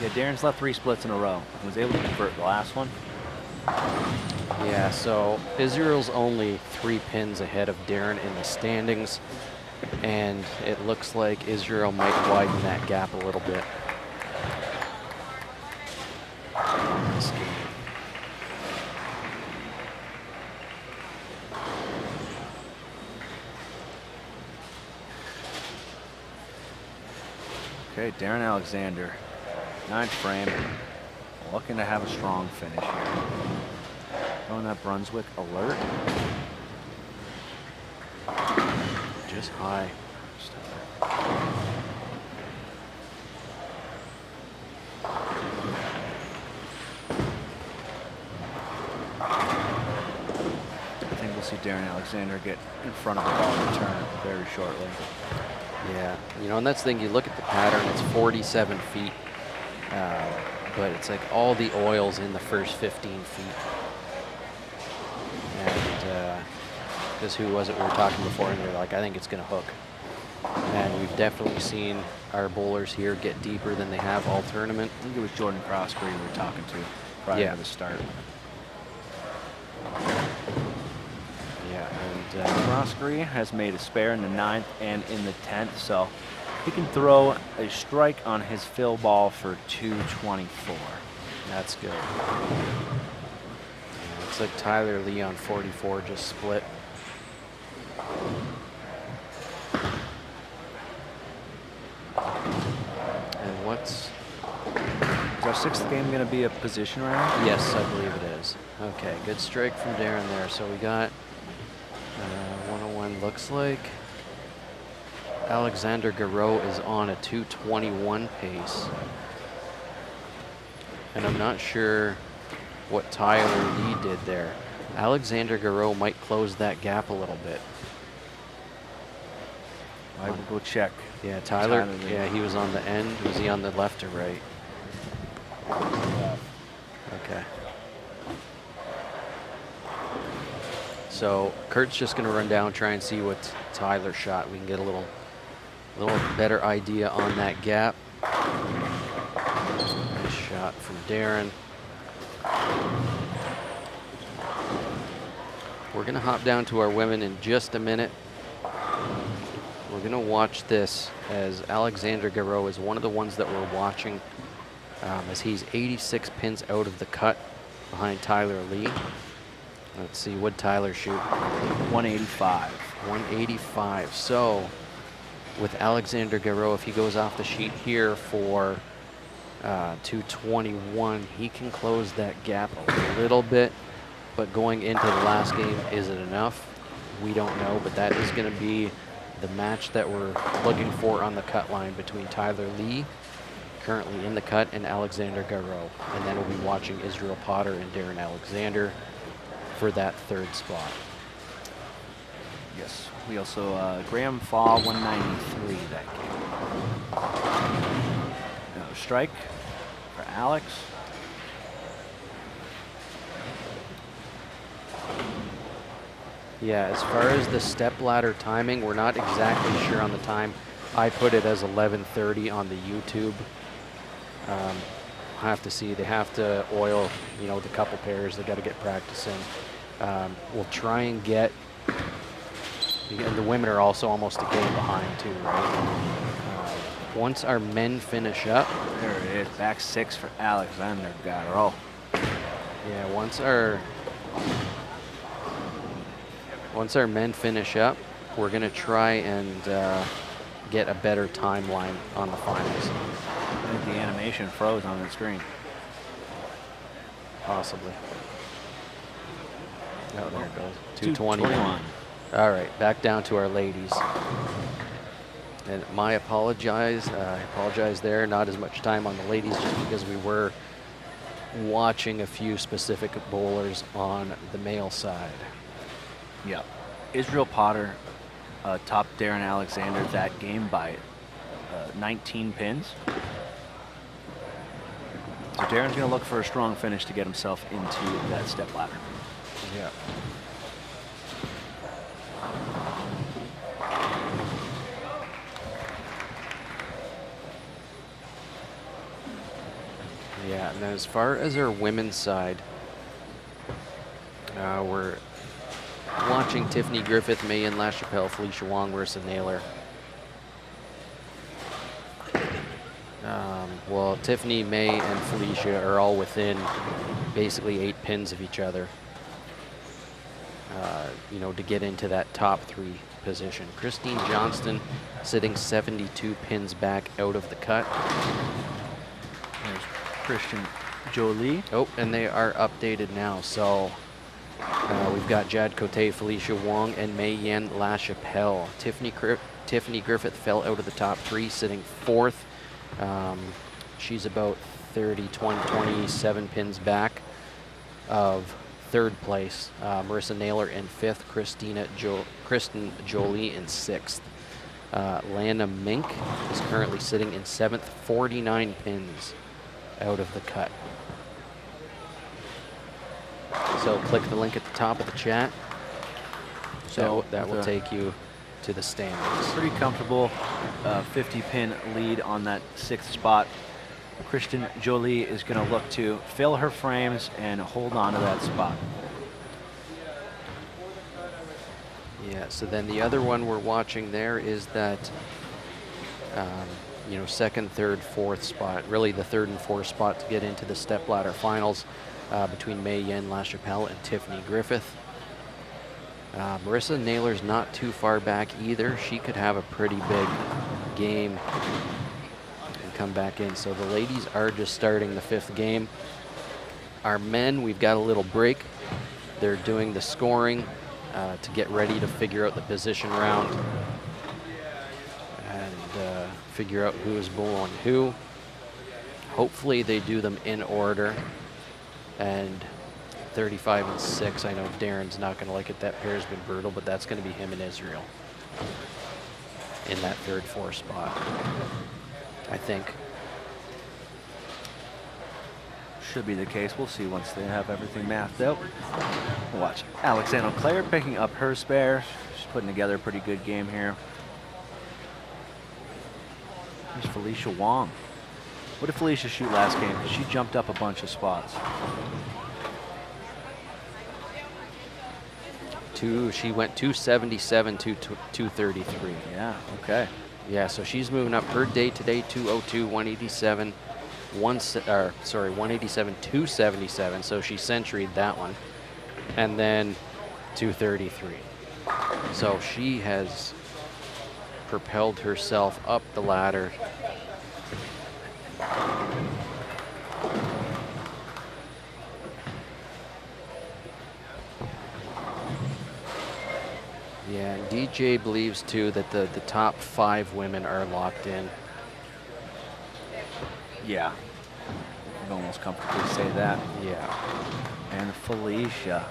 Yeah, Darren's left 3 splits in a row. He was able to convert the last one. Yeah, so Israel's only 3 pins ahead of Darren in the standings, and it looks like Israel might widen that gap a little bit. This game. Okay, Darren Alexander, 9th frame, looking to have a strong finish here. Throwing that Brunswick alert. Just high. I think we'll see Darren Alexander get in front of the ball return very shortly. Yeah, and that's the thing, you look at the pattern, it's 47 feet, but it's like all the oil's in the first 15 feet. And because who was it we were talking before, and they're like, I think it's going to hook. And we've definitely seen our bowlers here get deeper than they have all tournament. I think it was Jordan Croskery we were talking to prior to the start. Yeah, and Croskery has made a spare in the 9th and in the 10th, so he can throw a strike on his fill ball for 224. that's good. Looks like Tyler Lee on 44 just split. And what's... Is our 6th game going to be a position round? Yes, I believe it is. Okay, good strike from Darren there. So we got 101. Looks like Alexander Garreau is on a 221 pace. And I'm not sure what Tyler Lee did there. Alexander Garreau might close that gap a little bit. I will go check. Yeah, Tyler yeah, he was on the end. Was he on the left or right? Okay. So Kurt's just going to run down, try and see what Tyler shot. We can get a little better idea on that gap. Nice shot from Darren. We're going to hop down to our women in just a minute. We're going to watch this as Alexander Garreau is one of the ones that we're watching as he's 86 pins out of the cut behind Tyler Lee. Let's see, what Tyler shoot? 185. 185. So with Alexander Garreau, if he goes off the sheet here for 221, he can close that gap a little bit. But going into the last game, is it enough? We don't know, but that is going to be the match that we're looking for on the cut line between Tyler Lee currently in the cut, and Alexander Garreau. And then we'll be watching Israel Potter and Darren Alexander for that third spot. Yes. We also, Graham Fall, 193 that game. No strike for Alex. Yeah, as far as the step ladder timing, we're not exactly sure on the time. I put it as 11:30 on the YouTube. I have to see. They have to oil, you know, the couple pairs. They got to get practice in. We'll try and get. And the women are also almost a game behind too, right? Once our men finish up. There it is. Back 6 for Alexander Garreau. Yeah, once our men finish up, we're gonna try and get a better timeline on the finals. I think the animation froze on the screen. Possibly. Oh, there it goes. 2:21. 2:21. All right, back down to our ladies. And I apologize there. Not as much time on the ladies just because we were watching a few specific bowlers on the male side. Yep. Israel Potter topped Darren Alexander that game by 19 pins. So Darren's going to look for a strong finish to get himself into that step ladder. Yeah. Yeah, and then as far as our women's side, we're watching Tiffany Griffith, Mayan LaChapelle, Felicia Wong, Marissa Naylor. Well, Tiffany, May, and Felicia are all within basically 8 pins of each other, you know, to get into that top 3 position. Christine Johnston sitting 72 pins back out of the cut. There's Christian Jolie. Oh, and they are updated now. So we've got Jad Cote, Felicia Wong, and May Yan LaChapelle. Tiffany Griffith fell out of the top 3, sitting 4th. She's about 27 pins back of 3rd place. Marissa Naylor in 5th. Kristen Jolie in 6th. Lana Mink is currently sitting in 7th, 49 pins out of the cut. So click the link at the top of the chat. So that will take you to the standings. Pretty comfortable 50-pin lead on that 6th spot. Kristen Jolie is going to look to fill her frames and hold on to that spot. Yeah, so then the other one we're watching there is that, you know, 2nd, 3rd, 4th spot, really the 3rd and 4th spot to get into the stepladder finals between May Yan LaChapelle and Tiffany Griffith. Marissa Naylor's not too far back either. She could have a pretty big game and come back in. So the ladies are just starting the 5th game. Our men, we've got a little break. They're doing the scoring to get ready to figure out the position round and figure out who is bowling who. Hopefully they do them in order. And 35 and 6, I know Darren's not going to like it. That pair's been brutal, but that's going to be him and Israel in that 3rd, 4th spot, I think. Should be the case. We'll see once they have everything mapped out. We'll watch Alexandra Claire picking up her spare. She's putting together a pretty good game here. Here's Felicia Wong. What did Felicia shoot last game? Because she jumped up a bunch of spots. She went 277 to 233. Yeah, okay. Yeah, so she's moving up her day today, 202, 187, 187, 277. So she centuried that one. And then 233. So she has propelled herself up the ladder. Yeah, and DJ believes too that the top 5 women are locked in. Yeah. I can almost comfortably say that. Yeah. And Felicia.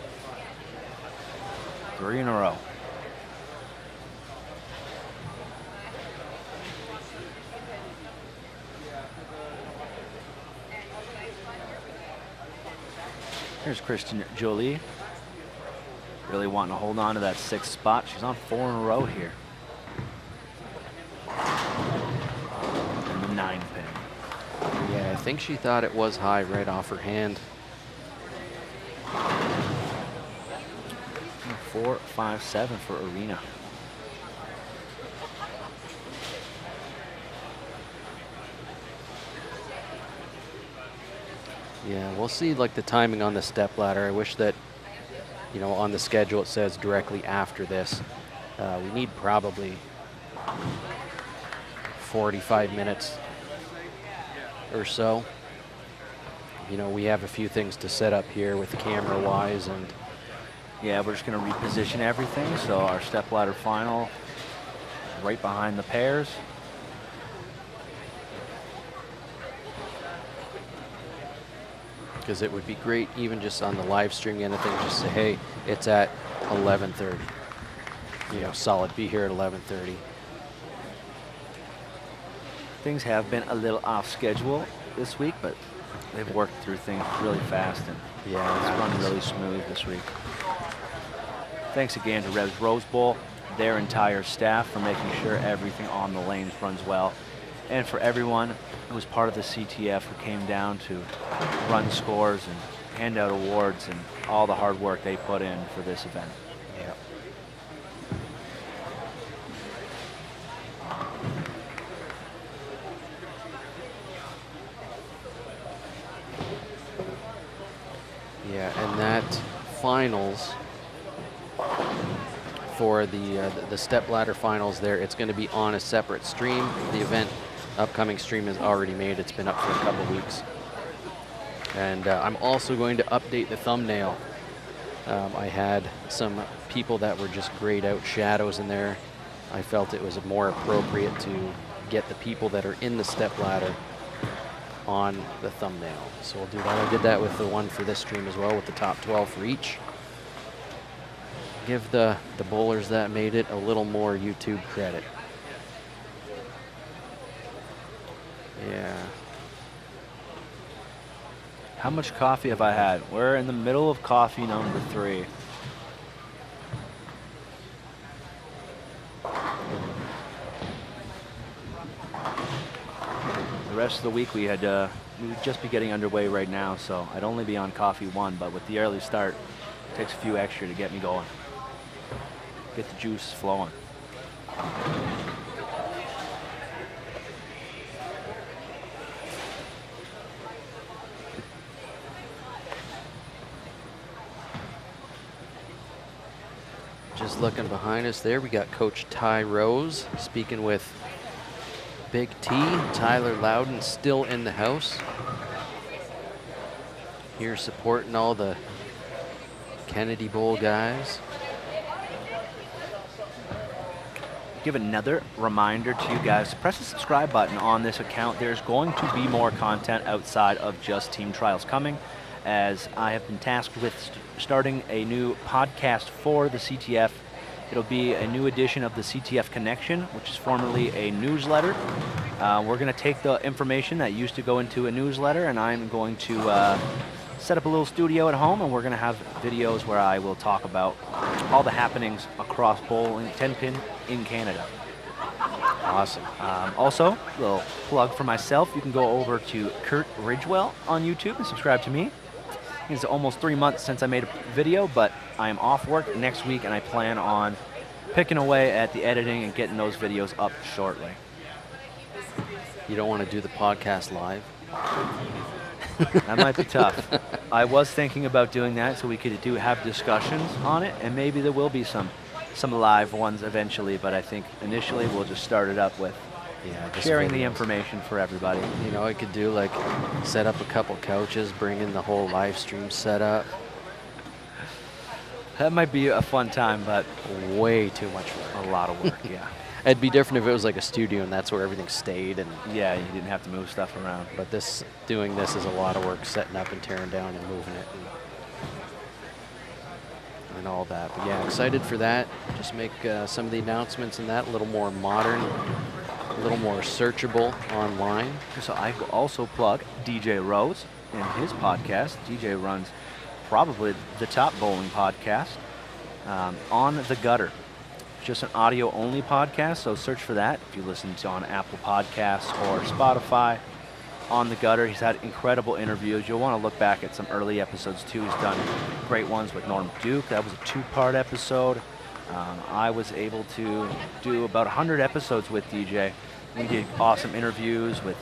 3 in a row. Here's Christian Jolie. Really wanting to hold on to that 6th spot. She's on 4 in a row here. And the 9 pin. Yeah, I think she thought it was high right off her hand. 4, 5, 7 for Arena. Yeah, we'll see like the timing on the step ladder. I wish that, you know, on the schedule it says directly after this. We need probably 45 minutes or so. You know, we have a few things to set up here with camera-wise, and Yeah, we're just going to reposition everything. So our stepladder final right behind the pairs. because it would be great even just on the live stream kind of thing, just say, hey, it's at 11:30. You know, solid, be here at 11:30. Things have been a little off schedule this week, but they've worked through things really fast, and Yeah, it's run really smooth this week. Thanks again to REVS Rose Bowl, their entire staff, for making sure everything on the lanes runs well, and for everyone who was part of the CTF who came down to run scores and hand out awards and all the hard work they put in for this event. Yeah. Yeah, and that finals for the step ladder finals there, it's going to be on a separate stream. The event upcoming stream is already made. It's been up for a couple weeks. And I'm also going to update the thumbnail. I had some people that were just grayed out shadows in there. I felt it was more appropriate to get the people that are in the step ladder on the thumbnail. So we'll do that. I did that with the one for this stream as well, with the top 12 for each. Give the bowlers that made it a little more YouTube credit. Yeah. How much coffee have I had? We're in the middle of coffee number 3. The rest of the week we would just be getting underway right now, so I'd only be on coffee 1, but with the early start, it takes a few extra to get me going. Get the juice flowing. Just looking behind us there, we got Coach Ty Rose speaking with Big T. Tyler Loudon still in the house. Here supporting all the Kennedy Bowl guys. Give another reminder to you guys to press the subscribe button on this account. There's going to be more content outside of just team trials coming, as I have been tasked with starting a new podcast for the CTF. It'll be a new edition of the CTF Connection, which is formerly a newsletter. We're going to take the information that used to go into a newsletter, and I'm going to set up a little studio at home, and we're going to have videos where I will talk about all the happenings across bowling, Tenpin in Canada. Awesome. Also, a little plug for myself. You can go over to Kurt Ridgewell on YouTube and subscribe to me. It's almost 3 months since I made a video, but I am off work next week, and I plan on picking away at the editing and getting those videos up shortly. You don't want to do the podcast live? That might be tough. I was thinking about doing that so we could have discussions on it, and maybe there will be some live ones eventually, but I think initially we'll just start it up with Just sharing the videos. information for everybody. You know, I could do like set up a couple couches, bring in the whole live stream setup. That might be a fun time, but Way too much work. a lot of work, yeah. It'd be different if it was like a studio and that's where everything stayed. And Yeah, you didn't have to move stuff around. but doing this is a lot of work, setting up and tearing down and moving it and all that. But yeah, excited for that. Just make some of the announcements and that a little more modern, a little more searchable online. So I will also plug DJ Rose and his podcast. DJ runs probably the top bowling podcast, On the Gutter. Just an audio-only podcast, so search for that if you listen to on Apple Podcasts or Spotify. On the Gutter, he's had incredible interviews. You'll want to look back at some early episodes too. He's done great ones with Norm Duke. That was a 2-part episode. I was able to do about 100 episodes with DJ. We did awesome interviews with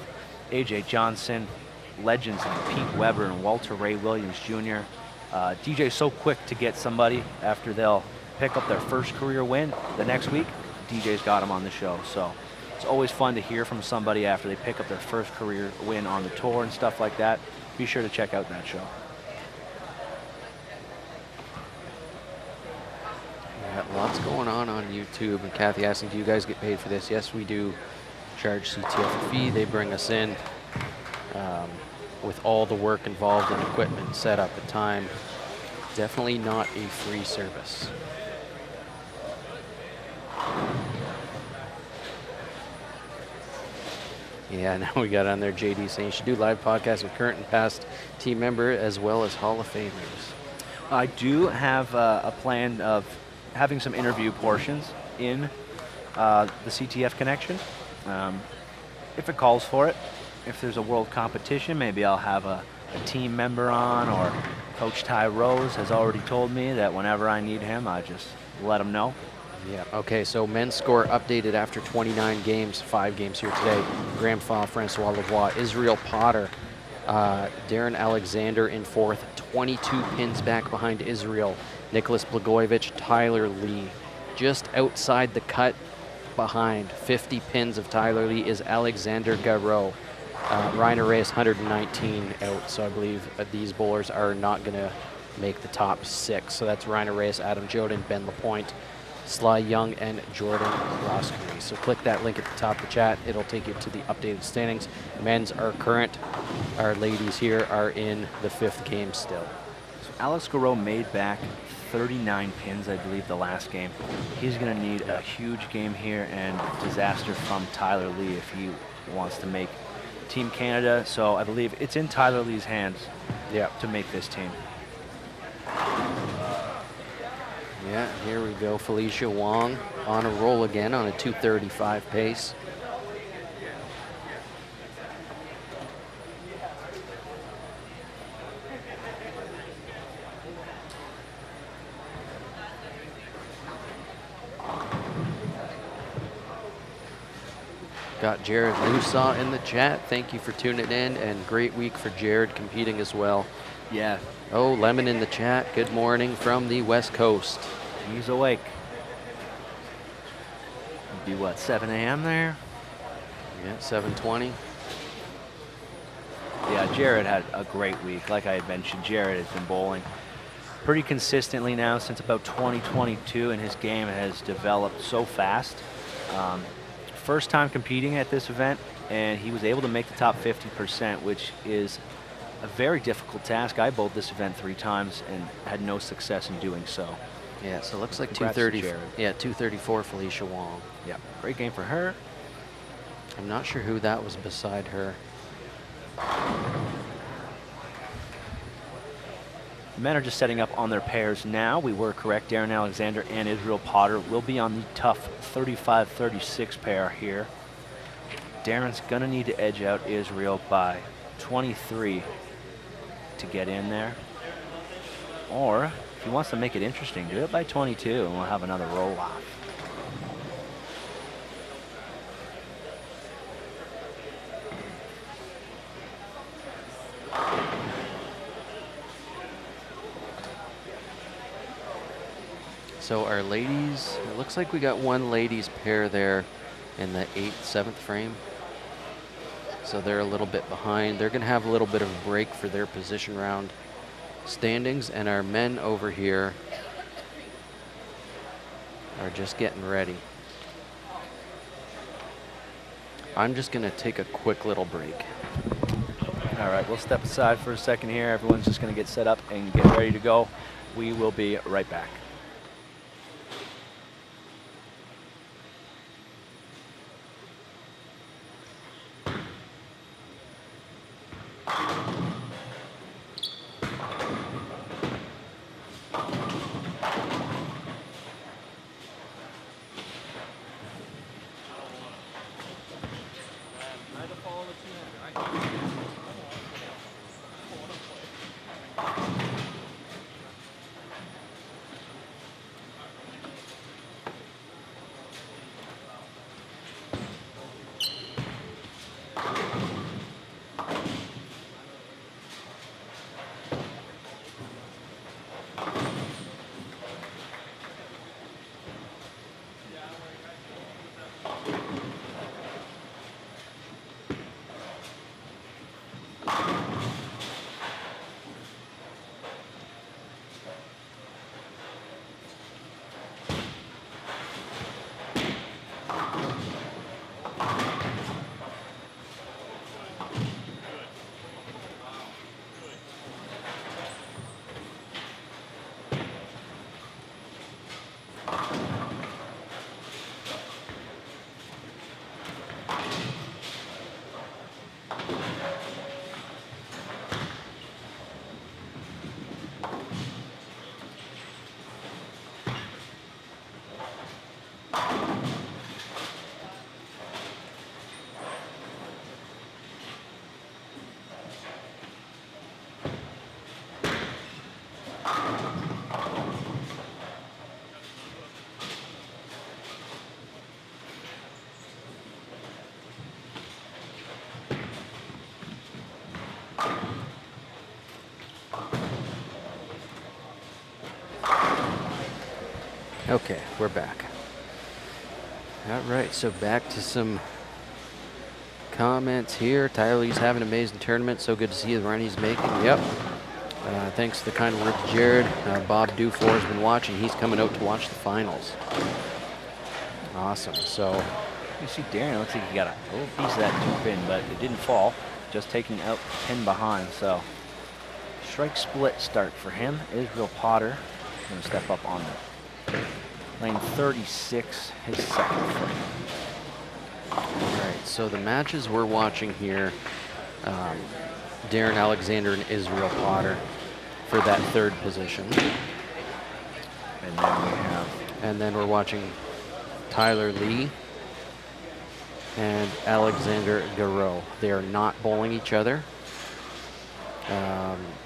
AJ Johnson, legends like Pete Weber and Walter Ray Williams Jr. DJ's so quick to get somebody after they'll pick up their first career win. The next week, DJ's got them on the show. So it's always fun to hear from somebody after they pick up their first career win on the tour and stuff like that. Be sure to check out that show. Yeah, lots going on YouTube. And Kathy asking, do you guys get paid for this? Yes, we do charge CTF a fee. They bring us in with all the work involved in equipment, setup, and time. Definitely not a free service. Yeah, now we got on there JD saying you should do live podcasts with current and past team member as well as Hall of Famers. I do have a plan of having some interview portions in the CTF connection. If it calls for it, if there's a world competition, maybe I'll have a team member on, or Coach Ty Rose has already told me that whenever I need him, I just let him know. Yeah, okay, so men's score updated after 29 games, 5 games here today. Graham File, Francois Lavoie, Israel Potter, Darren Alexander in 4th, 22 pins back behind Israel. Nicholas Blagojevich, Tyler Lee. Just outside the cut behind, 50 pins of Tyler Lee is Alexander Garreau. Reiner Reyes, 119 out, so I believe these bowlers are not going to make the top 6. So that's Reiner Reyes, Adam Joden, Ben LaPointe, Sly Young, and Jordan Roskery. So click that link at the top of the chat. It'll take you to the updated standings. Men's are current. Our ladies here are in the 5th game still. So Alex Garreau made back 39 pins, I believe, the last game. He's going to need a huge game here and disaster from Tyler Lee if he wants to make Team Canada. So I believe it's in Tyler Lee's hands to make this team. Yeah, here we go. Felicia Wong on a roll again on a 2:35 pace. Got Jared Lusaw in the chat. Thank you for tuning in, and great week for Jared competing as well. Yeah. Oh, Lemon in the chat. Good morning from the West Coast. He's awake. It'd be what, 7 a.m. there? Yeah, 7:20. Yeah, Jared had a great week. Like I had mentioned, Jared has been bowling pretty consistently now since about 2022, and his game has developed so fast. First time competing at this event, and he was able to make the top 50%, which is a very difficult task. I bowled this event 3 times and had no success in doing so. Yeah, so it looks like Congrats 2:30. to Jared. Yeah, 2:34 Felicia Wong. Yeah, great game for her. I'm not sure who that was beside her. The men are just setting up on their pairs now. We were correct. Darren Alexander and Israel Potter will be on the tough 35-36 pair here. Darren's going to need to edge out Israel by 23 to get in there. Or, if he wants to make it interesting, do it by 22 and we'll have another roll-off. So our ladies, it looks like we got one ladies pair there in the 8th, 7th frame. So they're a little bit behind. They're going to have a little bit of a break for their position round standings, and our men over here are just getting ready. I'm just going to take a quick little break. All right, we'll step aside for a second here. Everyone's just going to get set up and get ready to go. We will be right back. Okay, we're back. All right, so back to some comments here. Tyler Lee's having an amazing tournament. So good to see the run he's making. Yep. Thanks to the kind words of Jared. Bob Dufour has been watching. He's coming out to watch the finals. Awesome. So You see Darren, looks like he got a little piece of that Tenpin, but it didn't fall. Just taking out the pin behind. So strike split start for him. Israel Potter going to step up on lane 36, his second frame. all right, so the matches we're watching here, Darren Alexander and Israel Potter for that third position. And then we have, And then we're watching Tyler Lee and Alexander Garreau. They are not bowling each other.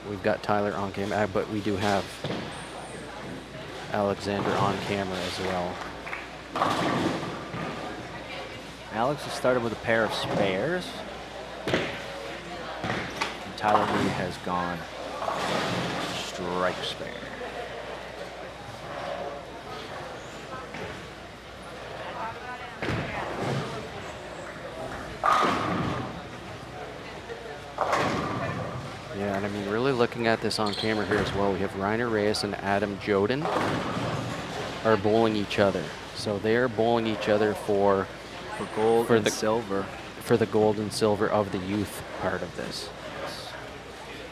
We've got Tyler on camera, but we do have Alexander on camera as well. Alex has started with a pair of spares. And Tyler Lee has gone strike spare. Yeah, and I mean, really looking at this on camera here as well, we have Reiner Reyes and Adam Joden are bowling each other. So they're bowling each other for gold for and the silver. For the gold and silver of the youth part of this.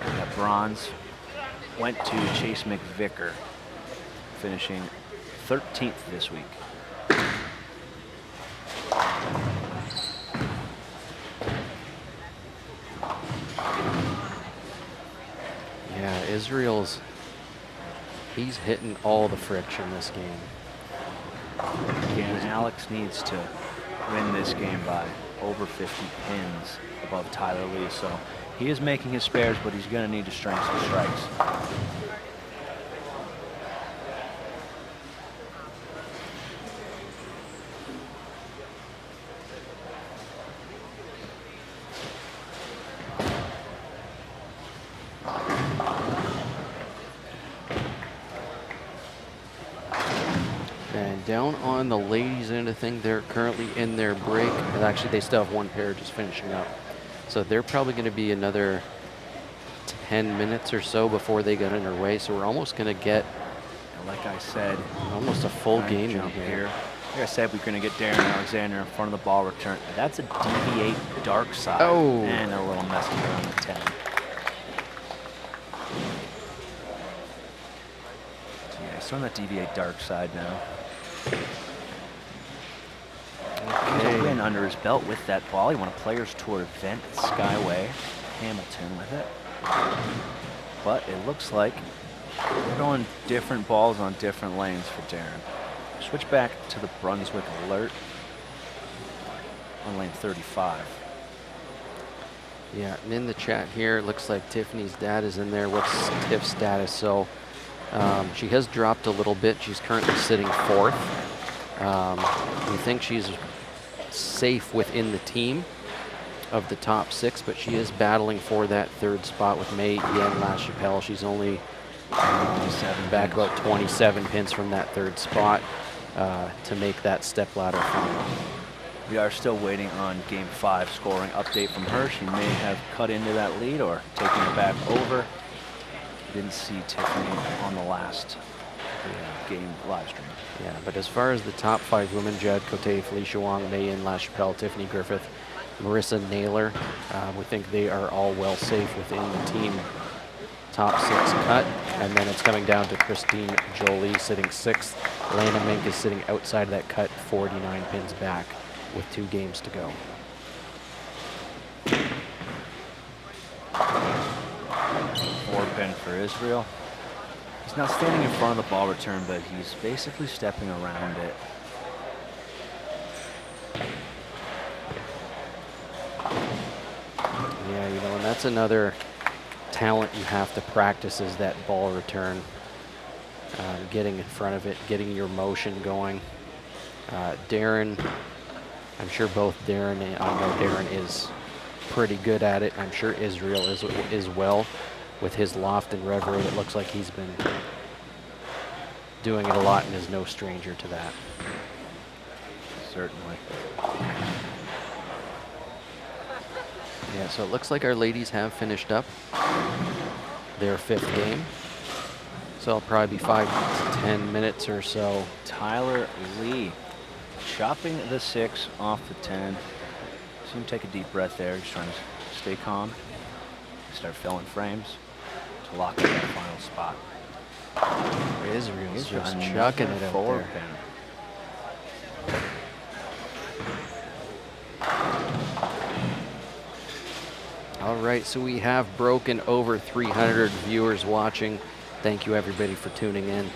That bronze went to Chase McVicker, finishing 13th this week. Yeah, Israel's, he's hitting all the friction this game. Again, Alex needs to win this game by over 50 pins above Tyler Lee. So he is making his spares, but he's going to need to strength some strikes. And down on the ladies' end of thing, they're currently in their break. And actually, they still have one pair just finishing up. So they're probably going to be another 10 minutes or so before they get underway. So we're almost going to get, And like I said, almost a full nice game in jump here. Like I said, we're going to get Darren Alexander in front of the ball return. That's a deviate dark side. Oh. And a little messy around the 10. So yeah, he's on that deviate dark side now. He's a win under his belt with that ball. He won a Players Tour event at Skyway, Hamilton with it. But it looks like we're going different balls on different lanes for Darren. Switch back to the Brunswick Alert on lane 35. Yeah, and in the chat here, it looks like Tiffany's dad is in there. What's Tiff's status? So she has dropped a little bit. She's currently sitting 4th. We think she's safe within the team of the top 6, but she is battling for that 3rd spot with May Yen LaChapelle. She's only back about 27 pins from that 3rd spot to make that stepladder final. We are still waiting on Game 5 scoring update from her. She may have cut into that lead or taken it back over. Didn't see Tiffany on the last game live stream. Yeah, but as far as the top 5 women, Jed Cote, Felicia Wong, May Yen LaChapelle, Tiffany Griffith, Marissa Naylor, we think they are all well safe within the team top 6 cut. And then it's coming down to Christine Jolie sitting 6th. Lana Mink is sitting outside of that cut, 49 pins back with 2 games to go. 4 pin for Israel. He's not standing in front of the ball return, but he's basically stepping around it. Yeah, you know, and that's another talent you have to practice is that ball return. Getting in front of it, getting your motion going. Darren, I'm sure both Darren and I know Darren is pretty good at it. I'm sure Israel is well with his loft and rev rate. It looks like he's been doing it a lot and is no stranger to that. Certainly. Yeah, so it looks like our ladies have finished up their 5th game. So it'll probably be 5 to 10 minutes or so. Tyler Lee chopping the 6 off the 10. See him take a deep breath there. He's trying to stay calm. Start filling frames to lock in that final spot. Israel's just chucking it out there. All right, so we have broken over 300 viewers watching. Thank you everybody for tuning in.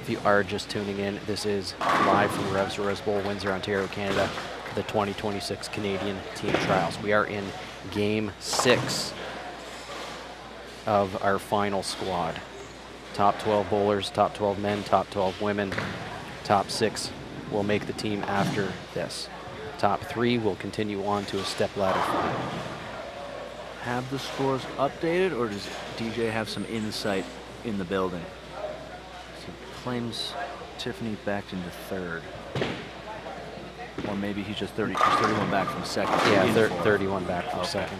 If you are just tuning in, this is live from REVS Rose Bowl, Windsor, Ontario, Canada, the 2026 Canadian Team Trials. We are in Game 6 of our final squad. Top 12 bowlers, top 12 men, top 12 women, top 6 will make the team after this. Top 3 will continue on to a stepladder final. Have the scores updated, or does DJ have some insight in the building? So claims Tiffany backed into 3rd. Or maybe he's just 31 back from 2nd. Yeah, 31 back from 2nd.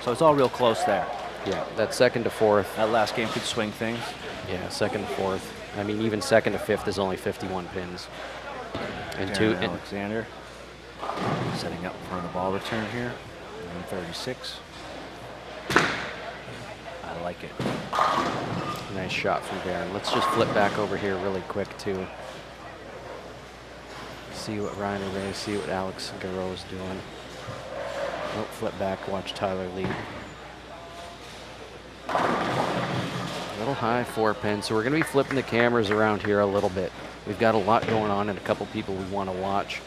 So it's all real close there. Yeah, that 2nd to 4th. That last game could swing things. Yeah, 2nd to 4th. I mean, even 2nd to 5th is only 51 pins. And Darren Alexander setting up in front of the ball return here. 36. I like it. Nice shot from Darren. Let's just flip back over here really quick to see what Ryan Ray, see what Alex Garreau is doing. Oh, flip back, watch Tyler Lee. A little high 4 pin, so we're going to be flipping the cameras around here a little bit. We've got a lot going on and a couple people we want to watch.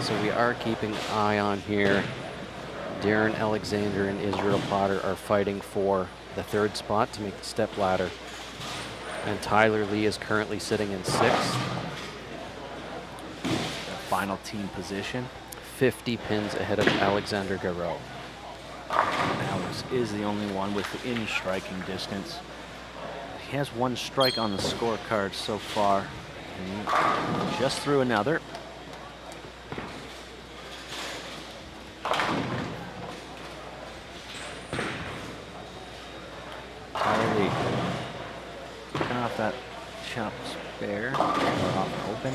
So we are keeping an eye on here. Darren Alexander and Israel Potter are fighting for the 3rd spot to make the stepladder. And Tyler Lee is currently sitting in 6th. Final team position. 50 pins ahead of Alexander Garreau. Alex is the only one within striking distance. He has 1 strike on the scorecard so far. And he just threw another. chop spare, or off open.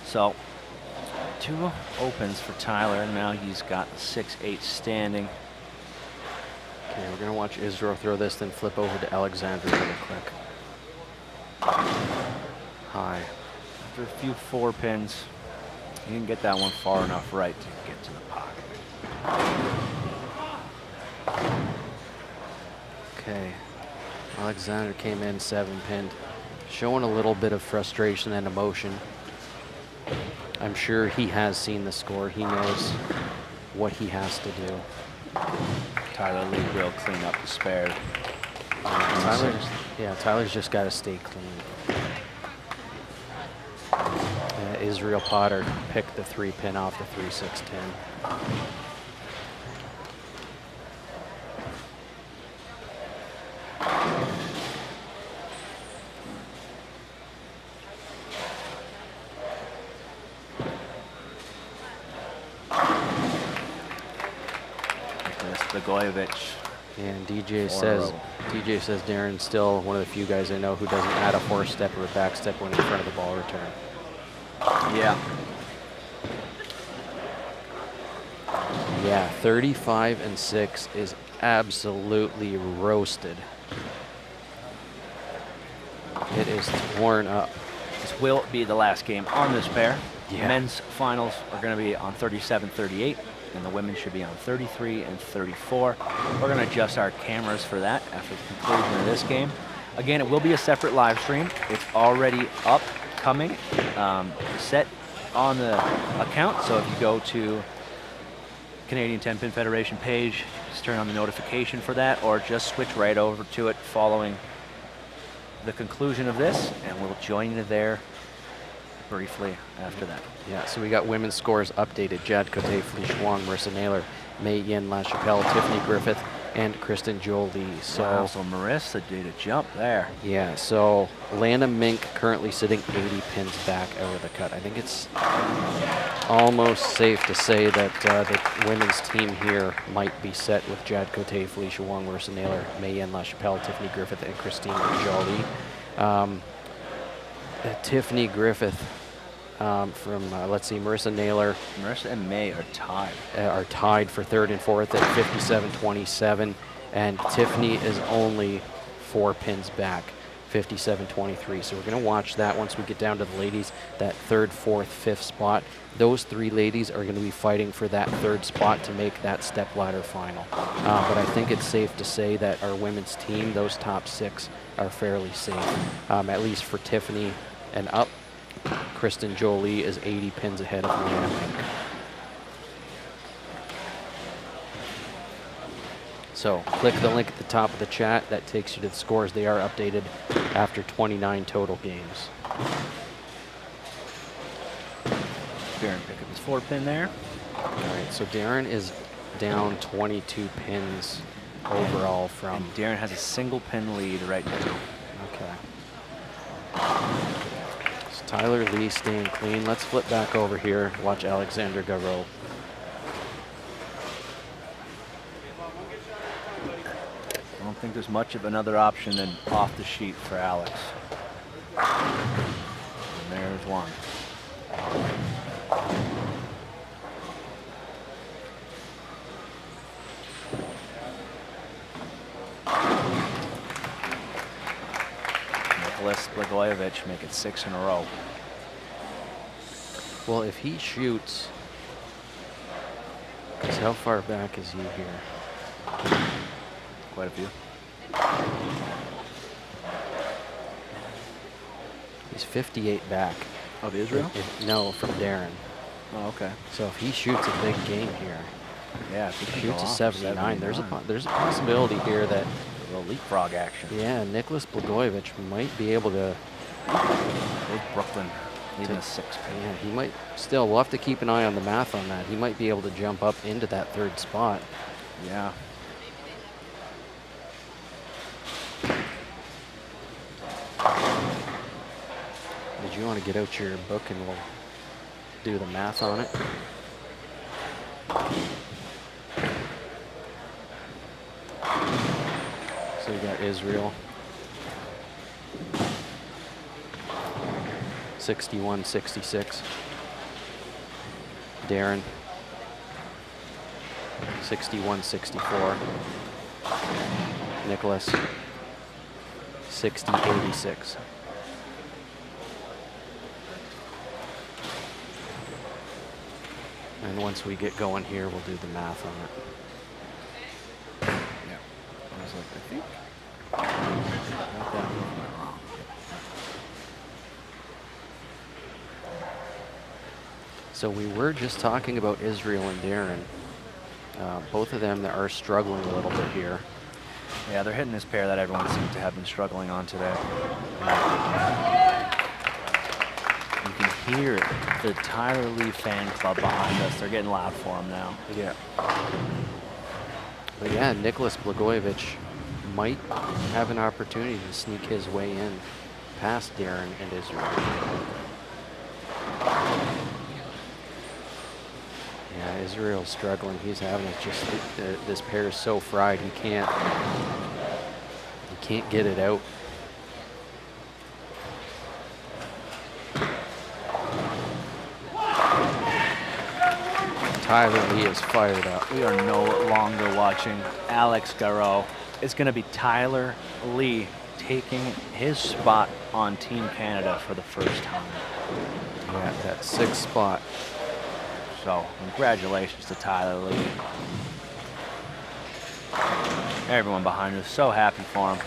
So 2 opens for Tyler, and now he's got 6-8 standing. Okay, we're gonna watch Israel throw this, then flip over to Alexander really quick. High. After a few 4 pins, he didn't get that one far enough right to get to the pocket. Okay, Alexander came in 7 pinned, showing a little bit of frustration and emotion. I'm sure he has seen the score. He knows what he has to do. Tyler Lee will clean up the spare. Tyler's just got to stay clean. Israel Potter picked the 3 pin off the 3-6-10. Blagojevich. And DJ says Darren's still one of the few guys I know who doesn't add a 4-step or a back step when in front of the ball return. Yeah. Yeah, 35-6 is absolutely roasted. It is torn up. This will be the last game on this pair. Yeah. Men's finals are going to be on 37-38, and the women should be on 33 and 34. We're going to adjust our cameras for that after the conclusion of this game. Again, it will be a separate live stream. It's already upcoming, set on the account. So if you go to Canadian Tenpin Federation page, just turn on the notification for that, or just switch right over to it following the conclusion of this, and we'll join you there briefly after that. Yeah, so we got women's scores updated. Jad Cote, Felicia Wong, Marissa Naylor, Mei Yin LaChapelle, Tiffany Griffith, and Kristen Jolie. So, wow, so Marissa did a jump there. Yeah, so Lana Mink currently sitting 80 pins back out of the cut. I think it's almost safe to say that the women's team here might be set with Jad Cote, Felicia Wong, Marissa Naylor, Mei Yin LaChapelle, Tiffany Griffith, and Christine Jolie. Tiffany Griffith from, let's see, Marissa Naylor. Marissa and May are tied. Are tied for 3rd and 4th at 57-27, and Tiffany is only 4 pins back, 57-23. So we're going to watch that once we get down to the ladies, that 3rd, 4th, 5th spot. Those 3 ladies are going to be fighting for that 3rd spot to make that stepladder final. But I think it's safe to say that our women's team, those top 6, are fairly safe, at least for Tiffany and up. Kristen Jolie is 80 pins ahead of Lana Mink. So click the link at the top of the chat. That takes you to the scores. They are updated after 29 total games. Darren pick up his 4 pin there. All right, so Darren is down 22 pins overall from... And Darren has a single pin lead right now. Okay. So Tyler Lee staying clean. Let's flip back over here. Watch Alexander Garreau. I don't think there's much of another option than off the sheet for Alex. And there's one. Nicholas Blagojevich make it 6 in a row. Well, if he shoots, because how far back is he here? Quite a few. He's 58 back. Of Israel? No, from Darren. Oh, okay. So if he shoots a big game here, Yeah, if he can shoots go a off 79, there's a possibility here that, a little leapfrog action. yeah, Nicholas Blagojevich might be able to, Big Brooklyn leaving a 6 pin. yeah, he might still, we'll have to keep an eye on the math on that. He might be able to jump up into that 3rd spot. Yeah. Did you want to get out your book and we'll do the math on it? So you got Israel. 61-66. Darren, 61-64. Nicholas, 60-86. And once we get going here, we'll do the math on it. Yeah. I was like, I think. Got that movement wrong. So we were just talking about Israel and Darren. Both of them that are struggling a little bit here. Yeah, they're hitting this pair that everyone seems to have been struggling on today. You can hear the Tyler Lee fan club behind us. They're getting loud for him now. Yeah. But yeah, Nicholas Blagojevich might have an opportunity to sneak his way in past Darren and Israel. Yeah, Israel's struggling. He's having it just, this pair is so fried, he can't get it out. Tyler Lee is fired up. We are no longer watching Alex Garreau. It's going to be Tyler Lee taking his spot on Team Canada for the first time. Yeah, that 6th spot. So, congratulations to Tyler Lee. Everyone behind us, so happy for him.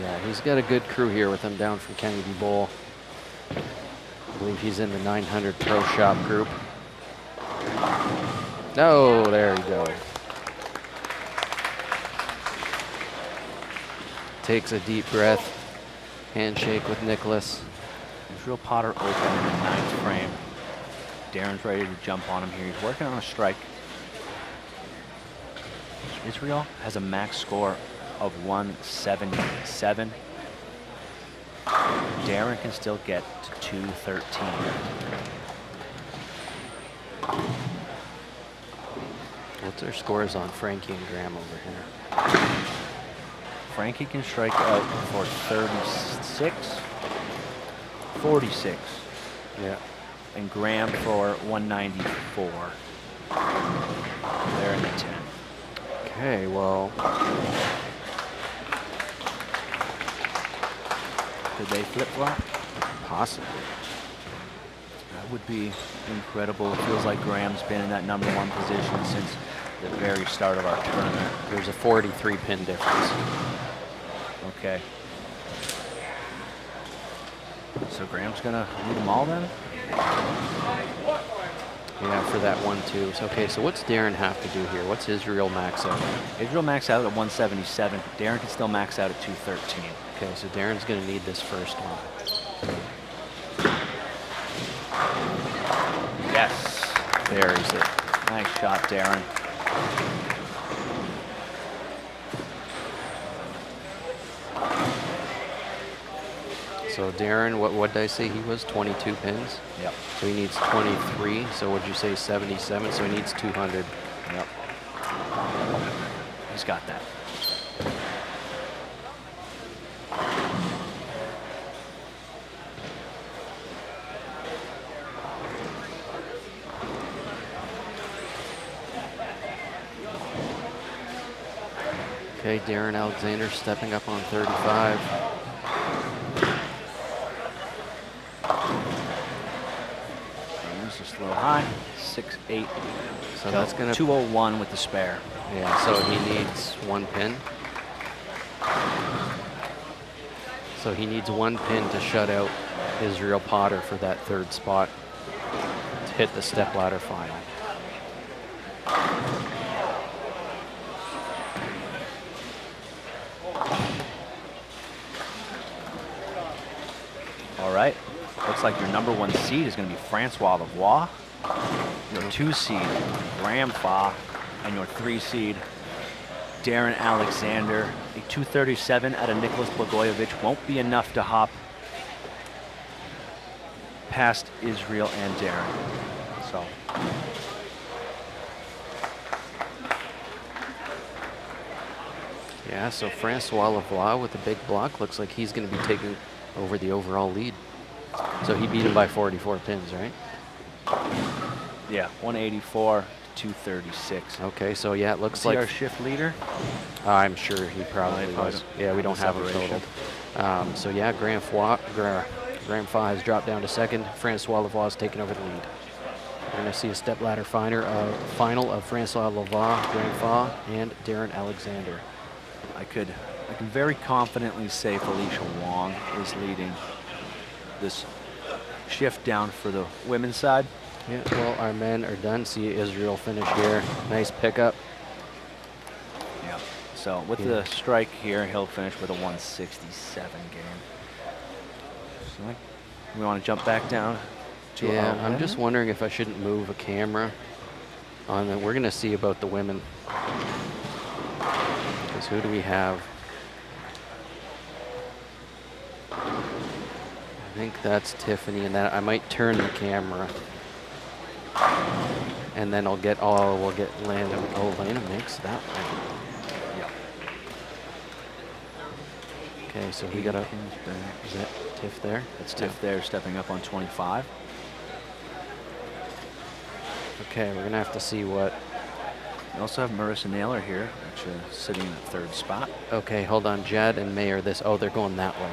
Yeah, he's got a good crew here with him down from Kennedy Bowl. I believe he's in the 900 Pro Shop group. Oh, there you go. Takes a deep breath. Handshake with Nicholas. Israel Potter open in the 9th frame. Darren's ready to jump on him here. He's working on a strike. Israel has a max score of 177. Darren can still get to 213. What's our scores on Frankie and Graham over here? Frankie can strike out for 36, 46. Yeah. And Graham for 194. They're in the 10. Okay, well, Did they flip-flop? possibly. That would be incredible. It feels like Graham's been in that #1 position since the very start of our tournament. There's a 43 pin difference. Okay. So Graham's gonna lead them all then? Yeah, for that 1-2. So, okay, so what's Darren have to do here? What's Israel max out? Israel max out at 177. Darren can still max out at 213. Okay, so Darren's going to need this first one. Yes. There's it. Nice shot, Darren. So Darren, what did I say he was? 22 pins? Yep. So he needs 23. So what'd you say, 77? So he needs 200. Yep. He's got that. Okay, Darren Alexander stepping up on 35. Just a little high, 6'8". So that's going to 201 with the spare. Yeah, so he needs 1 pin. So he needs 1 pin to shut out Israel Potter for that 3rd spot to hit the stepladder final. All right. Looks like your #1 seed is going to be Francois Lavoie. Your 2 seed, Graham Fa, and your 3 seed, Darren Alexander. A 237 out of Nicholas Blagojevich won't be enough to hop past Israel and Darren. So. Yeah, so Francois Lavoie with a big block. Looks like he's going to be taking over the overall lead. So he beat him by 44 pins, right? Yeah, 184 to 236. Okay, so yeah, it looks Is he like our shift leader? I'm sure he probably Probably was. Yeah, we don't have it separation. totaled. So yeah, Graham has dropped down to second. Francois Lavoie has taken over the lead. We're going to see a stepladder final of Francois Lavoie, Graham Fa, and Darren Alexander. I can very confidently say Felicia Wong is leading this shift down for the women's side. Yeah, well, our men are done. See Israel finish here. Nice pickup. Yeah. So with the strike here, he'll finish with a 167 game. So we want to jump back down to Yeah, our I'm just women? wondering if I shouldn't move a camera on the, we're going to see about the women. Because who do we have? I think that's Tiffany, and that I might turn the camera. And then we'll get Lana. Oh, Lana makes that one. Yeah. Okay, so we got a, Pins back. is that Tiff there? It's Tiff there stepping up on 25. Okay, we're gonna have to see what. We also have Marissa Naylor here, which is sitting in the third spot. Okay, hold on. Jed and May are this. Oh, they're going that way.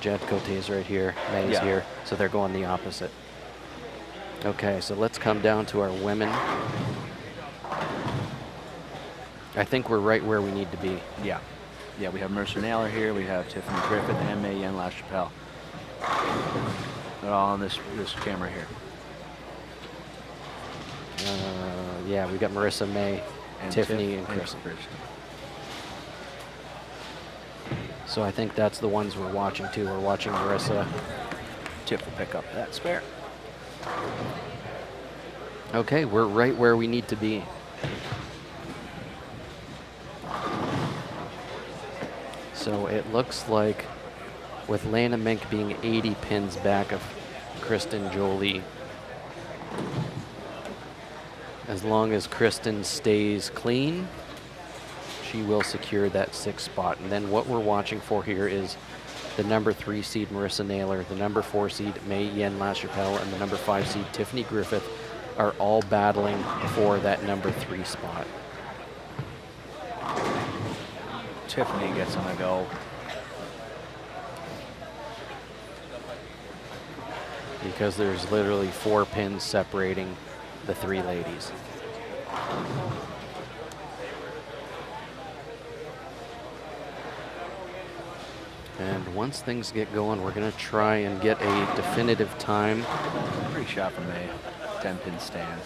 Jed Cote is right here. May is Yeah. here. So they're going the opposite. Okay, so let's come down to our women. I think we're right where we need to be. Yeah. Yeah, we have Mercer Naylor here. We have Tiffany Griffith and May Yen LaChapelle. They're all on this camera here. Yeah, we got Marissa, May, And Tiffany, Tiff and Chris. Kristen. So I think that's the ones we're watching too. We're watching Marissa. Tiff will pick up that spare. Okay, we're right where we need to be. So it looks like with Lana Mink being 80 pins back of Kristen Jolie, as long as Kristen stays clean, she will secure that 6th spot. And then what we're watching for here is the number 3 seed Marissa Naylor, the number 4 seed May Yen LaChapelle, and the number 5 seed Tiffany Griffith are all battling for that number 3 spot. Tiffany gets on a go. Because there's literally 4 pins separating the 3 ladies. And once things get going, we're going to try and get a definitive time. Pretty shot for May. 10-pin stands.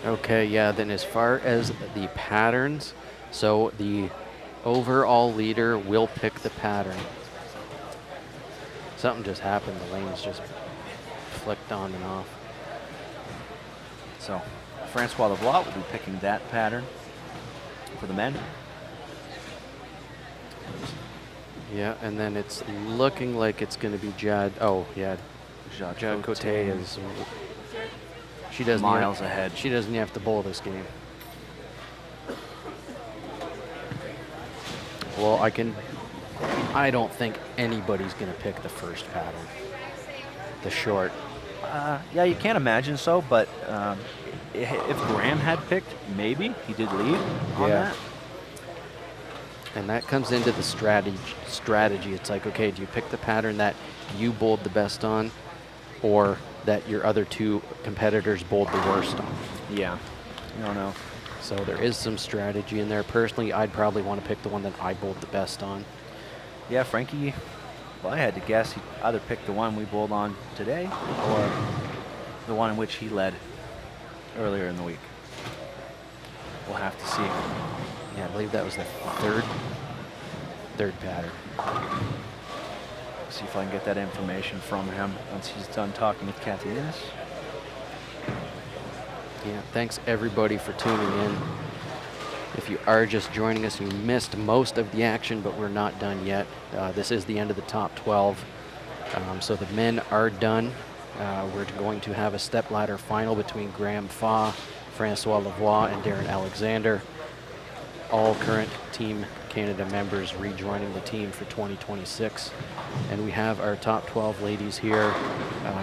Okay, yeah, then as far as the patterns, so the overall leader will pick the pattern. Something just happened, the lanes just flicked on and off. So Francois Lavoie will be picking that pattern for the men. Yeah, and then it's looking like it's going to be Jad. Oh, yeah, Jad Cote is. She doesn't miles even, ahead. She doesn't have to bowl this game. Well, I don't think anybody's going to pick the first pattern. The short. Yeah, you can't imagine so, but if Graham had picked, maybe he did lead on that. And that comes into the strategy. It's like, okay, do you pick the pattern that you bowled the best on, or that your other 2 competitors bowled the worst on? Yeah, I don't know. So there is some strategy in there. Personally, I'd probably want to pick the one that I bowled the best on. Yeah, Frankie, well, I had to guess he either picked the one we bowled on today or the one in which he led earlier in the week. We'll have to see. Yeah, I believe that was the third pattern. See if I can get that information from him once he's done talking with Kathy Innes. Yeah, thanks everybody for tuning in. If you are just joining us, you missed most of the action, but we're not done yet. This is the end of the top 12. So the men are done. We're going to have a stepladder final between Graham Fa, Francois Lavoie, and Darren Alexander. All current Team Canada members rejoining the team for 2026. And we have our top 12 ladies here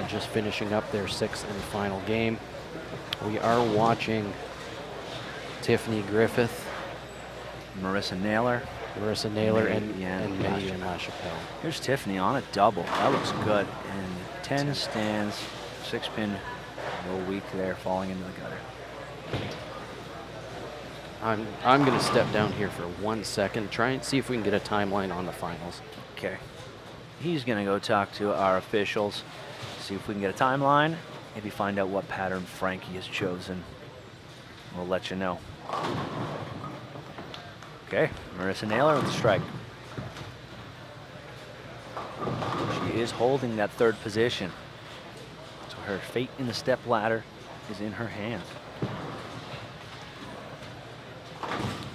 just finishing up their 6th and final game. We are watching Tiffany Griffith, Marissa Naylor, and Maddie Maddie LaChapelle. Here's Tiffany on a double. That looks good. And 10 stands, 6-pin, a little weak there, falling into the gutter. I'm going to step down here for 1 second, try and see if we can get a timeline on the finals. Okay. He's going to go talk to our officials, see if we can get a timeline, maybe find out what pattern Frankie has chosen. We'll let you know. Okay, Marissa Naylor with the strike. She is holding that 3rd position. So her fate in the step ladder is in her hands.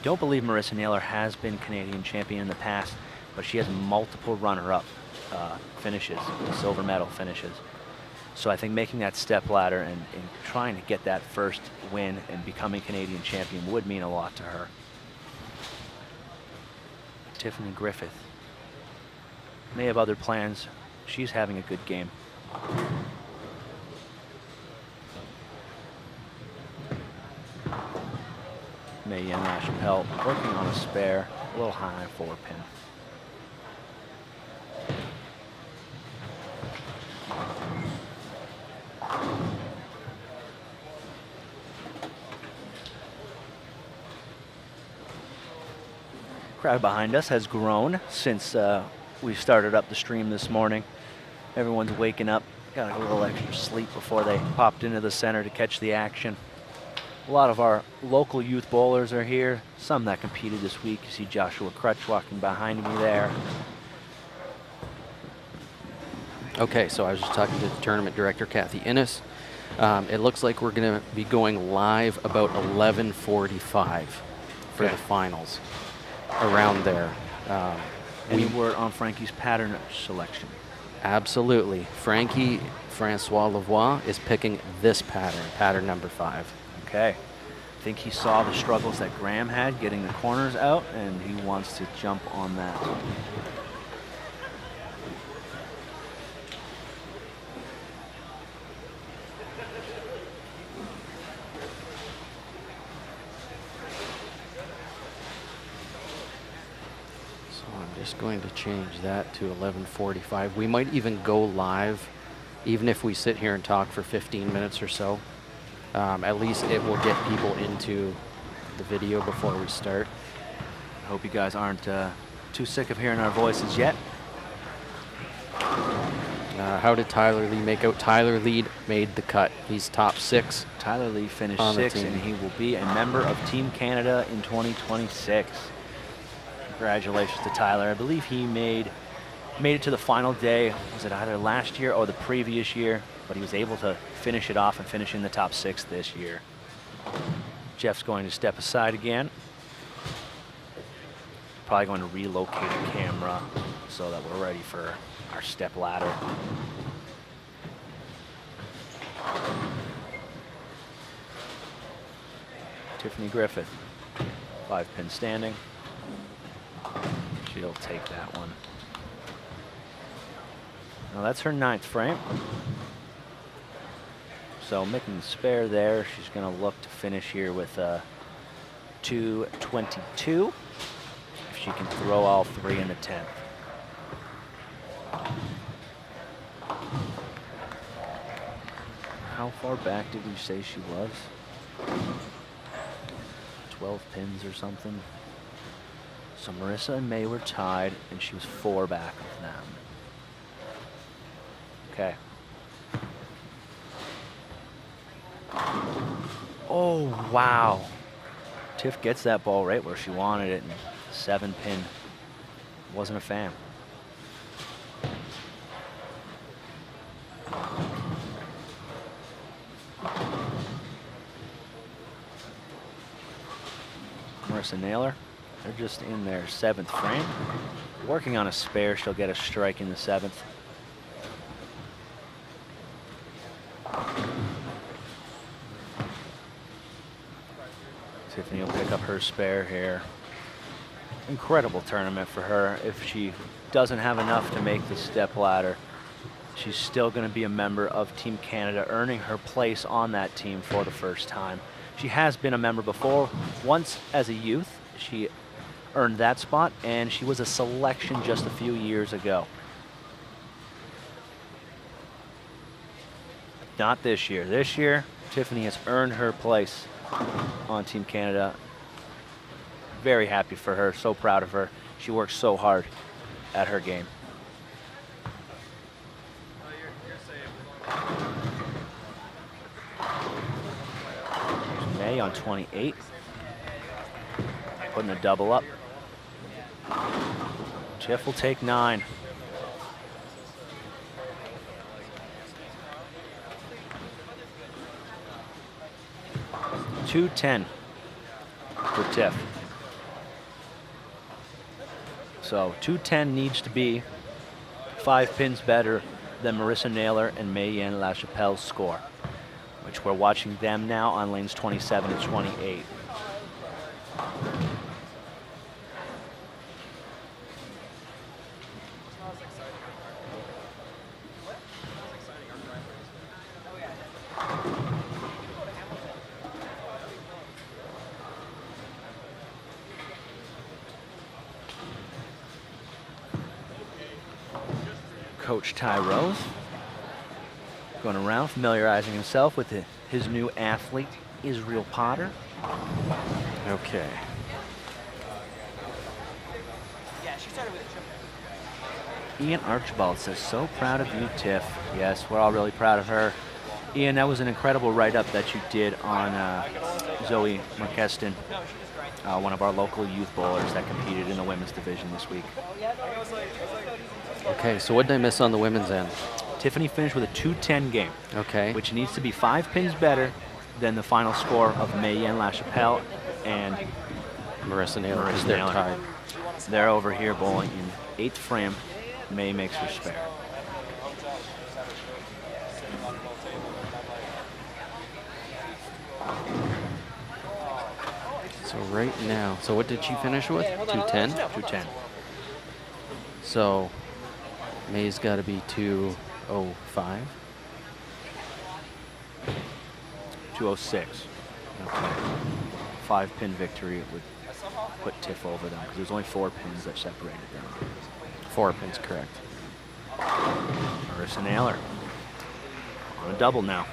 Don't believe Marissa Naylor has been Canadian champion in the past, but she has multiple runner-up finishes, silver medal finishes. So I think making that step ladder and trying to get that first win and becoming Canadian champion would mean a lot to her. Tiffany Griffith may have other plans. She's having a good game. Maddie LaChapelle working on a spare, a little high 4-pin. Crowd behind us has grown since we started up the stream this morning. Everyone's waking up, got a little extra sleep before they popped into the center to catch the action. A lot of our local youth bowlers are here, some that competed this week. You see Joshua Crutch walking behind me there. Okay, so I was just talking to the tournament director, Kathy Innes. It looks like we're going to be going live about 11:45 for the finals, around there. Any word on Frankie's pattern selection? Absolutely. Francois Lavoie is picking this pattern number 5. Okay. I think he saw the struggles that Graham had getting the corners out, and he wants to jump on that. Just going to change that to 11:45. We might even go live, even if we sit here and talk for 15 minutes or so. At least it will get people into the video before we start. I hope you guys aren't too sick of hearing our voices yet. How did Tyler Lee make out? Tyler Lee made the cut. He's top 6. Tyler Lee finished 6th, and he will be a member of Team Canada in 2026. Congratulations to Tyler. I believe he made it to the final day. Was it either last year or the previous year? But he was able to finish it off and finish in the top 6 this year. Jeff's going to step aside again. Probably going to relocate the camera so that we're ready for our step ladder. Tiffany Griffith, 5-pin standing. She'll take that one. Now that's her 9th frame. So making the spare there, she's going to look to finish here with a 222. If she can throw all 3 in the 10th. How far back did we say she was? 12 pins or something. So Marissa and May were tied, and she was 4 back of them. Okay. Oh, wow. Tiff gets that ball right where she wanted it, and 7-pin. Wasn't a fan. Marissa Naylor. They're just in their 7th frame. Working on a spare, she'll get a strike in the 7th. Tiffany will pick up her spare here. Incredible tournament for her. If she doesn't have enough to make the step ladder, she's still going to be a member of Team Canada, earning her place on that team for the first time. She has been a member before. Once as a youth, she earned that spot, and she was a selection just a few years ago. Not this year. This year, Tiffany has earned her place on Team Canada. Very happy for her, so proud of her. She works so hard at her game. May on 28, putting a double up. Jeff will take 9. $210 for Tiff. So 210 needs to be 5 pins better than Marissa Naylor and Mayen LaChapelle's score, which we're watching them now on lanes 27 and 28. Coach Ty Rose going around familiarizing himself with his new athlete, Israel Potter. Okay. Ian Archibald says, so proud of you, Tiff. Yes, we're all really proud of her. Ian, that was an incredible write-up that you did on Zoe Markeston, one of our local youth bowlers that competed in the women's division this week. Okay, so what did I miss on the women's end? Tiffany finished with a 210 game. Okay. Which needs to be 5 pins better than the final score of Mayen LaChapelle and Marissa Naylor, Marissa because they're Naylor. tied. They're over here bowling in 8th frame. May makes her spare. So right now, so what did she finish with? 210? 210. So May's got to be 205. 206. Okay. 5 pin victory would put Tiff over them because there's only 4 pins that separated them. 4 pins, correct. Marissa Naylor on a double now.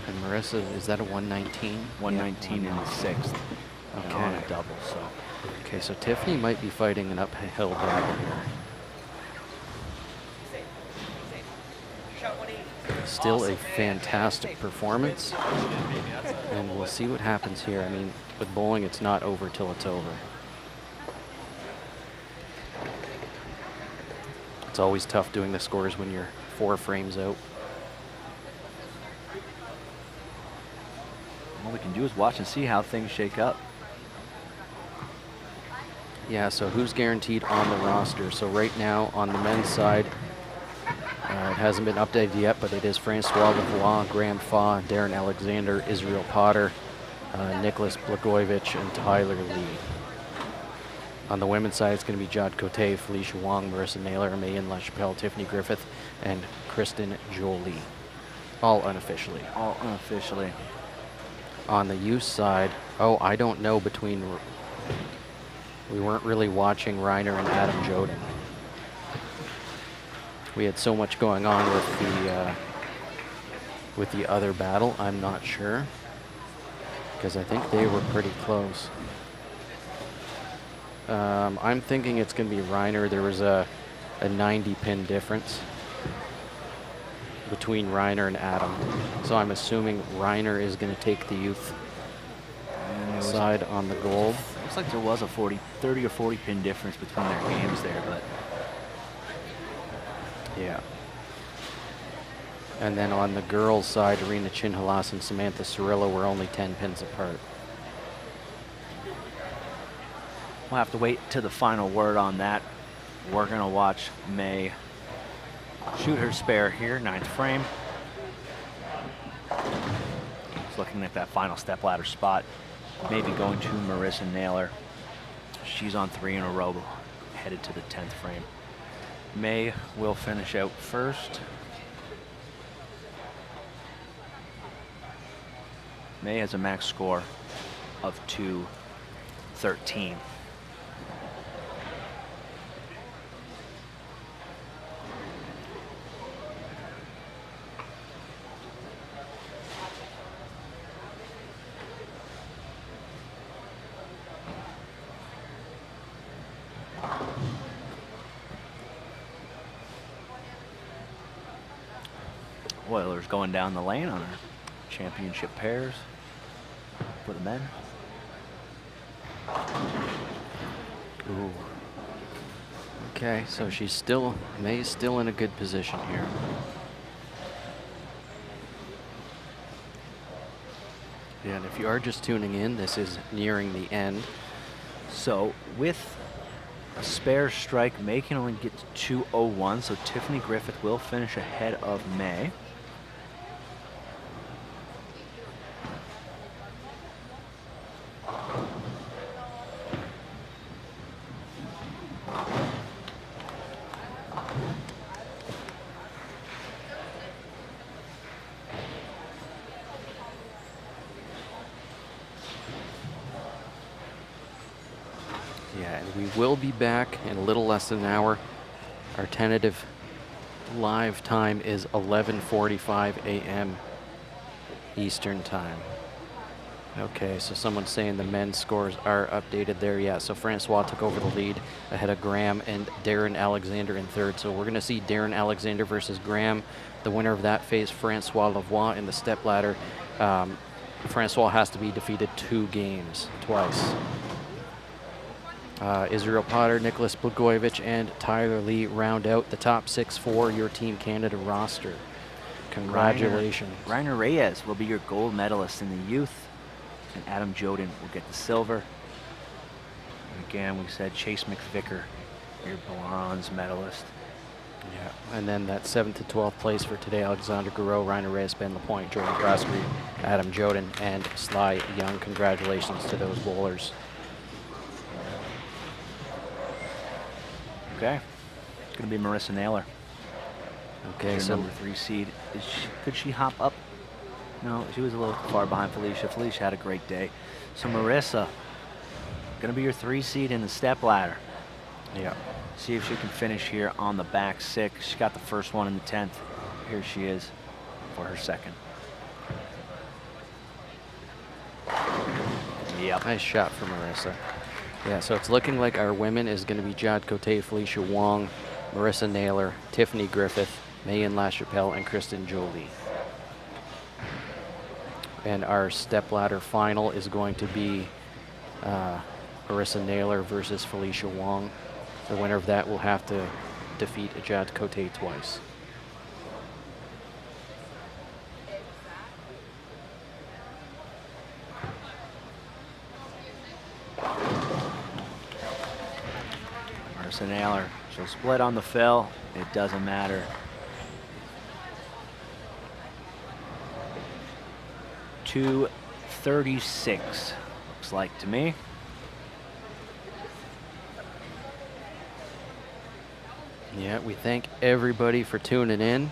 And Marissa, is that a 119? 119 in the 6th. Okay. On a double, so. Okay, so Tiffany might be fighting an uphill battle here. Still a fantastic performance. And we'll see what happens here. I mean, with bowling, it's not over till it's over. It's always tough doing the scores when you're 4 frames out. All we can do is watch and see how things shake up. Yeah, so who's guaranteed on the roster? So right now on the men's side, it hasn't been updated yet, but it is Francois Lavoie, Graham Faw, Darren Alexander, Israel Potter, Nicholas Blagojevich, and Tyler Lee. On the women's side, it's going to be Jod Cote, Felicia Wong, Marissa Naylor, Mayen LaChapelle, Tiffany Griffith, and Kristen Jolie. All unofficially. All unofficially. On the youth side, oh, I don't know between... We weren't really watching Reiner and Adam Joden. We had so much going on with the other battle. I'm not sure, because I think they were pretty close. I'm thinking it's going to be Reiner. There was a 90 pin difference between Reiner and Adam, so I'm assuming Reiner is going to take the youth side on the gold. Looks like there was a 30 or 40 pin difference between their games there, but yeah. And then on the girls' side, Arena Chinhalas and Samantha Cirillo were only 10 pins apart. We'll have to wait till the final word on that. We're going to watch May shoot her spare here, 9th frame. Just looking at that final step ladder spot. Maybe going to Marissa Naylor. She's on 3 in a row, headed to the 10th frame. May will finish out first. May has a max score of 213. Oilers going down the lane on our championship pairs for the men. Ooh. Okay, so May's still in a good position here. And if you are just tuning in, this is nearing the end. So with a spare strike, May can only get to 201, so Tiffany Griffith will finish ahead of May. Yeah, and we will be back in a little less than an hour. Our tentative live time is 11:45 a.m. Eastern time. Okay, so someone's saying the men's scores are updated there. Yeah, so Francois took over the lead ahead of Graham and Darren Alexander in third. So we're going to see Darren Alexander versus Graham. The winner of that faced Francois Lavoie in the step ladder. Francois has to be defeated 2 games, twice. Israel Potter, Nicholas Blagojevich, and Tyler Lee round out the top 6 for your Team Canada roster. Congratulations. Reiner Reyes will be your gold medalist in the youth, and Adam Joden will get the silver. And again, we said Chase McVicker, your bronze medalist. Yeah, and then that 7th to 12th place for today, Alexander Gouraud, Reiner Reyes, Ben Lapointe, Jordan Crosby, Adam Joden, and Sly Young. Congratulations to those bowlers. Okay, it's going to be Marissa Naylor. Okay, Your so number 3 seed. Could she hop up? No, she was a little far behind Felicia. Felicia had a great day. So Marissa, going to be your 3 seed in the step ladder. yeah, See if she can finish here on the back 6. She got the first one in the 10th. Here she is for her second. Yep. nice shot for Marissa. Yeah, so it's looking like our women is going to be Jade Cote, Felicia Wong, Marissa Naylor, Tiffany Griffith, Mayan LaChapelle, and Kristen Jolie. And our stepladder final is going to be Marissa Naylor versus Felicia Wong. The winner of that will have to defeat Jade Cote twice. Marissa Naylor, she'll split on the fill. It doesn't matter. .236 looks like to me. Yeah, we thank everybody for tuning in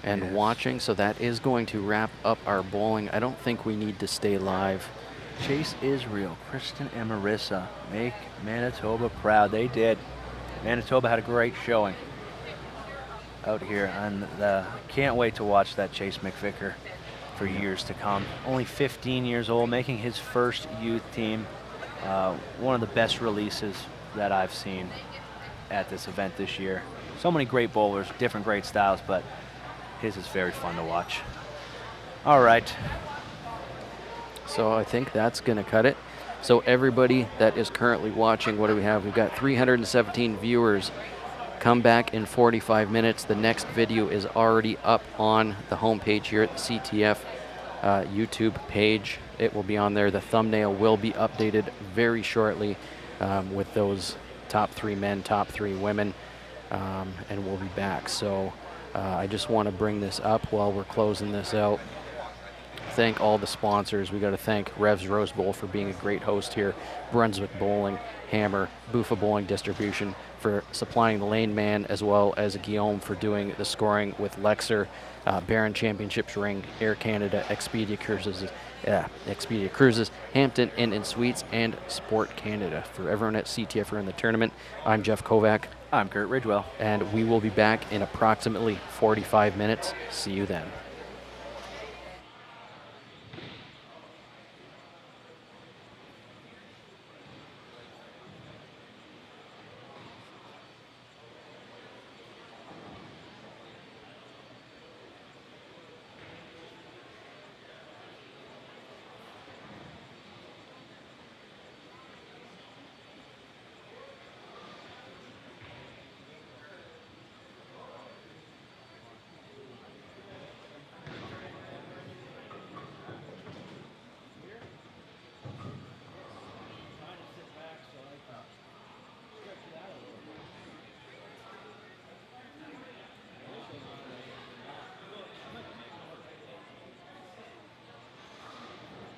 and Yes. watching. So that is going to wrap up our bowling. I don't think we need to stay live. Chase Israel, Kristen and Marissa make Manitoba proud. They did. Manitoba had a great showing out here, and can't wait to watch that Chase McVicker for years to come. Only 15 years old, making his first youth team. One of the best releases that I've seen at this event this year. So many great bowlers, different great styles, but his is very fun to watch. All right. So I think that's going to cut it. So everybody that is currently watching, what do we have? We've got 317 viewers. Come back in 45 minutes. The next video is already up on the homepage here at the CTF YouTube page. It will be on there. The thumbnail will be updated very shortly. with those top 3 men, top 3 women, and we'll be back. So I just want to bring this up while we're closing this out. Thank all the sponsors. We got to thank REVS Rose Bowl for being a great host here, Brunswick Bowling, Hammer, Buffa Bowling Distribution for supplying the lane man, as well as Guillaume for doing the scoring with Lexer, Baron Championships Ring, Air Canada, Expedia Cruises, Hampton Inn & Suites, and Sport Canada. For everyone at CTF who are in the tournament, I'm Jeff Kovac. I'm Kurt Ridgewell. And we will be back in approximately 45 minutes. See you then.